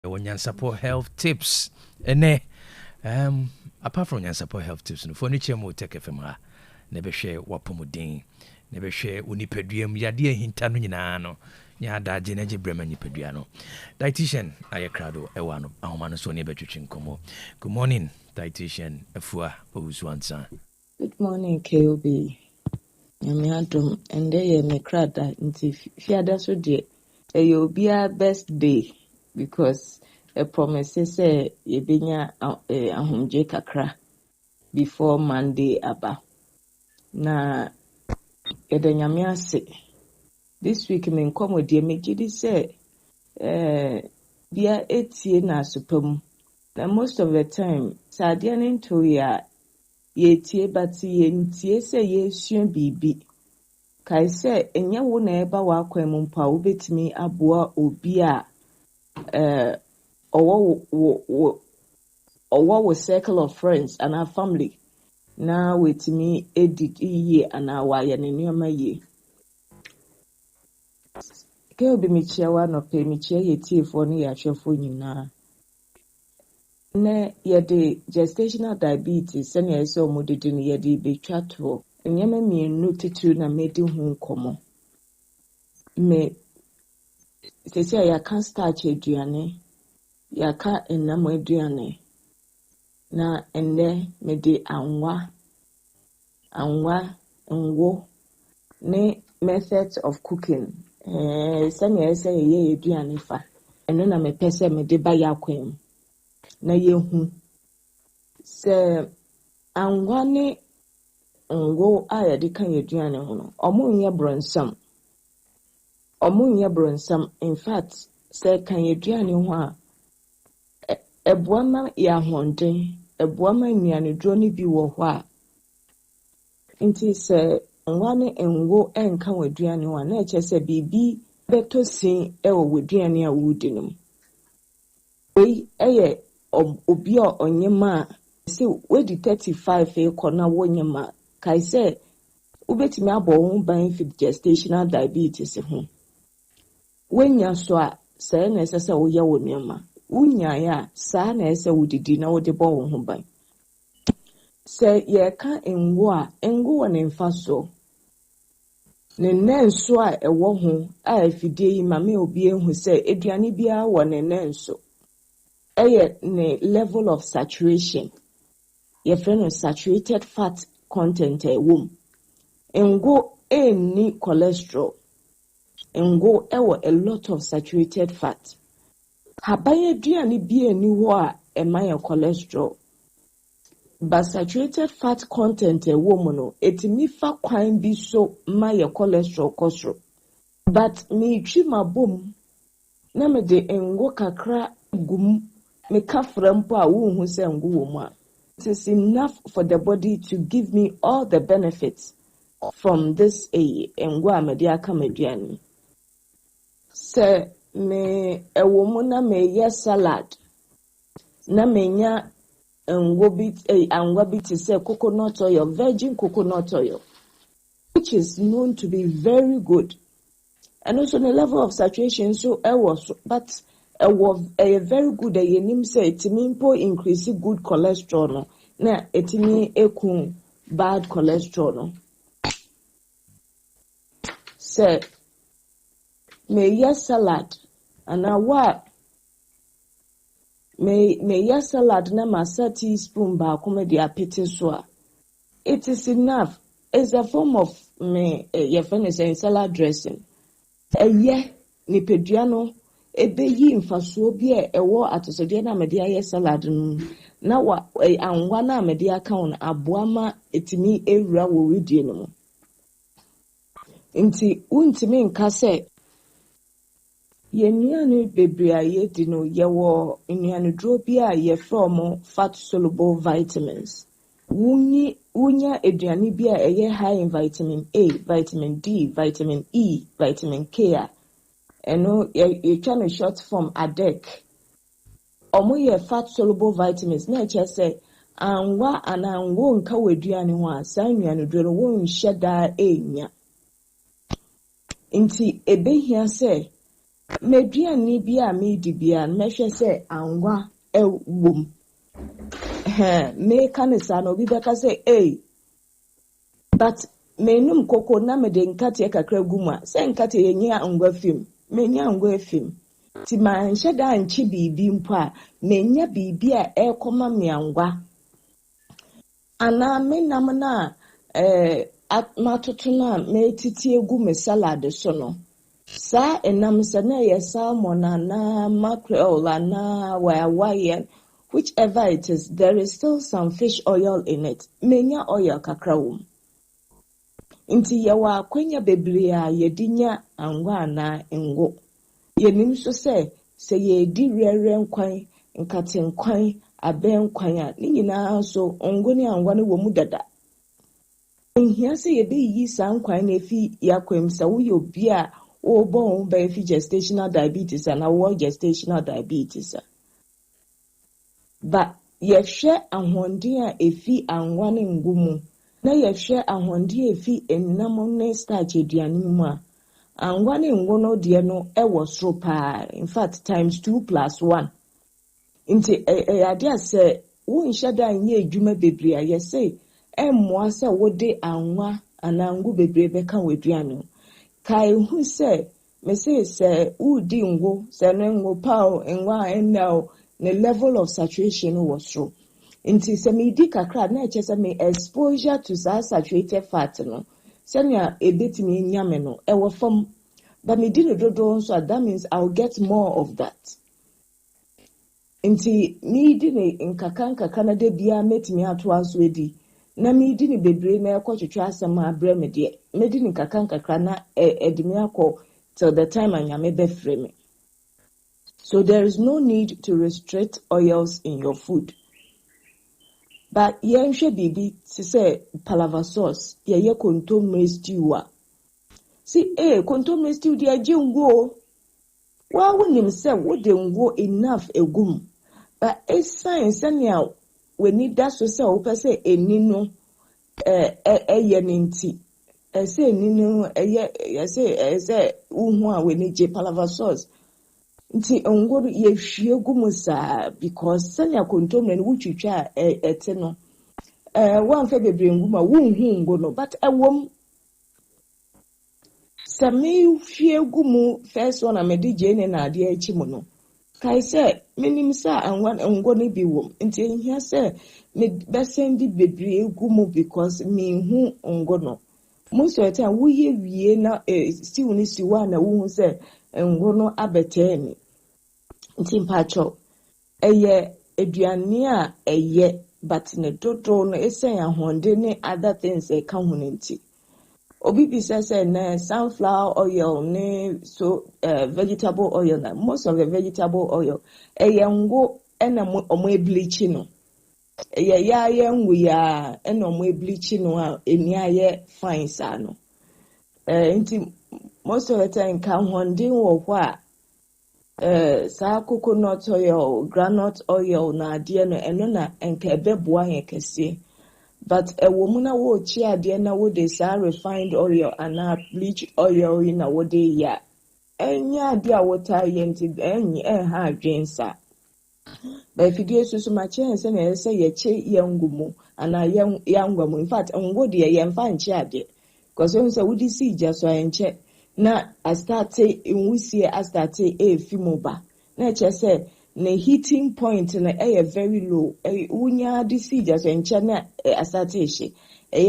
Nyansapo health tips apart from Nyansapo health tips no furniture mo Otec FM ha na be hwe wapomodin na be hwe onipaduam yade ahinta no nyina no nya adaje na gibrema nipadua no dietitian ayekrado ewano ahoma no so ne betwetwe nkomo. Good morning dietitian Afua Owusu Ansa. Good morning KOB nyame adom ende ye mekrada nti fiada so de you be our best day because a promise say ye benya ahomje kakra before Monday aba na yede nyame ase this week me nkomo de me gidi say bia etie na asopam na most of the time sadia nto ya ye tie but ye ntie say ye sua bibi kai say enye wo na eba wa akwan mu mpa wo betimi aboa obi a owo circle of friends and our family na wetimi edit ye and our ye ne nyoma ye ke obi mi chia wa no pe mi chia ye tiefo ne ya hwefo nyina ne ye de gestational diabetes and ye so modidi ne ye de betwa to nyema mienu titu na medi hu komo me sesi ya kan starch aduane ya ka enam aduane na enne me de anwa nwo ne methods of cooking sani ese ye aduane fa eno na me pese me de ba yakwem na yehu se anwa ne nwo aya de kan aduane ho no omunye bronsam in fact se kan aduane ho a ebuama ya honden ebuama nnuane dro ni bi wo ho a nti se nwane ngo enka waduane wa na eche se bibi beto sin e wo waduane a wudi no we eye obi a onyema se wedi 35 e kona wonyema kai se ubetimi abo ho ban fit gestational diabetes ho wenya so a se na ese se wo ye wonyema unya ya sa na ese wudidi na wode bo ho ban se ye ka ngo a ngo wɔ ne mfa so ne nenso a ɛwɔ ho a afidie yi ma me obi ehu se aduane bia wɔ ne nenso ɛyɛ ne level of saturation ye friend no saturated fat content ɛwɔ ngo ni cholesterol ngo ɛwɔ a lot of saturated fat haban aduane bia ni hɔ a ɛma yɛ cholesterol. But saturated fat content a woman etimi fa kwan bi so ma ye cholesterol kosro. But me twi mabom na me de ngo kakra gum me kafra mpo a wo hu se ngo wo mu a. It is enough for the body to give me all the benefits from this ngo a me de aka meduane. Se me ewo mu na me ye salad na me nya angwa bit is coconut oil, virgin coconut oil, which is known to be very good. And also the level of saturation, so but a very good yenim say it mean po increase good cholesterol no. Na it mean ekun bad cholesterol no. Say me yes salad and what me ya salad na masa teaspoon ba kuma de apete so a it is enough. It's a form of me your friend is saying salad dressing ni peduano ebeyi mfaso bi ewo atosode na me de aye salad na wa anwa na me de aka on aboama etimi ewura wo wedie no nti untimi nka se Yenuanu bebre a yedi no yewo nnuanodro bi a ye from fat soluble vitamins. Wunya aduane bi a eye high in vitamin A, vitamin D, vitamin E, vitamin K a. Eno ye twa no short form ADEC. Omo ye fat soluble vitamins na eche se anwa ananwo nka waduane ho a sa nnuanodro no wo nhye da enya. Nti ebehia se meduane bi a me di bia mehwe se anwa ewom me kanisa no bi beka se but menum koko na me de nkate kakra guma se nkate yenye angwa fim menya angwa fim ti ma nhye da nchi bibi mpo a menya bibi a ekoma me angwa ana me nam na matoto na me titi egu me salad so no sa enam sana ye salmon na mackerel na wire whichever it is there is still some fish oil in it menya oil kakra wom nti ye wa kwanya bebre a ye dinya angwa na ngo ye nim so se ye di rere nkwan nkate nkwan aben nkwan a ni nyina so ngo ni angwa ne wo mu dada nhia se ye be yi sa nkwan na efi yakwem sa wo yo bia o bon be fi gestational diabetes and our gestational diabetes but ye hwe ahonden a efi anwa ne ngumu na ye hwe ahonden efi enam ne starch aduane mu a anwa ne ngo no de no e wo soro pa in fact times 2+1 nti ade ase wo nhye da nye adwuma bebre a ye say emmoa se wo de anwa anangu bebre be ka waduane kai hu se me se udi ngo se no ngo pao enwa enao the level of saturation was true nti se me di kakra na eche se me exposure to saturated fat no se nya ebetimi nyame no e wo fam but me di no dodo so that means I'll get more of that nti me di ne nkaka na de bia metimi ato aso edi na me di ne bebre na ekotwetwe asema abre me de me di ne nkaka na edimi akọ till the time anyame be free me. So there is no need to restrict oils in your food. but yenhwe bibi to say palava sauce ye kontomire stew a see kontomire stew dia jengo wa wonim say wo de ngo enough egum but science anya we need that so say wo pese eni no eye ninti say eni no eye say uhu a we need je palava sauce nti ngoro ye hwie gumu saa because sanya kontomire no wutwitwa ete no one fe bebre nguma wunhu ngo no but ewom sami hwie gumu first one amedi je ne na ade achi mu no kai se minim sa anwan ngo no bi wom nti hia se me besen di bebre gumu because me hu ngo no most of the time wo ye wie na still ni siwa na wo hu se ngo no abeteni nti mpacho eye aduane a eye but ne dodo no esen ahonde ne other things e ka ho nti obi bi say na sunflower oil ne so vegetable oil na most of the vegetable oil eye ngo ena omo bleach no eye ya ye nwu ya ena omo bleach no a eni aye fine sa no nti most of the time ka honde wo ho a sa coconut oil, granite oil na ade no eno na enka ebeboa he kese but womuna wo chi ade na wo de sa refined oil and bleach oil na wo de ya enya ade a wota yenti enyi ha adwensa ba fidie susu ma chense na ese ye che yangumu ana yangumu in fact ngo de ye mfa nchi ade because when say wo di si ja so enche na astate inwusie astate fimoba na chese na heating point na very low wunya di sija so enche na astate she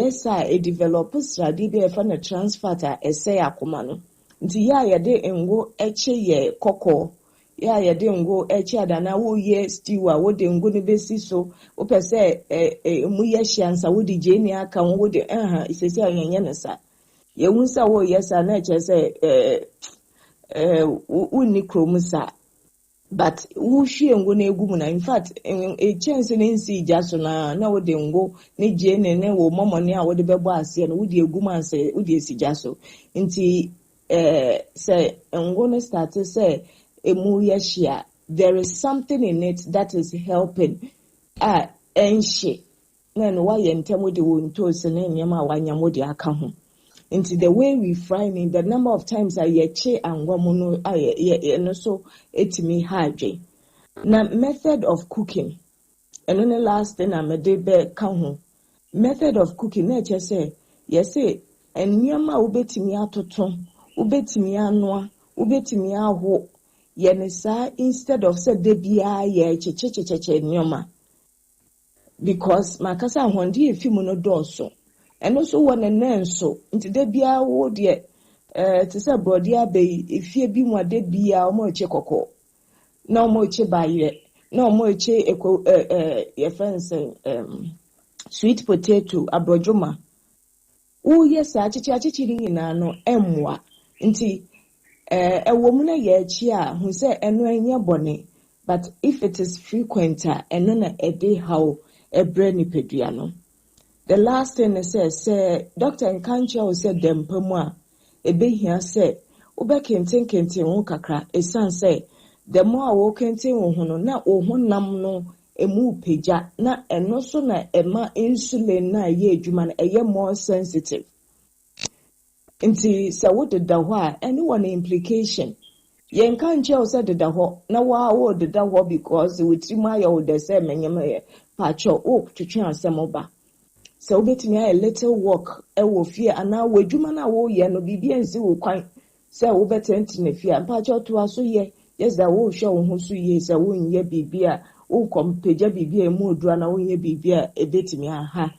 sa develop stradi be fa na transfer ta ese akoma no nti ya de ngo eche ye kokko ya de ngo eche adana wo ye stew a wo de ngo ne besi so wo pese mu ye hyansa wo di jeni aka wo de isese ayenye na sa ye wunsa wo yesa na chese uni kromusa but wuhwie ngo na egum na in fact chance ne nsi jaso na wo de ngo ne je ne wo momone a wo de bebo ase no wo de egum anse wo de esi jaso nti say ngo no start say emu yeshia there is something in it that is helping enhye na no wa ye ntemo de wo ntose na nyama wa nyamo de aka ho. Into the way we frying it, the number of times I yeche and womono and also etimi hard. Now method of cooking. And then the last thing I'm a day be count. Method of cooking, nature say, yes, and nyama ubetimi atoton, ubetimi anwa, ubetimi aho, yenesa instead of say debia ye che nyama. Because makasa hondi if you mono doso. And also one and then so into the bia wo de to say brodia be if you be more de bia mo che koko no mo che baye no mo che your friends sweet potato abrojuma wo yes achichi nyina no emwa nti ewo mu na ye chi a hu say eno anya bone but if it is frequent eno na ede how ebre ni pedua no. The last thing it says, say, Dr. Nkancha said, them pemwa, a be here say, Uber kenten kakra, a son say, the more wo kenten wohono, na ohun nam no, a mu peja, na and no so na ema insulin na ye juman, a ye more sensitive. Inti, sa what did the why, anyone implication. Yen Nkancha said the ho, na wa wo the ho because with my old the same and yama patcho oak to chance some oba. So betimi a little walk wo fie ana wadwuma na wo ye no bibia nsi wo kwan se wo betenti na fie ampa cho to aso ye yes da wo hwe wo ho so ye se wo nye bibia wo kompeja bibia mu odura na wo nye bibia ebetimi aha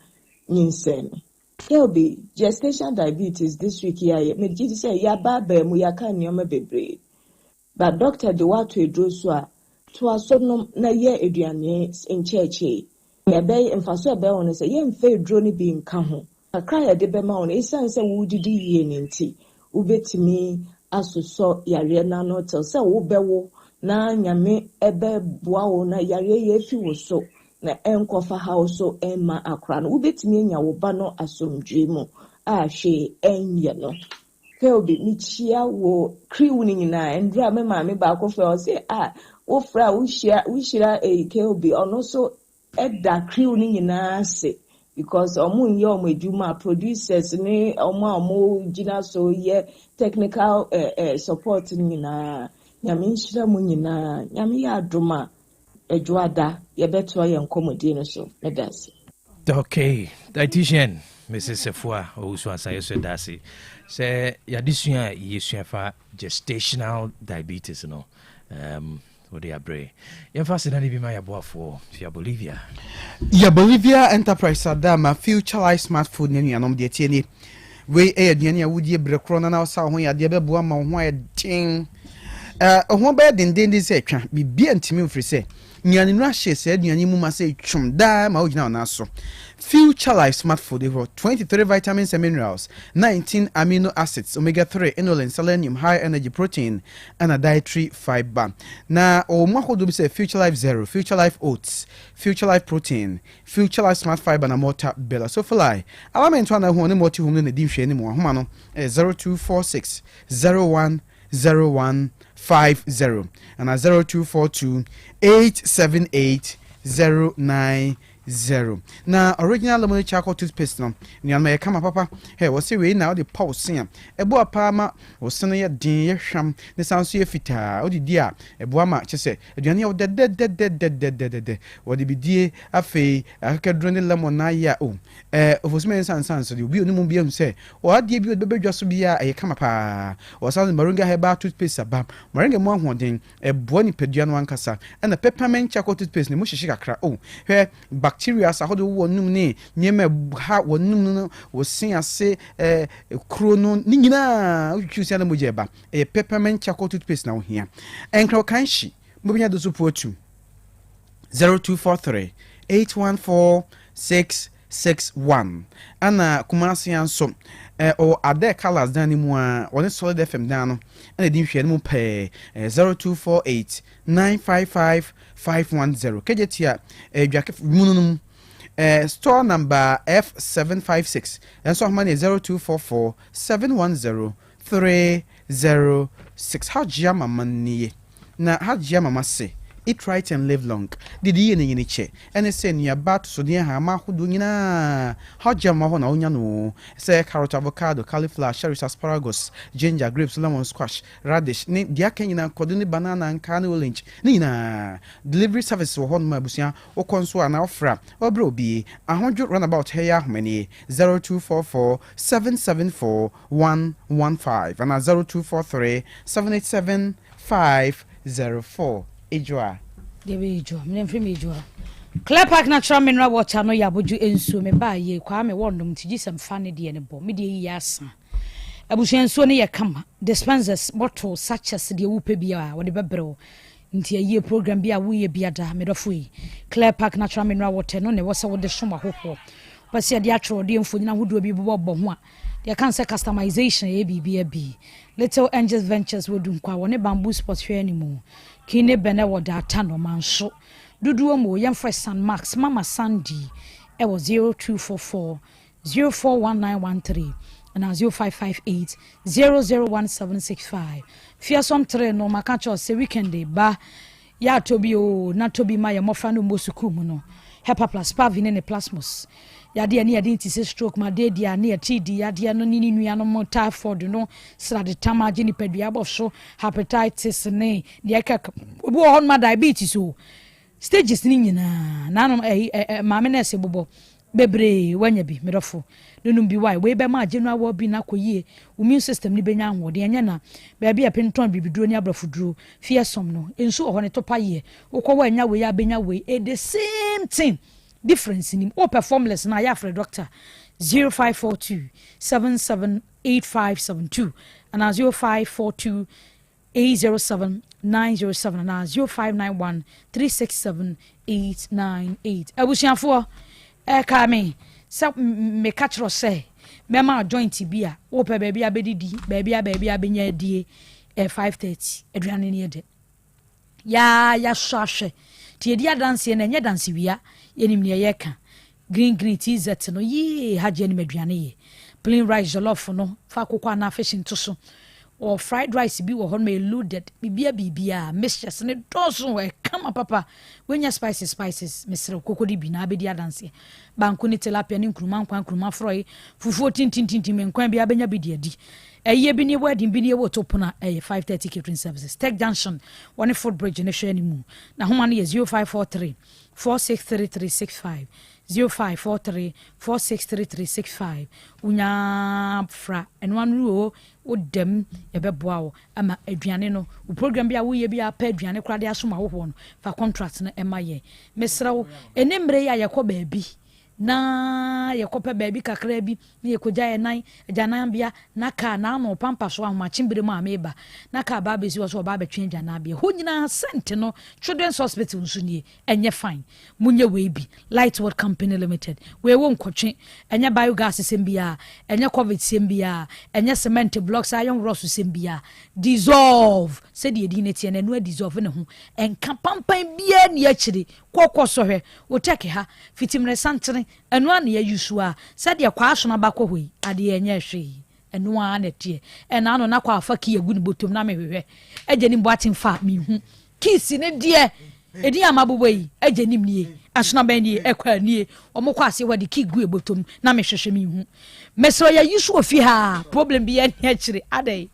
nyinse no kelbi gestation diabetes this week here me gidi say ya ba mu ya kan nyoma bebre but doctor de wa to edro so a to aso no na ye eduane ncheche Yabay and Faso Bell and say, Yen Fay drone being come. A cry a de bemon, a sense and woody yen tea. Ubet me as to saw Yarena notel, so bewo, na yame ebe boao na yare if you was so. na enkofa house so emma akra no wobetimi anya wo ba no asomdwe mu a hwe enye no Kelby michia wo crew ni nyina ndra me ma me ba ko fe o say wo fra wo shira Kelby ono so eda crew ni nyina se because omo nye omo eduma producers ni omo gina so ye technical support ni nyina nyame nshira mu nyina nyame ya adoma ejuada ye beto ye nkomodi no so medase. Okay, dietitian Mrs. Sefua Owusu Boateng dasi say yadisua yesua fa gestational diabetes no what they are bray. Yemfasi na bi ma yaboafo fia Bolivia. Ya Bolivia Enterprise Adama Future Life Smart Food ne nuanom de tie ni. We aduane a wudie brekro na sa ho ya de beboa ma ho ya tin. Ho ba den se twa bibia ntimi ofri se nyane no ahye se aduane mu ma se twum da ma ogina na so. Future Life Smart Food for 23 vitamins and minerals, 19 amino acids, omega-3, inulin, selenium, high energy protein, and a dietary fiber. Na o mo hodo bi se Future Life Zero, Future Life Oats, Future Life Protein, Future Life Smart Fiber na Mota Bella. So fly. Alama ntwa na ho ne moti hom ne di hwe ne mo ahoma no 0246 010150 and 0242 878 090. Na original lemon charcoal toothpaste no nyanma ye kama papa hey wo se we na the pulse ya ebo apa ma wo se no ye din ye hwam ne sanso ye fita odidi a ebo ama kyese aduane ye de wo de bidie afei akadro ne lemon na ya o ofosime sansan so de obi onimu bi am se wo adie bi bebedwa so bia ye kama pa wo san moringa herbal toothpaste aba moringa mo ahoden ebo ni pedua no ankasa na peppermint charcoal toothpaste ne mo hyehyɛ kakra o hwɛ bacteria sa hodo wonum ne nyema ha wonum no wosin ase kro no ni nyina utwusia na moje ba peppermint charcoal toothpaste na wo hia enkro kanshi mobinya do support 0243 814 661 ana kumasi anso o ade colors dan ni mu a woni solid fm dan no ana di hwe mu pe 0248 955 510 kejetia dwake mununum store number F756 and so money 0244 710 306 how jama mani na how jama mase eat right and live long did ye ni che and say near bat so near ha ma hudu nyina how jama ho na onya no say carrot avocado cauliflower cherries asparagus ginger grapes lemon squash radish ni dia kanyina koduni banana and can orange ni na delivery service wo ho no mabusia wo konso ana ofra obro bi ahonjo runabout here many 0244 774 115 and 0243 787 504 Ejwa. Debi Ejwa, mnemfimi Ejwa. Clear Park Natural Mineral Water no yaboju ensuo me ba ye kwa me wondom tiji sem fane de ne bo me de yi asa. Abusu ensuo ne ye kama dispensers bottle sachets de wupe bia wo de bebreo. Nti aye program bia wo ye bia da me dofo yi. Clear Park Natural Mineral Water no ne wo se wo de shoma hoho. Pase de atro de mfonyina hodo bi bo ho a. They can say customization ABB. Little Angels Ventures will do kwa one bamboo sports fair anymore. Kine bene wada tano manso. Dudu mo yam fresh San Max Mama Sandy. It was 0244 041913 and 0558 001765. Fear some train no makacho se weekend day ba ya tobi o na tobi ma ya mofra no mosuku mu no. Hepa plus pavine ne plasmos. Yade ani yade nti se stroke ma de dia na TD yade no ni nua no mo typhoid no srade tamaje ni padua bofso hepatitis ne de aka obi ho ma diabetes o stages ni nyina na no ma me na se bobo bebre wanya bi medofo nunum bi why we be ma agenu awo bi na koyie immune system ni benya ho de anya na ba bia penton bibiduro ni abrafuduro fearsome no enso ho ne topa ye ukọ wa anya we ya benya we the same thing difference in all performless na ya for doctor 0542 778572 and 0542 807 907 and 0591 367 898 abusiafo kame sa me catchro say me ma joint bia wo pe baby abedidi baby abenya die 5:30 aduane ne de ya shahwe ti edi adanse na nye danse wia yenim ne yeka green tea no ye haje ne maduane ye plain rice jollof no fa kokwa na fish into so or fried rice bi wo hon me loaded bibia mixtures ne dozo e kama papa when your spices mesre kokodi bi na abedi adanse banku ni tilapia ni nkruma froy fufu tintintintin menkwan bi abenya bi adi eye bi ni wedding bi ni wo topona 5:30 catering services Tech Junction one footbridge ne hwe animu na homa no 0543 463365 0543 463365 unya fra enwanu o dem yebeboa wo ama aduane no wo program bia wo ye bia pa aduane kra de asoma wo no fa contract no emaye mesra wo enemre ya yakọ baabi na yakopa baabi kakra bi na yakoja enan ajanan bia na ka na no pampa so ahoma chimbere mu ameba na ka ba besi wo so ba betwe ajanan bia ho nyina sent no children's hospital nso nie enye fine munye we bi Lightwood Company Limited we wo nkotwe enye biogas sembia enye covid sembia enye cement blocks iron rods sembia dissolve se de edi netie na no dissolve ne ho enka pampan bia ne akire kokọ so hwe wo take ha fitimre santre enu an ye yusua said ye kwa asona bakọ hoi ade enye hwe enu an etie ena ano na kwa afaki egu ni botom na mehwehwe eje ni boatin fa mi hu kisi ne die edi amabobo yi eje nim nie asona ban nie ekwa nie omokọ ase wadi kigu ebotom na mehwehwe mi hu meso ye yusu ofi ha problem bi ye ne akire ade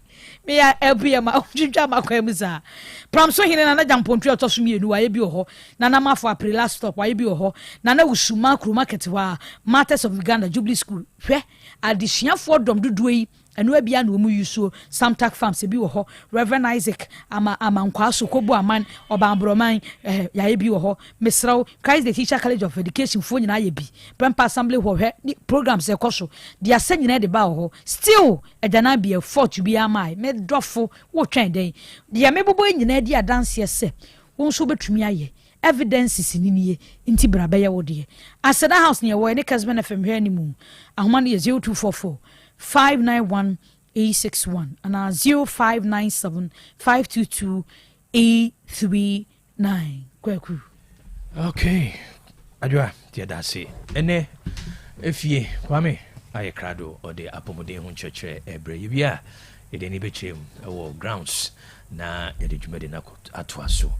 me ya ebia ma ojidwa makwa muza pramso hine na jampontwe otoso mienu wa ye bi ho na na mafo april last stop wa ye bi ho na na usuma kru market wa Martyrs of Uganda Jubilee School hwe adisiafo dom dodoyi enu abia na omu yusuo Samtak Farms bi wo ho Reverend Isaac ama nkwaso kobu aman obambroman ya ye bi wo ho Mesraw Christ the Teacher College of Education fo nyina ye bi Prempa Assembly ho hwe programs e koso dia sanyina de ba wo ho still ejana bia fort bi amai me dofo wo twen den dia mebobo nyina di adanse ese wo nso betumi aye evidences ni nie nti brabe ye wo de Asada House ne wo ne Kasben FM hwe ni mu ahoma ne 0244 591-861 and 0597-522-839. Kwaku. Okay. Adwa, dear Dasi. Ene, if ye, Kwame, I crado or the Apomode Hunchurch, Ebre, Yibia, it any betchem, or grounds, na edijumedina atwaso.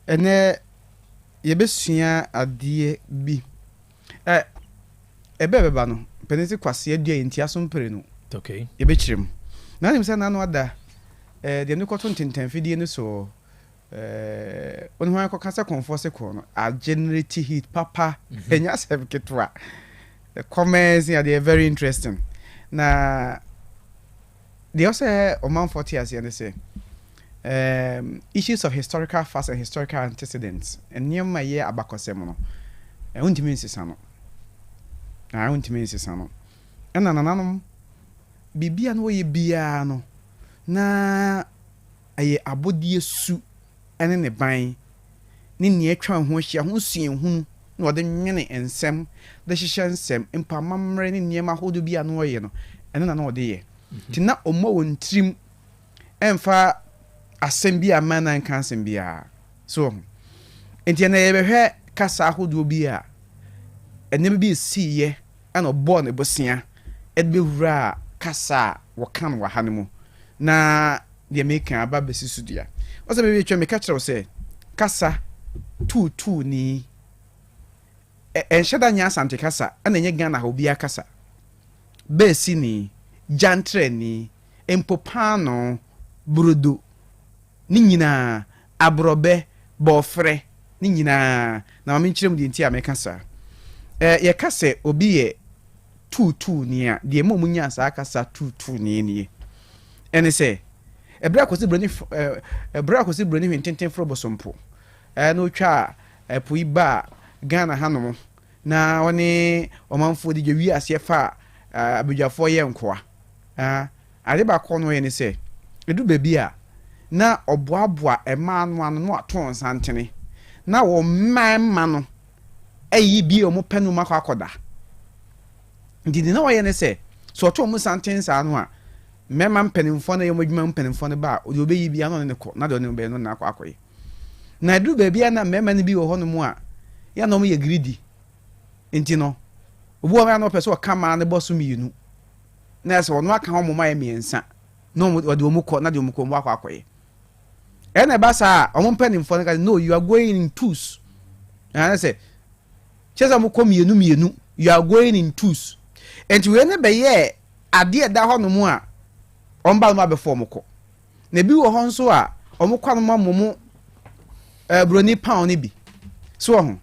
Ene yebesua adie bi ebebeba no penesi kwase adua ntia so mpere no okay yebekirem na nim se na no ada de ne koto ntentenfidie ne so on ho akọ kasa conforce ko no a generate heat papa enya sebketwa the comments are they very interesting na they also o man 40 as you say issues of historical facts and historical antecedents and near my year abakosem no untimi nsesa no untimi nsesa no na nananom bibia no ye bia no na aye abodie su ene ne ban ne ne atwa ho hia ho suen hunu na ode nwene ensem de hihye nsem empa mamre ne niema hodo bia no ye no ene na ode ye tina omo wontrim emfa asem amana nka asem bia so enti na yebehwe kasa hodo bia enem bi siye ana obo ne bosia edbewura kasa wokan wa hanemu na de meka aba besisu dia osa be twa meka kire se kasa tu ni ensheda nya asante kasa ana nye Ghana ha obi akasa besini jantreni empopano brudu ni nyina abrobe bofre ni nyina na mame nkyerem di ntia me kasa ye kase obi ye tutu ni a de mo munya sa kasa tutu ni ene se ebra kosi broni hwententen fro bosompo no twa puiba Ghana hanom na woni omanfo de gwi ase fa abudwafo ye nkoa ade ba ko no ye ne se edu baby a na oboaboa ema anu no aton santene na wo mamma no ayi bi o mo penu makoda ndidi na wo ye ne se so to mo santene sa anu a mema mpenimfo na ye modwuma mpenimfo ne ba o de obeyi bi anu ne ko na de no be no na akoye na edu baby a na mema ne bi wo hono mu a ya no mo ye greedy enti no obo ma no pese o kama ne boso miyinu na se wono aka ho mo ma ye miensa no mo de omu ko na de omu ko mo akwakoye ene ba sa o mo mpani mfo na no you are going in twos and say cheza mo ko miyenu you are going in twos enti we ne be ye ade da ho no mu a o mba no abefo mo ko na bi wo ho nso a o mo kwa no ma mo broni pound ni bi so ho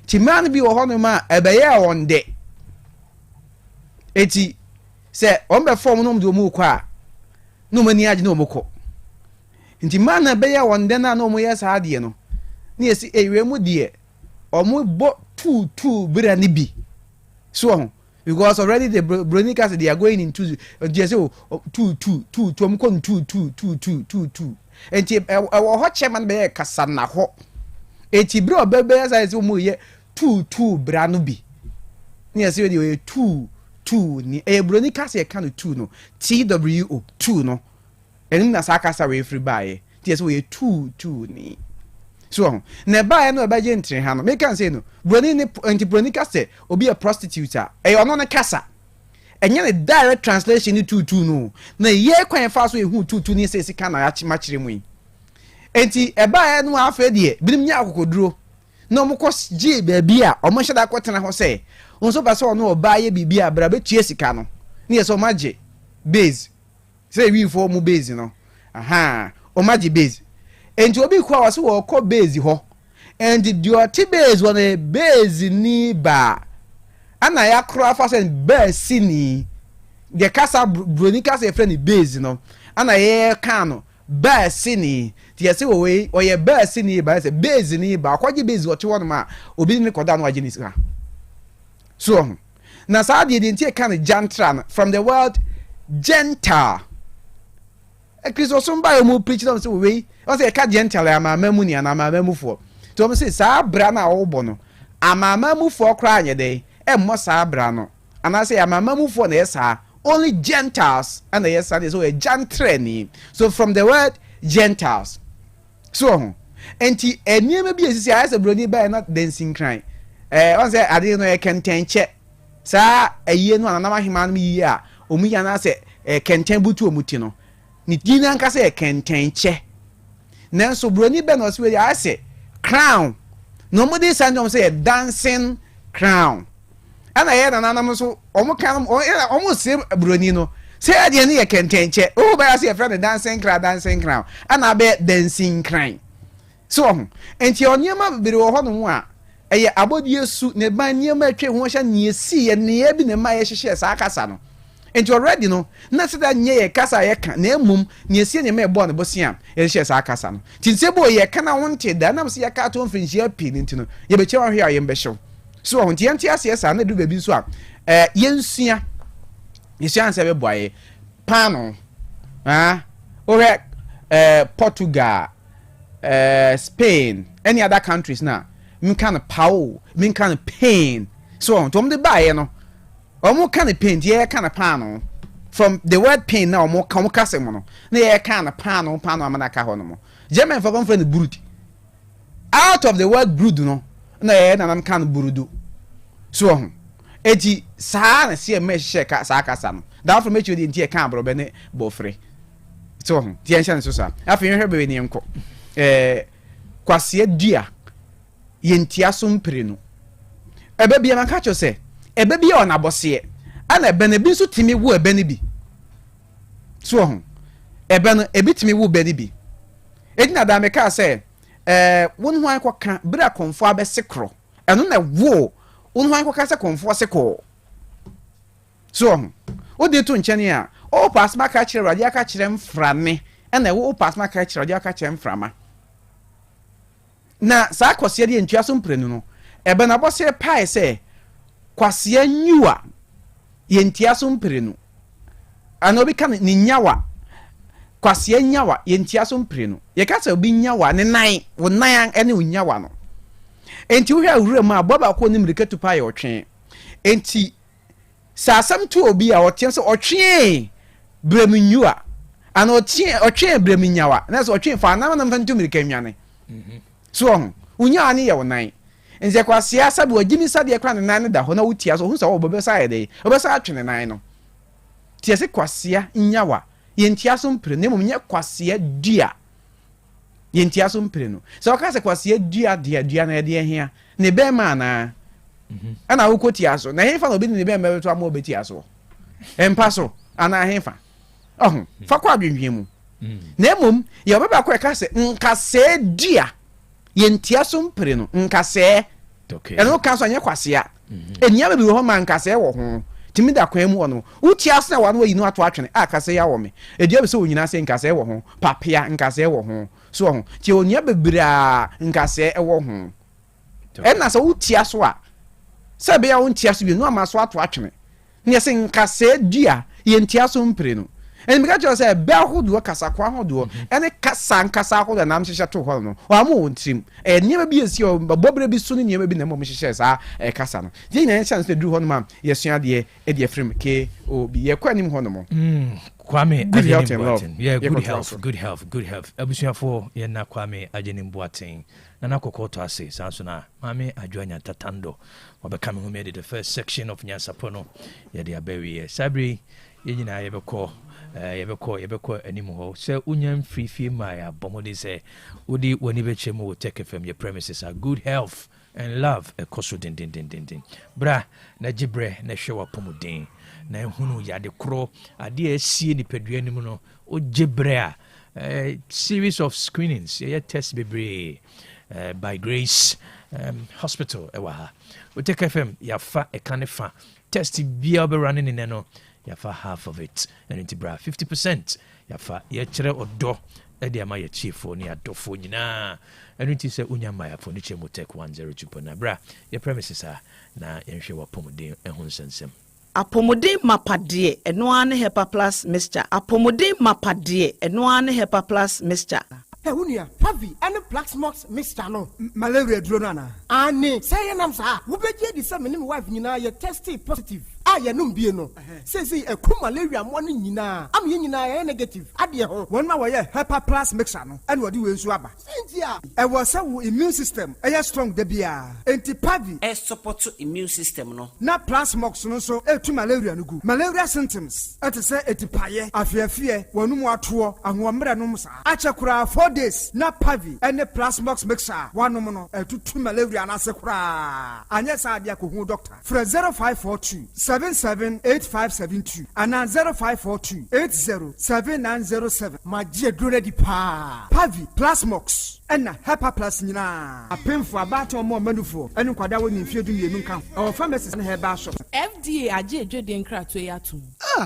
Timan bi wo hono ma ebeye wonde eti se on be form no mdo mu kwa no mani age no moko nti man na beye wonde na no mo yes ade no na esi ewe mu de omo bo two bra ni bi so because already the bronicas they are going into just two to mko two enti e wo ho chairman beye kasa na ho eti bro bebe ya say mo ye two bra no bi ni ase we dey two ni broni kase kan 2 no TWO 2 no enim na sakasa we free buy ti ase we two ni so na buy no ba je ntre ha no me kan say no broni ni anti broni kase obi a prostitute e ono ne kasa enye ne direct translation ni two no na ye kwan fa so e hu two ni say sika na ya chi ma kire mu yi enti eba no afa de binim nya akokoduro no mo ko ji baby a o mo hyeda kwotena ho se onso ba so no oba ye bibia bra betue sika no ne ye so maje base say we for mu base no o maje base enti obi kwa wase wo ko base ho and the oti base one base ni ba ana ya kro afa se base ni de kasa broni kasa e friend base no ana ye kan no base ni ti ase wo we o ye base ni ba se base ni ba kwaje base wo che wono ma obi ni koda no waje ni sika so na sa de ntie kan jantra from the word gentle Christo somba yo mu preach them say we o say ka gentle ama mamu ni na ama mamu fo to mo say sa bra na wo bo no ama mamu fo kra anye dey e mo sa bra no ana say ama mamu fo na esa only Gentiles and the yes and so a jantreni so from the word Gentiles so enti eniema bi esisi ase broni ba na dancing cry on say ade no e kenten che sa aye no anana mahima no yi a omu ya na se kenten butu omuti no ni dina nka se kenten che nanso broni ba no se ase crown no mo dey sandom say dancing crown ana ye na nanam so omo kan omo se broni no say ade ne ye kenten che o ba say friend dancing crown ana be dancing crown so enti onyema bere wo ho no a eye abodie su ne ban niema atwe ho hya ne si ye ne bi ne ma ye hyehye sa akasa no enti already no na se da nye ye kasa ye ka na emum ne si ne ma ebo ne bosia ye hyehye sa akasa no tinse bo ye kana wonte da nam se ye ka to mfinhia pi ne ntino ye be chewa hwe a ye mbehyew so ho nti ase sa na du ba bi so a yensua yesua nse be boaye pano ore Portugal Spain any other countries na me kind power me kind pain so on to me buy no omo kind pain ye kind pano from the word pain now omo kase mo no na ye kind pano amana ka ho no mo German for friend brood out of the word brood no na ye na nam kind burudu so on eti saa na se me hye ka saa kasa no that from echi odi nti e kan bro be ne bofre so on ti en chan so sa afi hwe be ni enko kwase dua yentia so mpire no ebe bia maka cho se ebe bia ona bose ana ebe na bi so timi wo ebe ne bi so ho ebe no ebi timi wo ebe ne bi edina da me ka say won ho an kwaka bra konfo abesekro eno na wo won ho an kwaka se konfo sekro so ho odi to nchene a o pass ma ka kire radio ka kire mframe ena wo pass ma ka kire radio ka kire mframa na sa kwase de ntua so mprenu no ebe na bose pai se kwase nyua ye ntia so mprenu ana obi kan ni nyawa kwase nyawa ye ntia so mprenu ye ka se obi nyawa ne nan wo nan ene unyawa no enti wo hwa awura mu aboba ko ni mriketu pa ye otwe enti sasam tu obi a otie se otwe bremunyua ana otwe bremunyawa na se otwe fa na mfantu mrika nwane so unyawa ni ye wo nan nze kwase asabu ogimi sade kra ne nan da ho na wutia so hu se wo bobesa ye de obesa atwe nan no tie se kwase nyawa yentia so mpre ne mum nye kwase dua yentia so mpre no so ka se kwase dua na de hia ne be ma na ana wo kotia so na hefa no bi ne be ma to ama obetia so empa so ana hefa fa kwa adwenwen mu na mum ye obeba kwa ka se nkase dua yentia so mpre no nkase eno ka so nye kwase a enia be ho ma nkase wo ho timi da kwan mu ono uti ase na wano yinu ato atwene akase ya wo me edia be se onyina se nkase wo ho papia nkase wo ho so ho ti onia bebira nkase wo ho na se uti aso a se be ya unti aso bi no amaso ato atwene ne se nkase dua ye nti aso mpre no en mega jo se be ahodo kasa kwa ahodo ene kasa nkasa ahodo na amhyehyɛ to hɔ no wa mo wontim niam bi esi o bobre bi so ne niam bi na mo hyehyɛ sa kasa no je nyina chance de duru hɔ no ma yesua de e de frem ke o bi ye kwa nim hɔ no mo Kwame Ajenim Boateng. Yeah, good health. Abusuafo ye na Kwame Ajenim Boateng. Nana kokoto ase sanso na mame adwanya tatando. Wabeka me home the first section of Nyansapo no. Ye de abewi sabri ye nyina yebekɔ anim hɔ sɛ unyam free ma ya bomode sɛ odi wani beche mu Otec FM your premises are good health and love ekoso din bra na gibre na hwe wapomodin na ehunu yade kro ade asie ni padua nim no o gibre a series of screenings ye test bebre by Grace Hospital ewa Otec FM yafa ekanefa test bia be running in no yafa half of it and into bra 50% yafa ye kire odo e de ama ye chiefo ni adofo nyina enu ti se unyama ya fo ni chemo Otec 102.9 bra ye premises a na yenhwe wapomodin ehun sensem apomodin mapade eno ane hepa plus mixture apomodin mapade eno ane hepa plus mixture Unia, Pavi, and the Black Smokes Mr. No, malaria dronana. Anne, say an answer. Who bet ye the same wife, you tested positive. I no be no. Says he a malaria one in I'm in negative. Adia, 1 hour, Hepa plus mixano, and what do you swabba? I was so immune system, a strong debia. Anti Pavi, a support to immune system, no. Not plus mox no so, to malaria no good. Malaria symptoms, at a say at paye, a fear, one more tour, and 1 meranumsa. Achakura 4 days, not Pavi, and the plus mox mixer, 1 nominal, and 2 malaria and asakura. And yes, I diaco doctor. For 0542 778572 and 0542 807907. My dear Grady Pa Pavi Plasmox and Hepa Plus Nina. A pen for about or more manufo and Quada when you do you come. Our pharmacist and her bar shop. FDA aje Jordan Kratweyatu.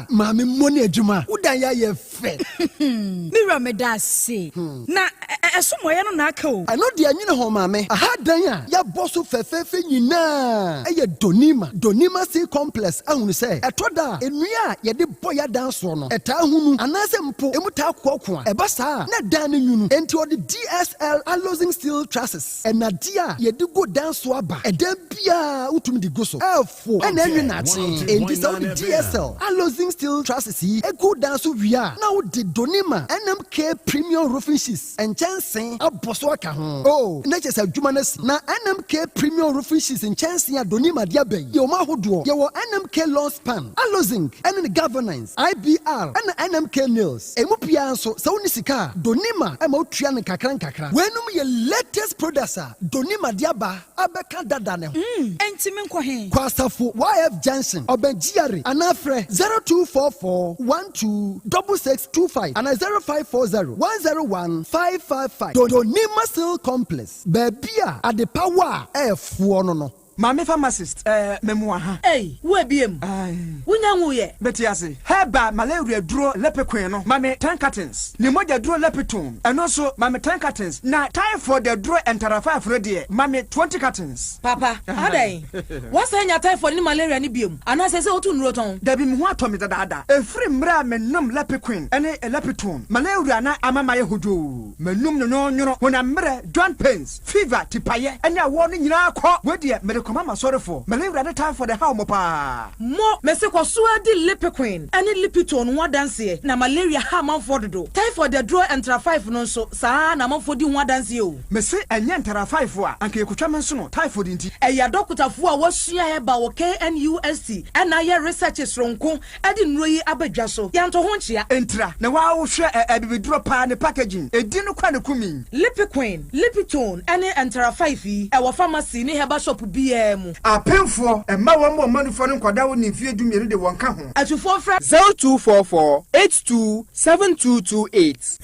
Mami money Juma. Udaya ye fe. Mira me da say. Na esomo ye no na aka o. Ano de anyine ho mame. Aha dan a ya boso fefefe nyina. Eye Donima C complex ahunu se. Etoda enua ye de boya dan so no. Eta hunu anase mpo emuta kokko a. Eba sa na dan ne nyunu. Enti odi DSL alloying steel trusses. Enadia ye de go dan so aba. Eden bia utumi di go so. Efo ena enwe na achi. Enti so di DSL alloying steel trusses yi e go dan so wia. Na wo di Donima NMK premium roofing sheets and chancing aboso aka ho. Oh, na chese adwuma na NMK premium roofing sheets and chancing Donima dia ben. Ye o ma hodo. Ye wo NMK NMK Law Span, Alozinc, and the Governance, IBR, and NMK Nails. Emupianso, Saunisika, Donima, Emotrian Kakran. When your latest producer, Donima Diaba, Abeka Dadane. Entimen Kwahin. Kwasafu YF Johnson, Obenjiari, Anafre 0244 126625 and 0540 101 555. Donima Sil Complex. Bebia at the power F no. Mami pharmacist, memoir. Hey, where be him? Unyanguye. Betiasi. Heba malaria draw lepequeno. Mami 10 cartons. Nimoja draw lepetone. And also mami 10 cartons. Na time for the draw and tarafa ready. Mami 20 cartons. Papa, how day? What's your time for ni malaria ni bium? And I say to roton. Debi mwa tomi dada. A free mra men num lepequin. Ene a lepetone. Malaria na amama yehudu. Menum no when I'm joint pains, fever, tipaye, and ya warning na kwa wedi Mama sorry for malaria the time for the how mopa mo mese kwa suadi lipiquin any lipitone one dance na malaria ha man for do time for the draw entra 5 no so sa na man for di one dance o mese enye entra 5 a anke ekutwa menso no typhoid nti eya dokutafo a wasua he ba wo KNUST and aye researches ronko edi nroyi abadwa so yanto ho nchia entra na wa wo hwe ebibidro pa ne packaging edi no kwa ne kumi lipiquin lipitone any entra 5 e wo pharmacy ni heba shop bi apemfo emma wo manufo no kwada wo nimfie dumire de won ka ho atufo fra 0244 827228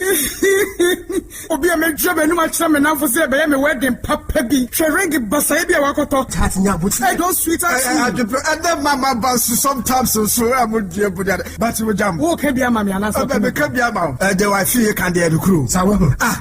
obi amedwe benu ma kire me nanfo se be me wedding papa bi hwering basa bi a wakoto tatnya buti I don't sweet as and then mama bas sometimes so amudie buda but we jam wo ka bia mama ana so be ka bia ma the wife here can dey recruit sawo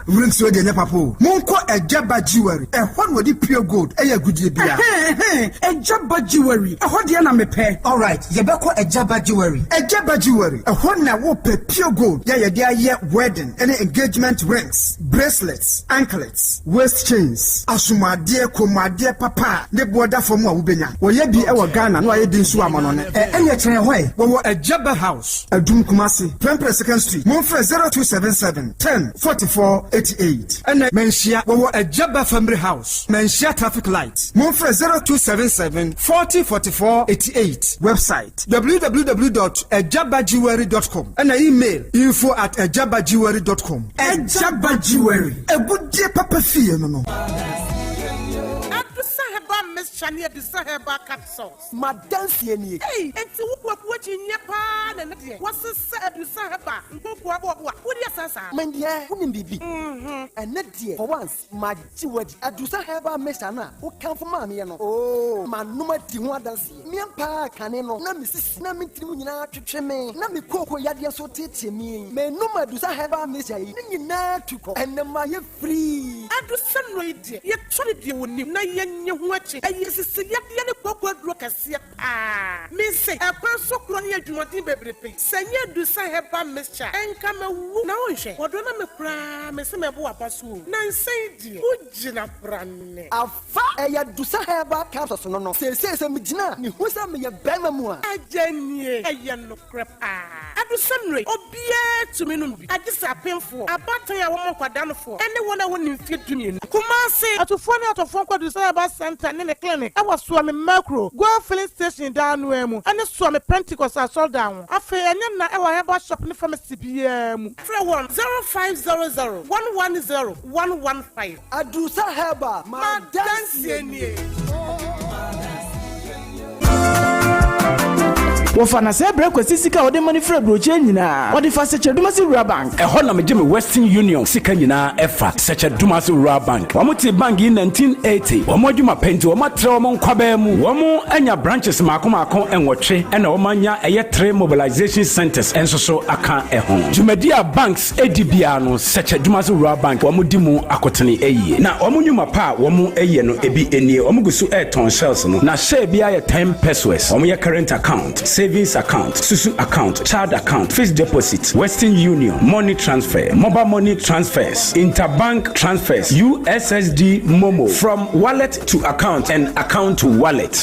wurin so de ne papo monko ejaba jewelry e hon wodi pure gold e ya gudie bia Ejaba jewelry. Ehodi na mepe. All right. Yebeko Ejaba jewelry. Ejaba jewelry. Ehon na wo pe pure gold. Ya ye dia ye wedding, any engagement rings, bracelets, anklets, waist chains. Asumade komade papa. Ne boda for mo ubenya. Wo ye bi e wo Ghana no aye din so amono ne. Enye kire hoy. Wo Ejaba house. Adum Kumasi, 22nd Street. Monfre 0277 10 44 88. Ene menhia wo Ejaba family house. Menhia traffic lights. Monfre 0277 40 44 88. Website www.ejabajewelry.com and email info@ejabajewelry.com. Ejaba Jewelry. A good day papa fee no. Miss Chania de Sahaba capsules. Madame Sieni. Hey, and to what you nyapa and what's the said to Sahaba? What do you say? My dear, wouldn't be. And not dear, for once, my jewelry at Sahaba Messana, who come from Mammy. Oh, my number Tiwadansi. Miampa caneno, Namis, Namitrina to Cheme, Nami Coco Yadia so teach me. May no matter Sahaba Messa, Nina to go, and the Maya free. I do some radio. You tried you would name Nayan watching. Yes, it's a young pop rock as Miss say a person crying to what baby. Sanya do Sahaba Messa and come a woman. What do I promise him about Pasu? Nan say, Ujina Brand. A fire do Sahaba capsules no. Say, Mijina, who's a me a Bamamua. A Jenny, a young crap. I do some rate. Oh, be to me. I just a painful. A battery I want for down for. Anyone I wouldn't fit to me. Kumasi, to phone out of Fonko to Sahaba Center in the clinic. I was swimming macro. Go filling station down Wemu. And the swim Pentecost I saw down. I feel I have a shopping from a CPM. 0500110 115. I do Sahaba. My dancing. Wofana se breko sisika ode money free broche nyina ode fa seche dumasi rural bank ehɔ na megye me Western Union sika nyina ɛfa seche dumasi rural bank wɔmote bank in 1980 wɔmo adwuma penti wɔmo atre wɔmo nkwaba mu wɔmo anya branches maako enwɔtwe ɛna wɔmo anya ɛyɛ 3 mobilization centers enso so aka ɛho dwumadi a banks edibia no seche dumasi rural bank wɔmo di mu akotene ɛyie na wɔmo nyuma pa wɔmo ɛyɛ no ebi enie wɔmo gusu airton shells no na share bia yɛ 10 pesos wɔmo yɛ current account savings account, Susu account, child account, fixed deposit, Western Union, money transfer, mobile money transfers, interbank transfers, USSD Momo, from wallet to account and account to wallet.